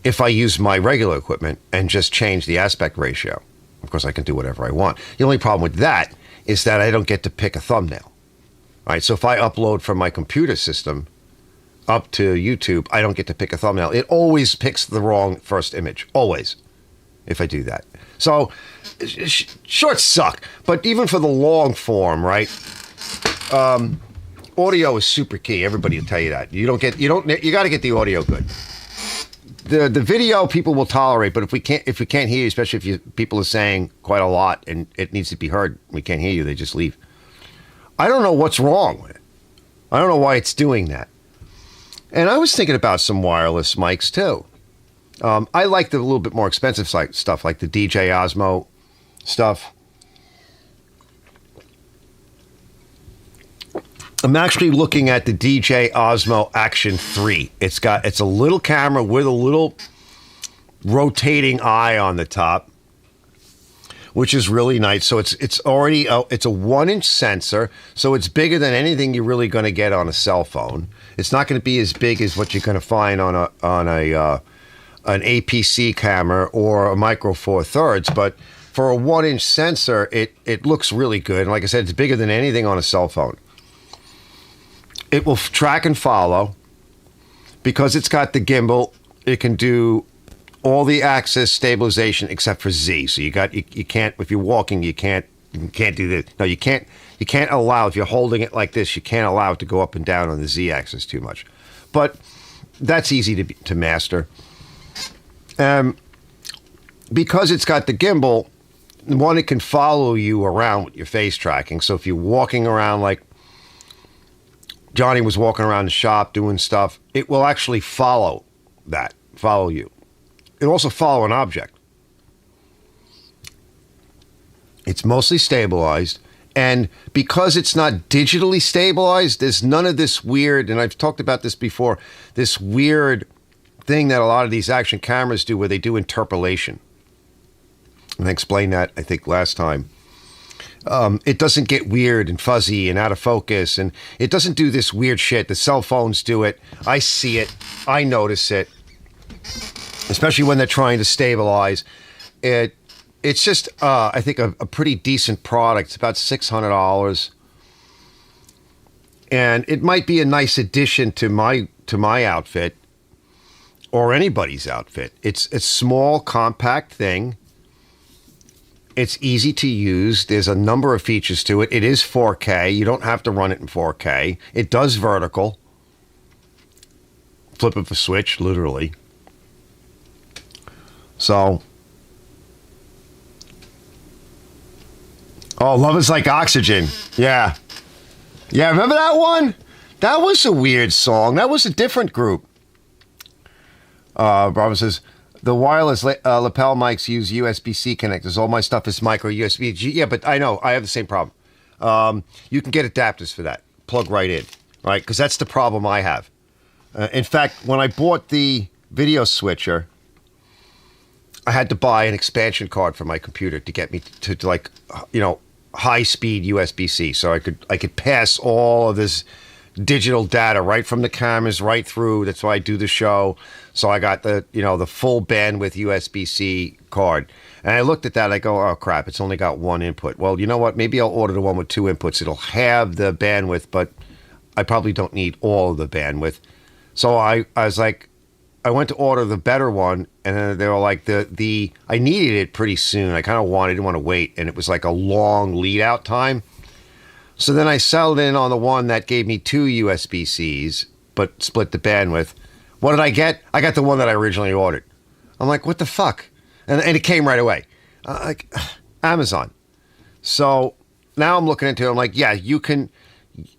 if I use my regular equipment and just change the aspect ratio. Of course, I can do whatever I want. The only problem with that is that I don't get to pick a thumbnail. All right, so if I upload from my computer system up to YouTube, I don't get to pick a thumbnail. It always picks the wrong first image. Always. If I do that. So shorts suck, but even for the long form, right? Audio is super key. Everybody will tell you that. You got to get the audio good. the video people will tolerate, but if we can't hear you, especially if people are saying quite a lot and it needs to be heard, we can't hear you, they just leave. I don't know what's wrong with it. I don't know why it's doing that. And I was thinking about some wireless mics too. I like the little bit more expensive stuff, like the DJ Osmo stuff. I'm actually looking at the DJ Osmo Action 3. It's a little camera with a little rotating eye on the top, which is really nice. So it's already it's a 1-inch sensor, so it's bigger than anything you're really going to get on a cell phone. It's not going to be as big as what you're going to find on an APC camera or a Micro Four Thirds, but for a 1-inch sensor, it looks really good. And like I said, it's bigger than anything on a cell phone. It will track and follow. Because it's got the gimbal, it can do all the axis stabilization except for Z. So you can't, if you're walking, you can't do this. No, you can't allow, if you're holding it like this, you can't allow it to go up and down on the Z axis too much. But that's easy to master. Because it's got the gimbal, one, it can follow you around with your face tracking. So if you're walking around like Johnny was walking around the shop doing stuff, it will actually follow you. It'll also follow an object. It's mostly stabilized. And because it's not digitally stabilized, there's none of this weird, and I've talked about this before, this weird thing that a lot of these action cameras do where they do interpolation. And I explained that, I think, last time. It doesn't get weird and fuzzy and out of focus, and it doesn't do this weird shit. The cell phones do it. I see it. I notice it, especially when they're trying to stabilize. It's just, I think, a pretty decent product. It's about $600, and it might be a nice addition to my outfit or anybody's outfit. It's a small, compact thing. It's easy to use. There's a number of features to it. It is 4K. You don't have to run it in 4K. It does vertical. Flip of a switch, literally. So. Oh, Love Is Like Oxygen. Yeah. Yeah, remember that one? That was a weird song. That was a different group. Robert says, the wireless lapel mics use USB-C connectors. All my stuff is micro USB. Yeah, but I know. I have the same problem. You can get adapters for that. Plug right in, right? Because that's the problem I have. In fact, when I bought the video switcher, I had to buy an expansion card for my computer to get me to like, high-speed USB-C. So I could pass all of this digital data right from the cameras right through. That's why I do the show. So I got the full bandwidth USB-C card. And I looked at that, I go, oh crap, it's only got one input. Well, you know what? Maybe I'll order the one with 2 inputs. It'll have the bandwidth, but I probably don't need all of the bandwidth. So I was like, I went to order the better one, and then they were like, I needed it pretty soon. I kind of didn't want to wait, and it was like a long lead out time. So then I settled in on the one that gave me 2 USB-Cs, but split the bandwidth. What did I get? I got the one that I originally ordered. I'm like, what the fuck? And it came right away. Like, Amazon. So now I'm looking into it. I'm like, yeah, you can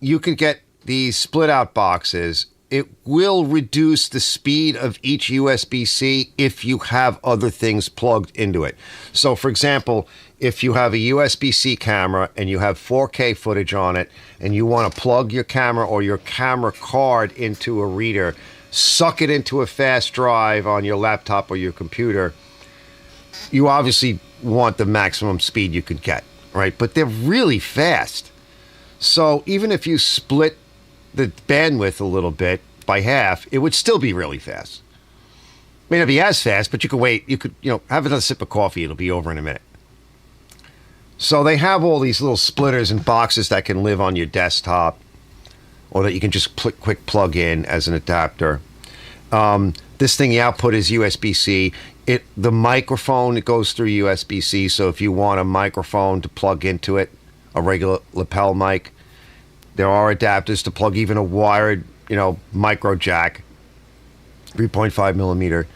get these split out boxes. It will reduce the speed of each USB-C if you have other things plugged into it. So, for example, if you have a USB-C camera and you have 4K footage on it and you want to plug your camera or your camera card into a reader, suck it into a fast drive on your laptop or your computer, you obviously want the maximum speed you could get, right? But they're really fast. So even if you split the bandwidth a little bit by half, it would still be really fast. May not be as fast, but you could wait. You could, have another sip of coffee. It'll be over in a minute. So they have all these little splitters and boxes that can live on your desktop or that you can just quick plug in as an adapter. This thing, the output is USB-C. The microphone, it goes through USB-C. So if you want a microphone to plug into it, a regular lapel mic, there are adapters to plug even a wired, micro jack, 3.5 millimeter.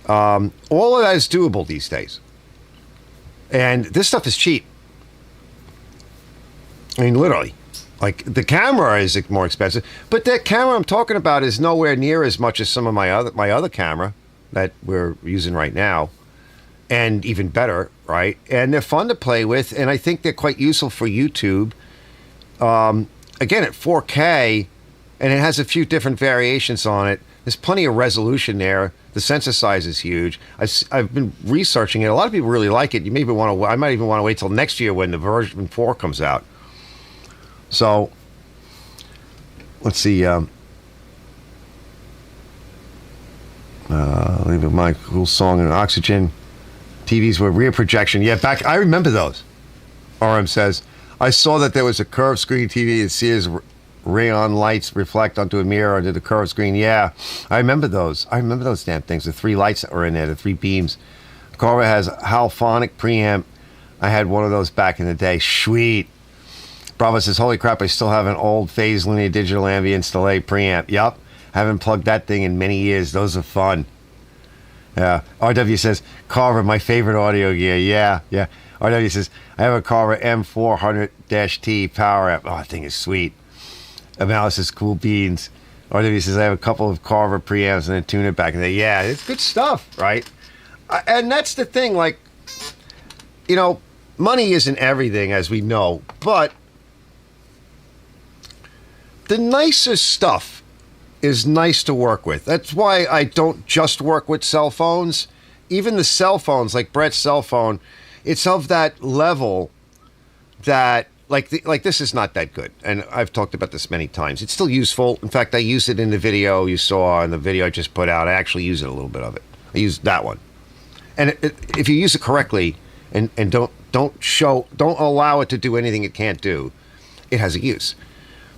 All of that is doable these days. And this stuff is cheap. I mean, literally. Like, the camera is more expensive. But that camera I'm talking about is nowhere near as much as some of my other camera that we're using right now. And even better, right? And they're fun to play with. And I think they're quite useful for YouTube. Again, at 4K, and it has a few different variations on it. There's plenty of resolution there. The sensor size is huge. I've been researching it. A lot of people really like it. You maybe want to. I might even want to wait till next year when the version 4 comes out. So let's see. Leave my cool song and Oxygen. TVs with rear projection. Yeah, back. I remember those. RM says, I saw that there was a curved screen TV and Sears rayon lights reflect onto a mirror under the curved screen. Yeah, I remember those. I remember those damn things. The 3 lights that were in there, the 3 beams. Carver has a Halphonic preamp. I had one of those back in the day. Sweet. Bravo says, holy crap, I still have an old phase linear digital ambience delay preamp. Yup. Haven't plugged that thing in many years. Those are fun. Yeah. RW says, Carver, my favorite audio gear. Yeah. RW says, I have a Carver M400-T power amp. Oh, that thing is sweet. Malice says, cool beans. RW says, I have a couple of Carver preamps and a tuner back in there. Yeah, it's good stuff, right? And that's the thing, like, you know, money isn't everything, as we know, but the nicer stuff is nice to work with. That's why I don't just work with cell phones. Even the cell phones, like Brett's cell phone, it's of that level that, like this is not that good. And I've talked about this many times. It's still useful. In fact, I used it in the video you saw, in the video I just put out. I actually use it a little bit of it. I used that one. And if you use it correctly and don't allow it to do anything it can't do, it has a use.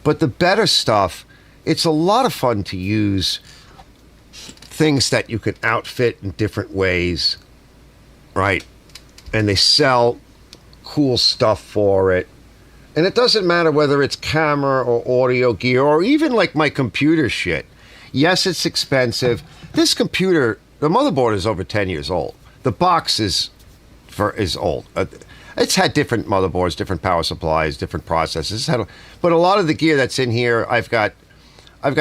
But the better stuff, it's a lot of fun to use things that you can outfit in different ways, right? And they sell cool stuff for it. And it doesn't matter whether it's camera or audio gear or even like my computer shit. Yes, it's expensive. This computer, the motherboard is over 10 years old. The box is old. It's had different motherboards, different power supplies, different processors. But a lot of the gear that's in here, I've got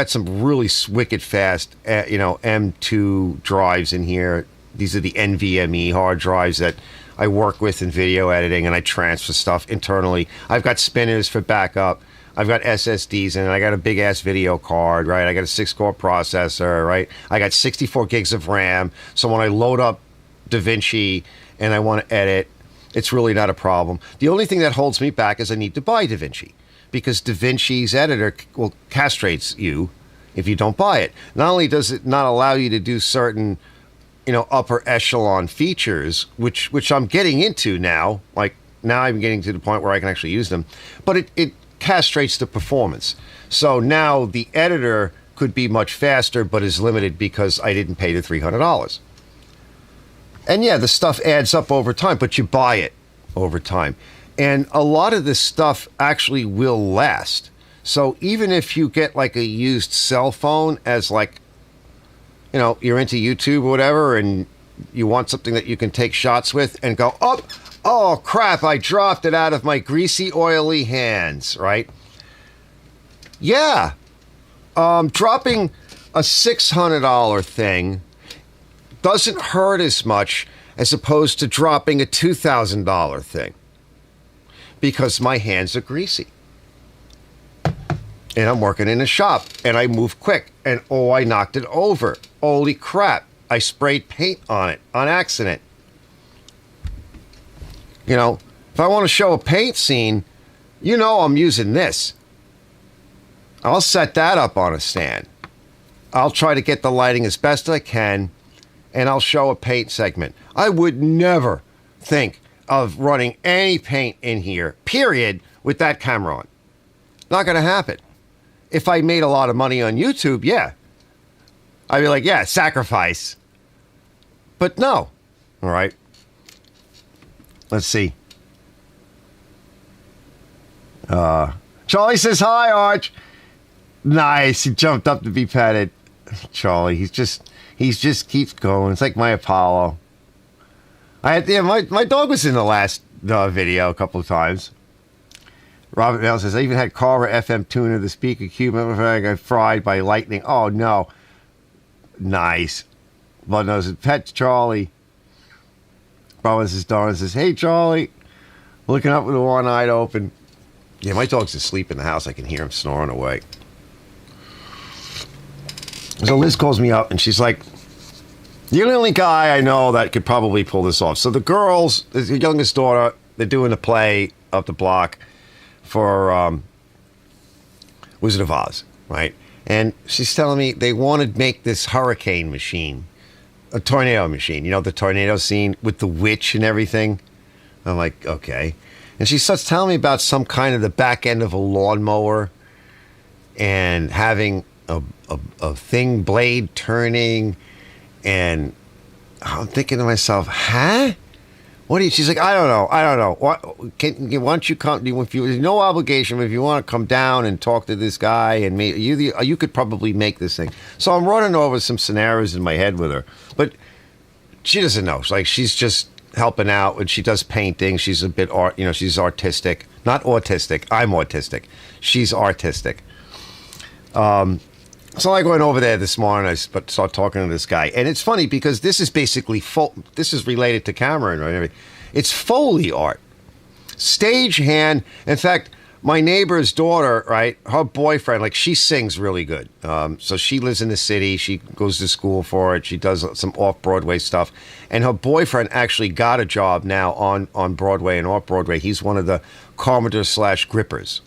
some really wicked fast, M2 drives in here. These are the NVMe hard drives that I work with in video editing, and I transfer stuff internally. I've got spinners for backup. I've got SSDs in it. I got a big-ass video card, right? I got a 6-core processor, right? I got 64 gigs of RAM. So when I load up DaVinci and I want to edit, it's really not a problem. The only thing that holds me back is I need to buy DaVinci, because DaVinci's editor castrates you if you don't buy it. Not only does it not allow you to do certain, upper echelon features, which I'm getting into now. Like, now I'm getting to the point where I can actually use them, but it castrates the performance. So now the editor could be much faster, but is limited because I didn't pay the $300. And yeah, the stuff adds up over time, but you buy it over time. And a lot of this stuff actually will last. So even if you get like a used cell phone as like, you're into YouTube or whatever, and you want something that you can take shots with and go, oh crap, I dropped it out of my greasy, oily hands, right? Yeah. Dropping a $600 thing doesn't hurt as much as opposed to dropping a $2,000 thing, because my hands are greasy. And I'm working in a shop, and I move quick, and I knocked it over. Holy crap, I sprayed paint on it on accident. If I want to show a paint scene, I'm using this. I'll set that up on a stand. I'll try to get the lighting as best I can, and I'll show a paint segment. I would never think of running any paint in here, period, with that camera on. Not going to happen. If I made a lot of money on YouTube, yeah. I'd be like, yeah, sacrifice. But no. All right. Let's see. Charlie says, hi, Arch. Nice. He jumped up to be petted. Charlie, He just keeps going. It's like my Apollo. My dog was in the last video a couple of times. Robert Bell says, I even had Carver FM tuner, the speaker cube. I got fried by lightning. Oh, no. Nice. Blood knows it. Pet Charlie. Brother says, Darren says, hey, Charlie. Looking up with one eye open. Yeah, my dog's asleep in the house. I can hear him snoring away. So Liz calls me up, and she's like, you're the only guy I know that could probably pull this off. So the girls, the youngest daughter, they're doing a play up the block for Wizard of Oz, right? And she's telling me they want to make this hurricane machine, a tornado machine. You know, the tornado scene with the witch and everything. I'm like, okay. And she starts telling me about some kind of the back end of a lawnmower and having a thing blade turning. And I'm thinking to myself, huh? What do you? She's like, I don't know. Why don't you come? If you, there's no obligation. If you want to come down and talk to this guy and me, you could probably make this thing. So I'm running over some scenarios in my head with her, but she doesn't know. She's just helping out, and she does painting. She's a bit she's artistic, not autistic. I'm autistic. She's artistic. So I went over there this morning. I started talking to this guy, and it's funny because this is basically this is related to Cameron, right? It's Foley art, stagehand. In fact, my neighbor's daughter, right? Her boyfriend, she sings really good. So she lives in the city. She goes to school for it. She does some off-Broadway stuff, and her boyfriend actually got a job now on Broadway and off-Broadway. He's one of the carpenters / grippers,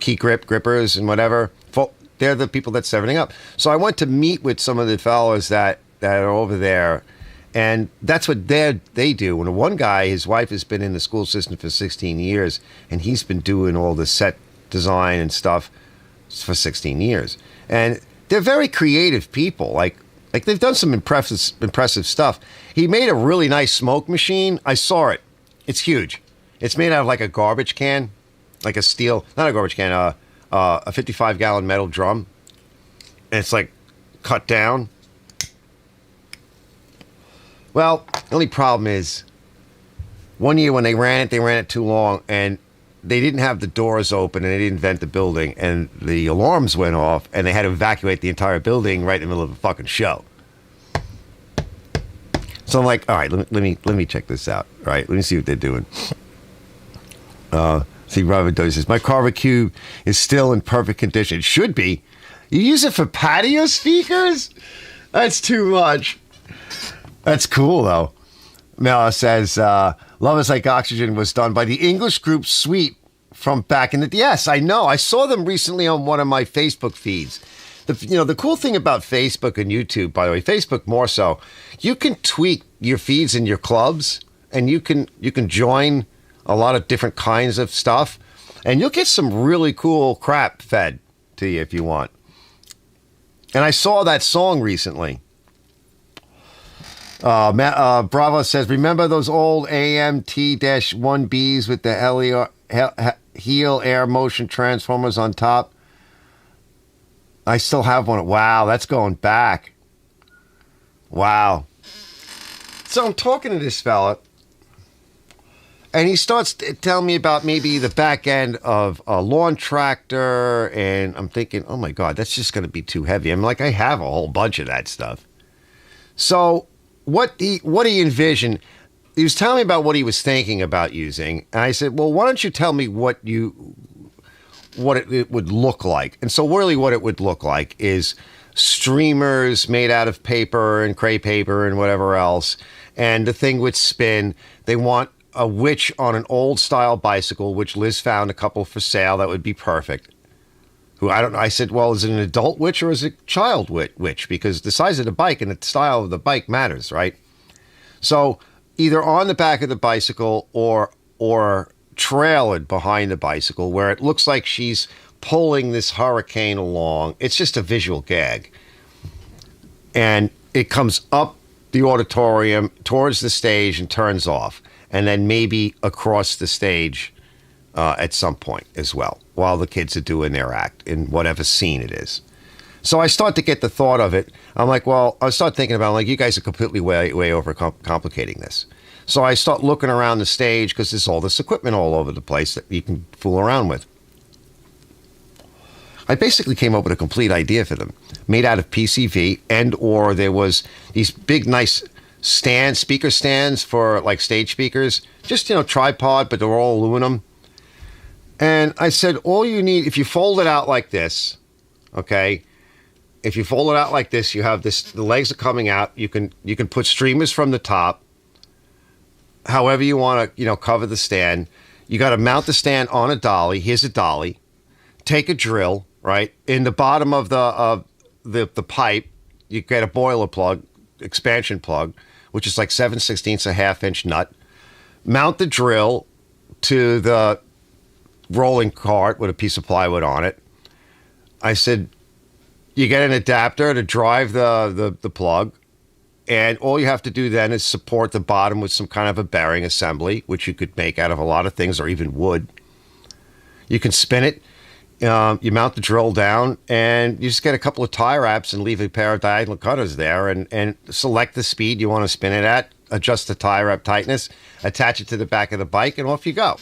key grippers and whatever. They're the people that's everything up. So I went to meet with some of the fellows that are over there, and that's what they do. And one guy, his wife has been in the school system for 16 years, and he's been doing all the set design and stuff for 16 years. And they're very creative people. Like they've done some impressive stuff. He made a really nice smoke machine. I saw it. It's huge. It's made out of a garbage can, like a steel, not a garbage can, a 55-gallon metal drum, and it's cut down. Well, the only problem is, one year when they ran it too long, and they didn't have the doors open, and they didn't vent the building, and the alarms went off, and they had to evacuate the entire building right in the middle of a fucking show. So I'm like, all right, let me check this out. All right, let me see what they're doing. See, Robert Doe says, my Carver Cube is still in perfect condition. It should be. You use it for patio speakers? That's too much. That's cool, though. Mela says, Love Is Like Oxygen was done by the English group Sweet from back in the... Yes, I know. I saw them recently on one of my Facebook feeds. The cool thing about Facebook and YouTube, by the way, Facebook more so, you can tweak your feeds in your clubs, and you can join a lot of different kinds of stuff, and you'll get some really cool crap fed to you if you want. And I saw that song recently. Bravo says, remember those old AMT-1Bs with the heel air motion transformers on top? I still have one. Wow, that's going back. Wow. So I'm talking to this fella, and he starts telling me about maybe the back end of a lawn tractor, and I'm thinking, oh my God, that's just going to be too heavy. I'm like, I have a whole bunch of that stuff. So what he envisioned, he was telling me about what he was thinking about using, and I said, well, why don't you tell me what it would look like? And so really what it would look like is streamers made out of paper and crepe paper and whatever else, and the thing would spin. They want a witch on an old style bicycle, which Liz found a couple for sale. That would be perfect. Who, I don't know. I said, well, is it an adult witch or is it a child witch? Because the size of the bike and the style of the bike matters, right? So either on the back of the bicycle or trailered behind the bicycle, where it looks like she's pulling this hurricane along. It's just a visual gag. And it comes up the auditorium towards the stage and turns off. And then maybe across the stage at some point as well, while the kids are doing their act in whatever scene it is. So I start to get the thought of it. I'm like, well, I start thinking about it, like, you guys are completely way over complicating this. So I start looking around the stage because there's all this equipment all over the place that you can fool around with. I basically came up with a complete idea for them, made out of PCV, and or there was these big, nice speaker stands for like stage speakers, just, tripod, but they're all aluminum. And I said, all you need, if you fold it out like this, okay, if you fold it out like this, you have this, the legs are coming out. You can put streamers from the top, however you want to, cover the stand. You got to mount the stand on a dolly. Here's a dolly. Take a drill, right? In the bottom of the pipe, you get a boiler plug, expansion plug, which is like 7/16 a half-inch nut. Mount the drill to the rolling cart with a piece of plywood on it. I said, you get an adapter to drive the plug, and all you have to do then is support the bottom with some kind of a bearing assembly, which you could make out of a lot of things or even wood. You can spin it. You mount the drill down, and you just get a couple of tie wraps and leave a pair of diagonal cutters there, and select the speed you want to spin it at, adjust the tie wrap tightness, attach it to the back of the bike, and off you go.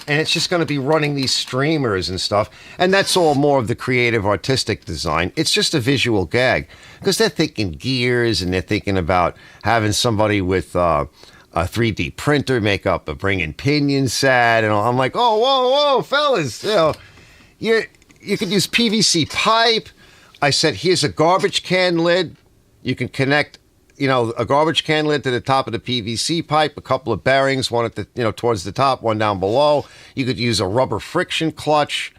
And it's just going to be running these streamers and stuff, and that's all more of the creative, artistic design. It's just a visual gag, because they're thinking gears, and they're thinking about having somebody with a 3D printer make up a bring-in pinion set, and I'm like, oh, whoa, fellas, you could use PVC pipe. I said, here's a garbage can lid. You can connect, a garbage can lid to the top of the PVC pipe, a couple of bearings, one at the, towards the top, one down below. You could use a rubber friction clutch.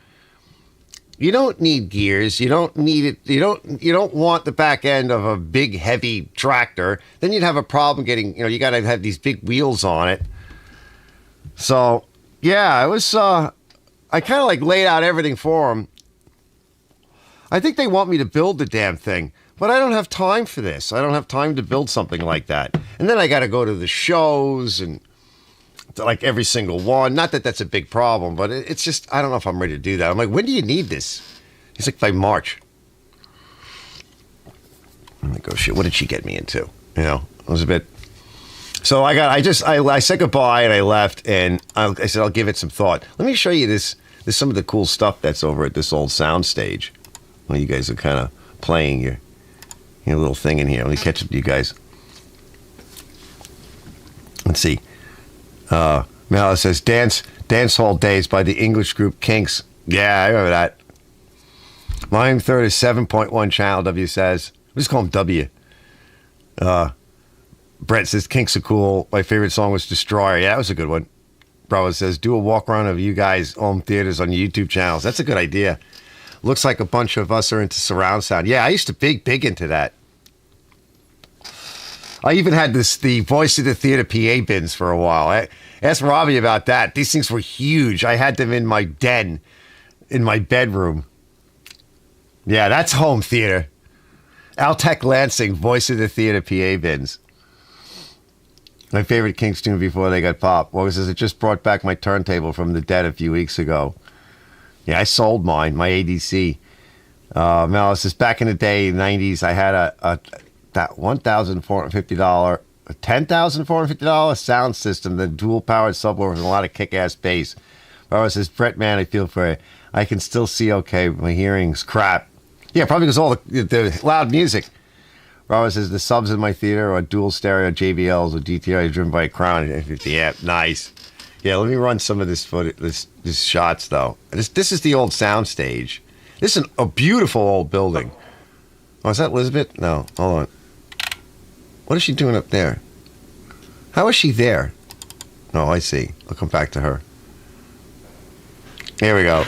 You don't need gears. You don't need it. You don't want the back end of a big, heavy tractor. Then you'd have a problem getting, you got to have these big wheels on it. So, yeah, it was, I kind of like laid out everything for them. I think they want me to build the damn thing, but I don't have time for this. I don't have time to build something like that. And then I got to go to the shows and like every single one. Not that that's a big problem, but it's just, I don't know if I'm ready to do that. I'm like, when do you need this? He's like, by March. I'm like, oh shit, what did she get me into? It was a bit. So I said goodbye and I left, and I said, I'll give it some thought. Let me show you this. There's some of the cool stuff that's over at this old sound stage. Well, you guys are kind of playing your little thing in here. Let me catch up to you guys. Let's see. Mel says, Dance Hall Days by the English group Kinks. Yeah, I remember that. Volume 3 is 7.1 channel, W says. We just call him W. Brett says, Kinks are cool. My favorite song was Destroyer. Yeah, that was a good one. Bravo says, do a walk around of you guys' home theaters on YouTube channels. That's a good idea. Looks like a bunch of us are into surround sound. Yeah, I used to big into that. I even had the voice of the theater PA bins for a while. I asked Robbie about that. These things were huge. I had them in my den, in my bedroom. Yeah, that's home theater. Altec Lansing, voice of the theater PA bins. My favorite Kinks tune before they got popped. Well, it says, it just brought back my turntable from the dead a few weeks ago. Yeah, I sold mine, my ADC. Mel says, back in the day, 90s, I had that $1,450, a $10,450 sound system, the dual-powered subwoofer with a lot of kick-ass bass. Mel says, Brett, man, I feel for you. I can still see okay, but my hearing's crap. Yeah, probably because all the loud music. Robert says, the subs in my theater are dual stereo JBLs with DTR driven by a Crown 50 amp. Nice. Yeah, let me run some of this footage, this shots though. This is the old sound stage. This is a beautiful old building. Oh, is that Elizabeth? No, hold on. What is she doing up there? How is she there? Oh, I see. I'll come back to her. Here we go.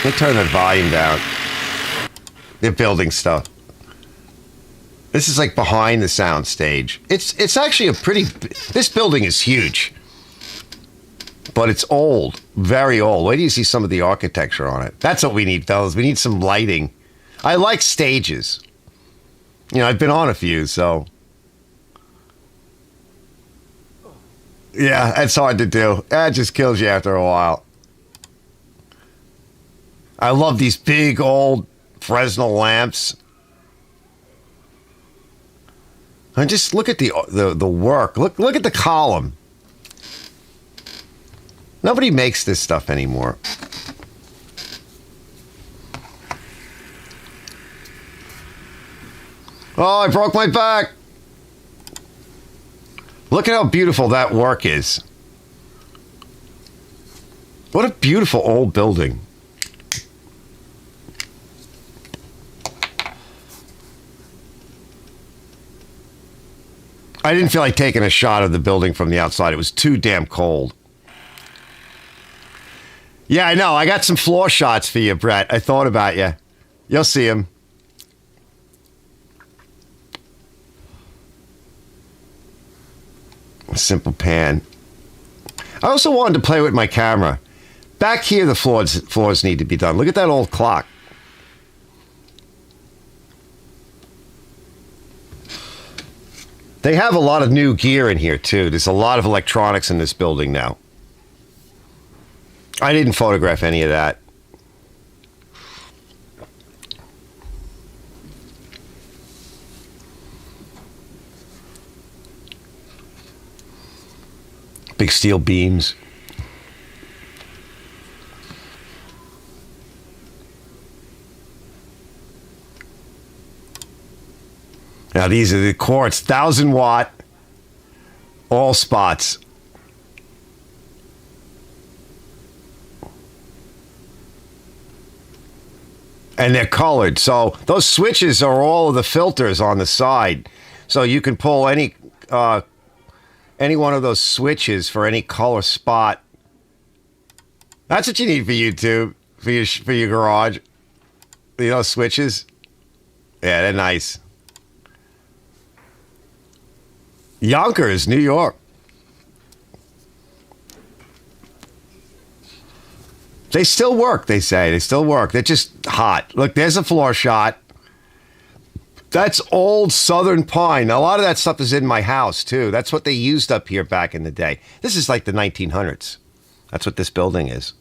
Let me turn the volume down. They're building stuff. This is like behind the sound stage. It's actually a pretty. This building is huge, but it's old, very old. Wait till you see some of the architecture on it. That's what we need, fellas. We need some lighting. I like stages. I've been on a few, so yeah, it's hard to do. That just kills you after a while. I love these big old Fresnel lamps. And just look at the work. Look at the column. Nobody makes this stuff anymore. Oh, I broke my back. Look at how beautiful that work is. What a beautiful old building. I didn't feel like taking a shot of the building from the outside. It was too damn cold. Yeah, I know. I got some floor shots for you, Brett. I thought about you. You'll see them. A simple pan. I also wanted to play with my camera. Back here, the floors need to be done. Look at that old clock. They have a lot of new gear in here, too. There's a lot of electronics in this building now. I didn't photograph any of that. Big steel beams. Now these are the quartz, 1,000-watt, all spots. And they're colored. So those switches are all of the filters on the side. So you can pull any one of those switches for any color spot. That's what you need for YouTube, for your garage. You know, switches. Yeah, they're nice. Yonkers, New York. They still work, they say. They still work. They're just hot. Look, there's a floor shot. That's old Southern pine. Now, a lot of that stuff is in my house, too. That's what they used up here back in the day. This is like the 1900s. That's what this building is.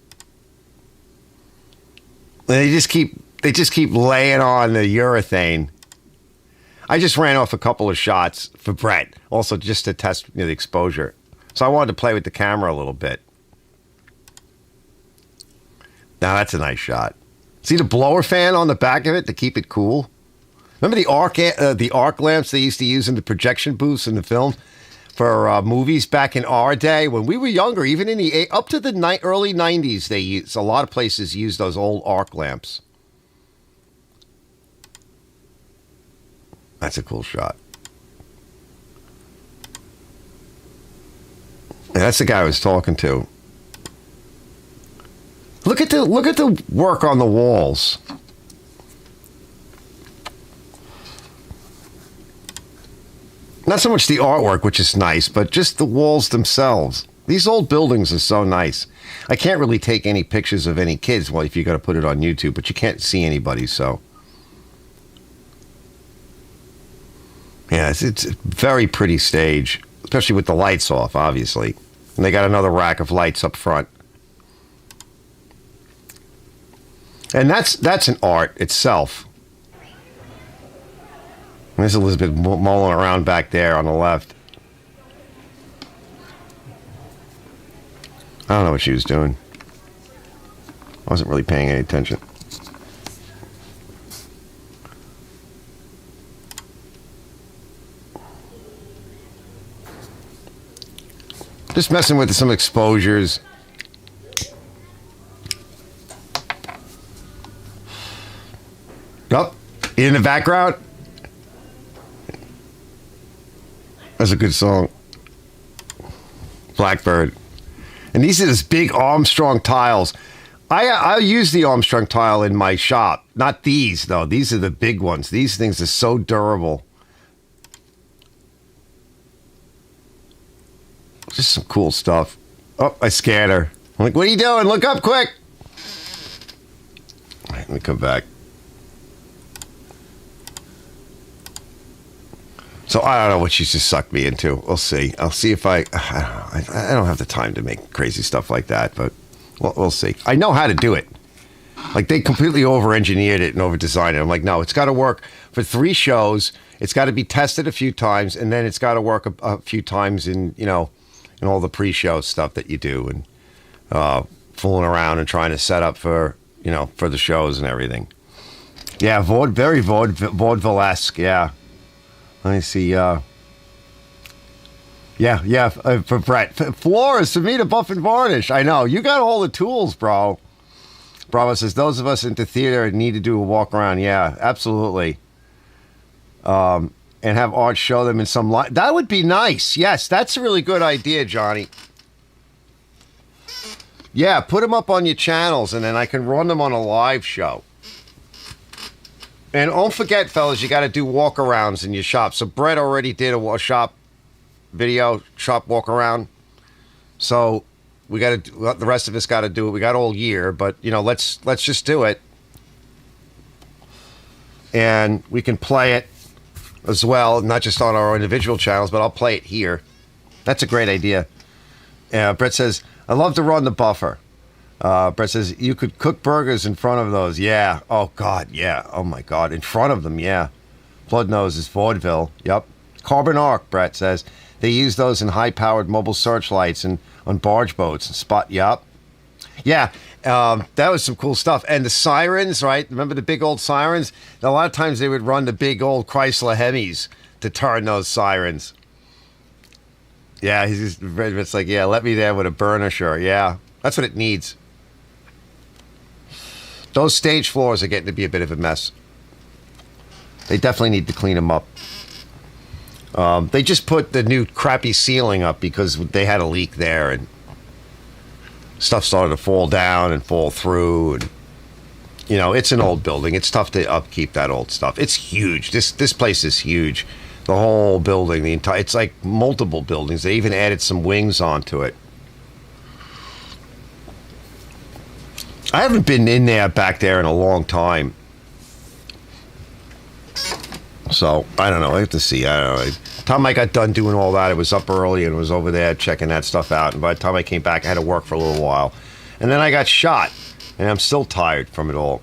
They just keep laying on the urethane. I just ran off a couple of shots for Brett, also just to test the exposure. So I wanted to play with the camera a little bit. Now that's a nice shot. See the blower fan on the back of it to keep it cool? Remember the arc lamps they used to use in the projection booths in the film for movies back in our day when we were younger? Even in the up to the early 90s, they used a lot of places used those old arc lamps. That's a cool shot. Yeah, that's the guy I was talking to. Look at the work on the walls. Not so much the artwork, which is nice, but just the walls themselves. These old buildings are so nice. I can't really take any pictures of any kids, well, if you got to put it on YouTube, but you can't see anybody, so. Yeah, it's a very pretty stage, especially with the lights off, obviously. And they got another rack of lights up front. And that's an art itself. There's Elizabeth mulling around back there on the left. I don't know what she was doing. I wasn't really paying any attention. Just messing with some exposures. Oh, in the background. That's a good song. Blackbird. And these are these big Armstrong tiles. I use the Armstrong tile in my shop. Not these, though. These are the big ones. These things are so durable. Just some cool stuff. Oh, I scared her. I'm like, what are you doing? Look up quick. All right, let me come back. So I don't know what she's just sucked me into. We'll see. I'll see if I don't have the time to make crazy stuff like that, but we'll see. I know how to do it. Like, they completely over-engineered it and over-designed it. I'm like, no, it's got to work for 3 shows. It's got to be tested a few times, and then it's got to work a few times in, you know, in all the pre-show stuff that you do, and fooling around and trying to set up for, you know, for the shows and everything. Yeah, very vaudeville-esque, yeah. Let me see, for Brett. Floors, for me to buff and varnish. I know. You got all the tools, bro. Bravo says, those of us into theater need to do a walk around. Yeah, absolutely. And have Art show them in some light. That would be nice. Yes, that's a really good idea, Johnny. Yeah, put them up on your channels, and then I can run them on a live show. And don't forget, fellas, you got to do walk-arounds in your shop. So Brett already did a shop video, shop walk-around. So we got to. The rest of us got to do it. We got all year, but you know, let's just do it, and we can play it as well, not just on our individual channels, but I'll play it here. That's a great idea. Brett says, I love to run the buffer. Brett says, you could cook burgers in front of those. Yeah. Oh God. Yeah. Oh my God. In front of them. Yeah. Blood Nose is vaudeville. Yep. Carbon arc. Brett says they use those in high-powered mobile searchlights and on barge boats and spot. Yep. Yeah. That was some cool stuff. And the sirens, right? Remember the big old sirens? A lot of times they would run the big old Chrysler Hemis to turn those sirens. Yeah, it's like, yeah, let me there with a burnisher. Yeah, that's what it needs. Those stage floors are getting to be a bit of a mess. They definitely need to clean them up. They just put the new crappy ceiling up because they had a leak there, and stuff started to fall down and fall through. And you know, it's an old building. It's tough to upkeep that old stuff. It's huge. This place is huge. The whole building, it's like multiple buildings. They even added some wings onto it. I haven't been in there back there in a long time. So, I don't know. I have to see. I don't know. By the time I got done doing all that, it was up early and was over there checking that stuff out. And by the time I came back, I had to work for a little while. And then I got shot. And I'm still tired from it all.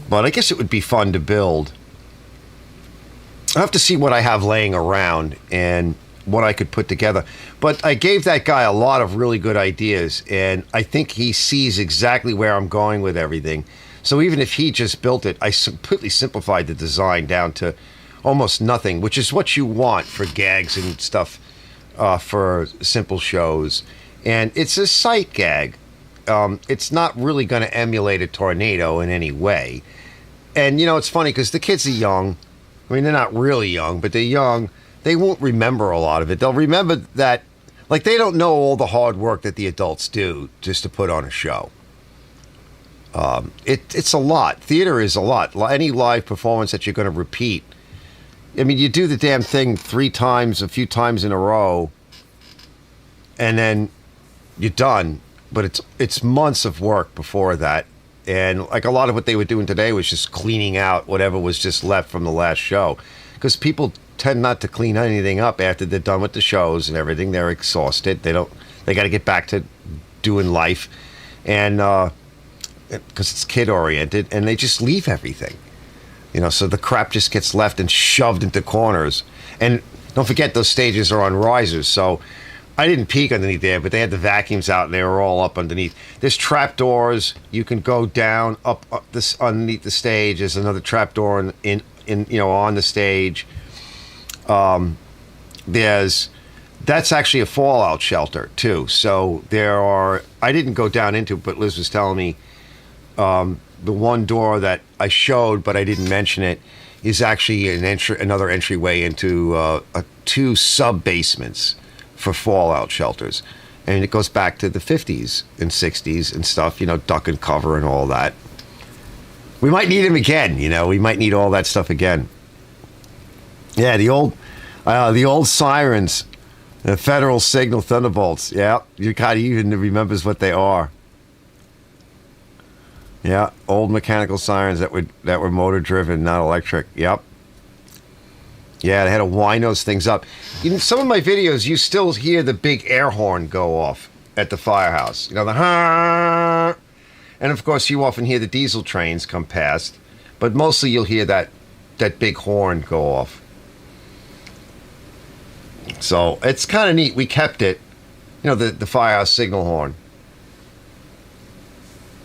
But I guess it would be fun to build. I have to see what I have laying around and what I could put together. But I gave that guy a lot of really good ideas, and I think he sees exactly where I'm going with everything. So even if he just built it, I completely simplified the design down to almost nothing, which is what you want for gags and stuff for simple shows. And it's a sight gag. It's not really going to emulate a tornado in any way. And, you know, it's funny because the kids are young. I mean, they're not really young, but they're young. They won't remember a lot of it. They'll remember that, like, they don't know all the hard work that the adults do just to put on a show. It's a lot. Theater is a lot. Any live performance that you're going to repeat. I mean, you do the damn thing 3 times, a few times in a row, and then you're done. But it's months of work before that. And like a lot of what they were doing today was just cleaning out whatever was just left from the last show. Because people tend not to clean anything up after they're done with the shows and everything. They're exhausted. They got to get back to doing life. And because it's kid oriented, and they just leave everything. You know, so the crap just gets left and shoved into corners. And don't forget, those stages are on risers. So I didn't peek underneath there, but they had the vacuums out and they were all up underneath. There's trap doors. You can go down up this underneath the stage. There's another trap door in you know, on the stage. That's actually a fallout shelter too. So I didn't go down into it, but Liz was telling me the one door that I showed, but I didn't mention it, is actually another entryway into 2 sub basements for fallout shelters. And it goes back to the 50s and 60s and stuff, you know, duck and cover and all that. We might need them again, you know, we might need all that stuff again. Yeah, the old sirens, the Federal Signal Thunderbolts. Yeah, you kind of even remembers what they are. Yeah, old mechanical sirens that were motor driven, not electric. Yep. Yeah, they had to wind those things up. In some of my videos, you still hear the big air horn go off at the firehouse. You know, the And of course, you often hear the diesel trains come past, but mostly you'll hear that big horn go off. So it's kind of neat. We kept it, the firehouse signal horn.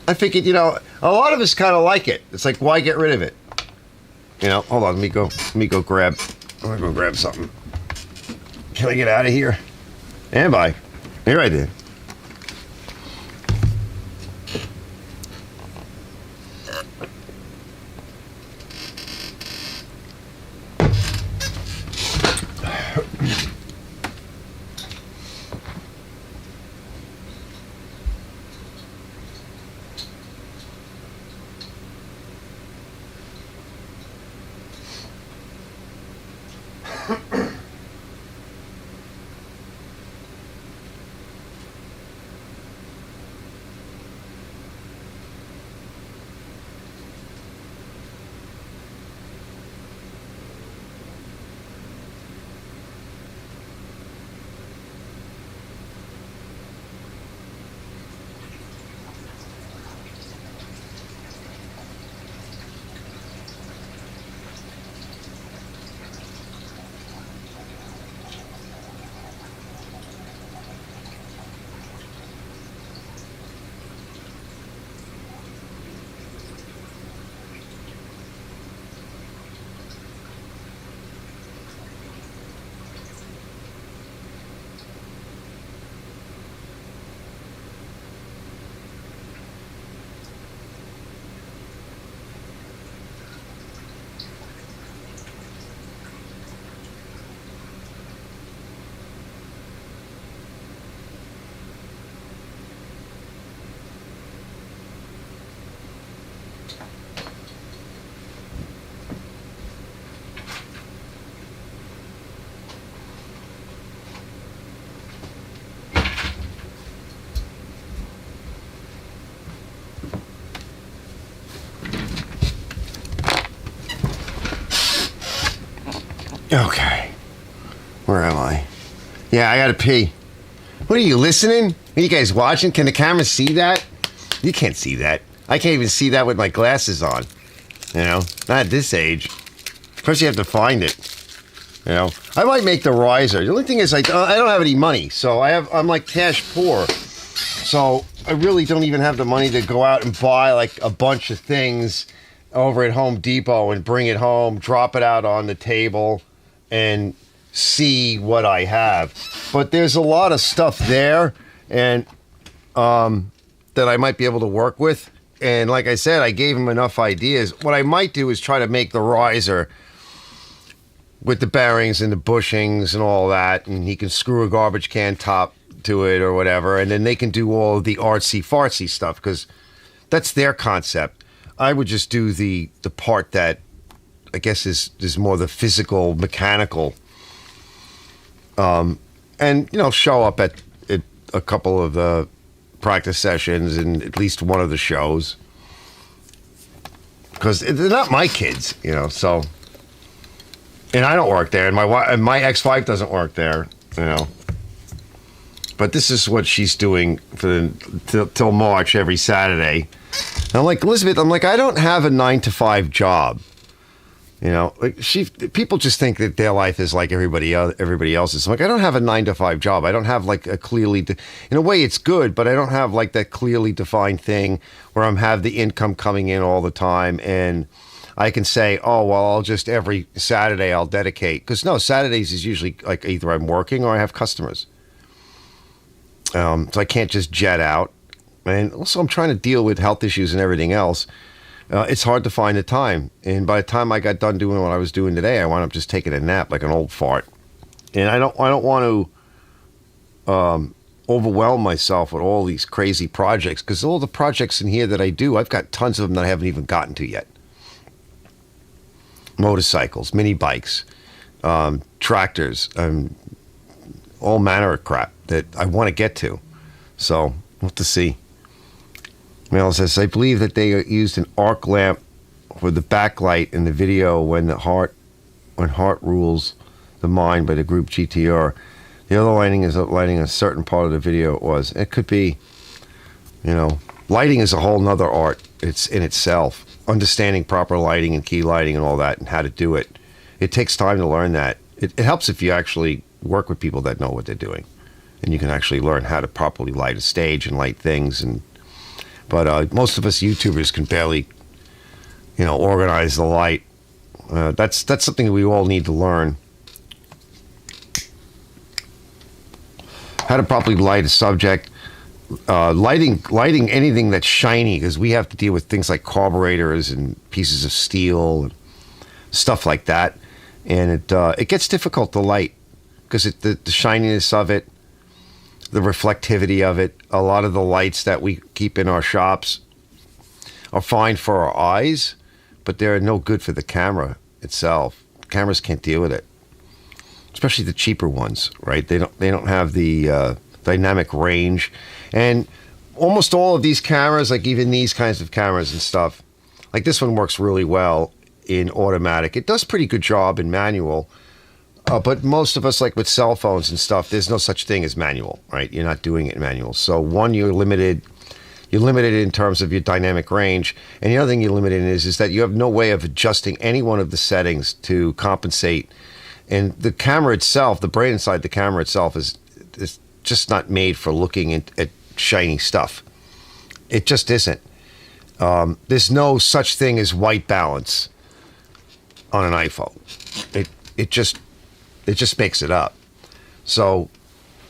I figured, a lot of us kind of like it. It's like, why get rid of it? Hold on, let me go grab. I'm gonna go grab something. Can I get out of here? And bye. Here I did. Okay. Where am I? Yeah, I gotta pee. What are you, listening? Are you guys watching? Can the camera see that? You can't see that. I can't even see that with my glasses on. Not at this age. First you have to find it. I might make the riser. The only thing is I don't have any money, so I'm like cash poor. So I really don't even have the money to go out and buy like a bunch of things over at Home Depot and bring it home, drop it out on the table, and see what I have. But there's a lot of stuff there, and that I might be able to work with. And like I said, I gave him enough ideas. What I might do is try to make the riser with the bearings and the bushings and all that, and he can screw a garbage can top to it or whatever, and then they can do all of the artsy-fartsy stuff, because that's their concept. I would just do the part that I guess is more the physical, mechanical, and show up at a couple of the practice sessions and at least one of the shows, because they're not my kids, So, and I don't work there, and my ex-wife doesn't work there, But this is what she's doing till March every Saturday. And I'm like, Elizabeth, I don't have a 9-to-5 job. People just think that their life is like everybody else's. I'm like, I don't have a 9-to-5 job. I don't have like a clearly, in a way it's good, but I don't have like that clearly defined thing where I'm have the income coming in all the time. And I can say, oh, well, I'll just every Saturday I'll dedicate. Because no, Saturdays is usually like either I'm working or I have customers. So I can't just jet out. And also I'm trying to deal with health issues and everything else. It's hard to find the time. And by the time I got done doing what I was doing today, I wound up just taking a nap like an old fart. And I don't want to overwhelm myself with all these crazy projects, because all the projects in here that I do, I've got tons of them that I haven't even gotten to yet. Motorcycles, mini bikes, tractors, all manner of crap that I want to get to. So we'll have to see. Mel says, I believe that they used an arc lamp for the backlight in the video when Heart Rules the Mind by the group GTR. The other lighting is lighting a certain part of the video. It could be, lighting is a whole nother art. It's in itself. Understanding proper lighting and key lighting and all that and how to do it. It takes time to learn that. It helps if you actually work with people that know what they're doing. And you can actually learn how to properly light a stage and light things. But most of us YouTubers can barely, organize the light. That's something that we all need to learn. How to properly light a subject. Lighting anything that's shiny, because we have to deal with things like carburetors and pieces of steel and stuff like that. And it gets difficult to light because the shininess of it, the reflectivity of it. A lot of the lights that we keep in our shops are fine for our eyes, but they're no good for the camera itself. Cameras can't deal with it, especially the cheaper ones, right? They don't have the dynamic range. And almost all of these cameras, like even these kinds of cameras and stuff, like this one works really well in automatic. It does pretty good job in manual. But most of us, like with cell phones and stuff, there's no such thing as manual, right? You're not doing it in manual. So one, you're limited in terms of your dynamic range. And the other thing you're limited in is that you have no way of adjusting any one of the settings to compensate. And the camera itself, the brain inside the camera itself is just not made for looking at shiny stuff. It just isn't. There's no such thing as white balance on an iPhone. It just makes it up. So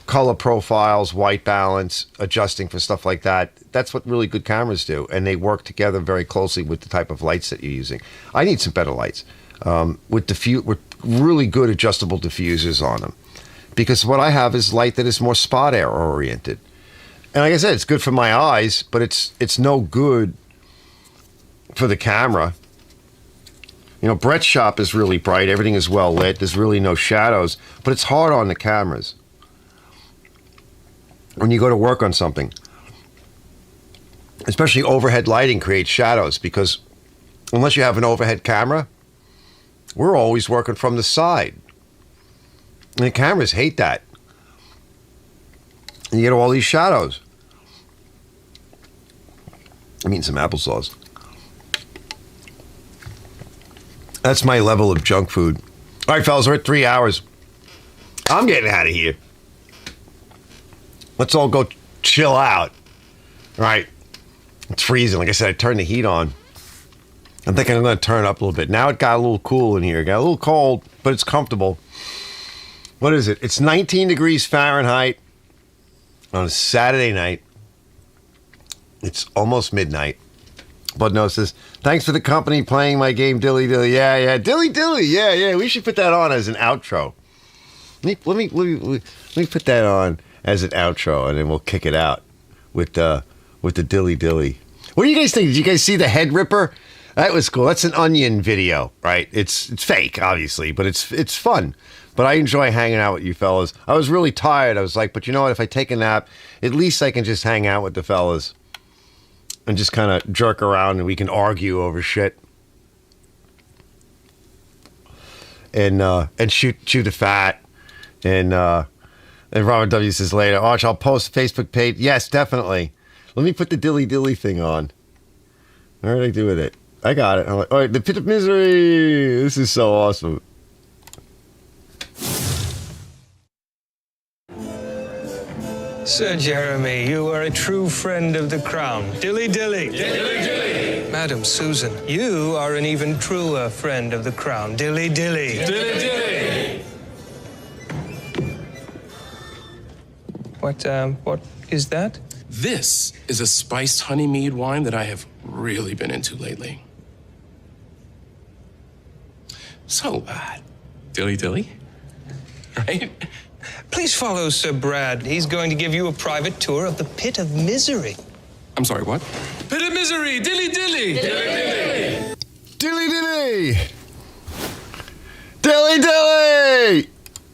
color profiles, white balance, adjusting for stuff like that, that's what really good cameras do. And they work together very closely with the type of lights that you're using. I need some better lights with really good adjustable diffusers on them. Because what I have is light that is more spot air oriented. And like I said, it's good for my eyes, but it's no good for the camera. Brett's shop is really bright. Everything is well lit. There's really no shadows, but it's hard on the cameras. When you go to work on something, especially overhead lighting creates shadows because unless you have an overhead camera, we're always working from the side. And the cameras hate that. And you get all these shadows. I'm eating some applesauce. That's my level of junk food. All right, fellas, we're at 3 hours. I'm getting out of here. Let's all go chill out. All right. It's freezing. Like I said, I turned the heat on. I'm thinking I'm going to turn it up a little bit. Now it got a little cool in here. It got a little cold, but it's comfortable. What is it? It's 19 degrees Fahrenheit on a Saturday night. It's almost midnight. Bud Nose says, thanks for the company playing my game Dilly Dilly. Yeah. Dilly Dilly. Yeah. We should put that on as an outro. Let me put that on as an outro, and then we'll kick it out with the Dilly Dilly. What do you guys think? Did you guys see the head ripper? That was cool. That's an Onion video, right? It's fake, obviously, but it's fun. But I enjoy hanging out with you fellas. I was really tired. I was like, but you know what? If I take a nap, at least I can just hang out with the fellas and just kind of jerk around, and we can argue over shit and shoot the fat. And Robert W says later, Arch, I'll post Facebook page. Yes, definitely. Let me put the Dilly Dilly thing on. What did I do with it? I got it. I'm like, all right, the Pit of Misery. This is so awesome. Sir Jeremy, you are a true friend of the crown. Dilly Dilly. Dilly Dilly. Madam Susan, you are an even truer friend of the crown. Dilly Dilly. Dilly Dilly. What is that? This is a spiced honey mead wine that I have really been into lately. So, Dilly Dilly, right? Please follow Sir Brad. He's going to give you a private tour of the Pit of Misery. I'm sorry, what? Pit of Misery, Dilly Dilly. Dilly Dilly. Dilly Dilly. Dilly Dilly.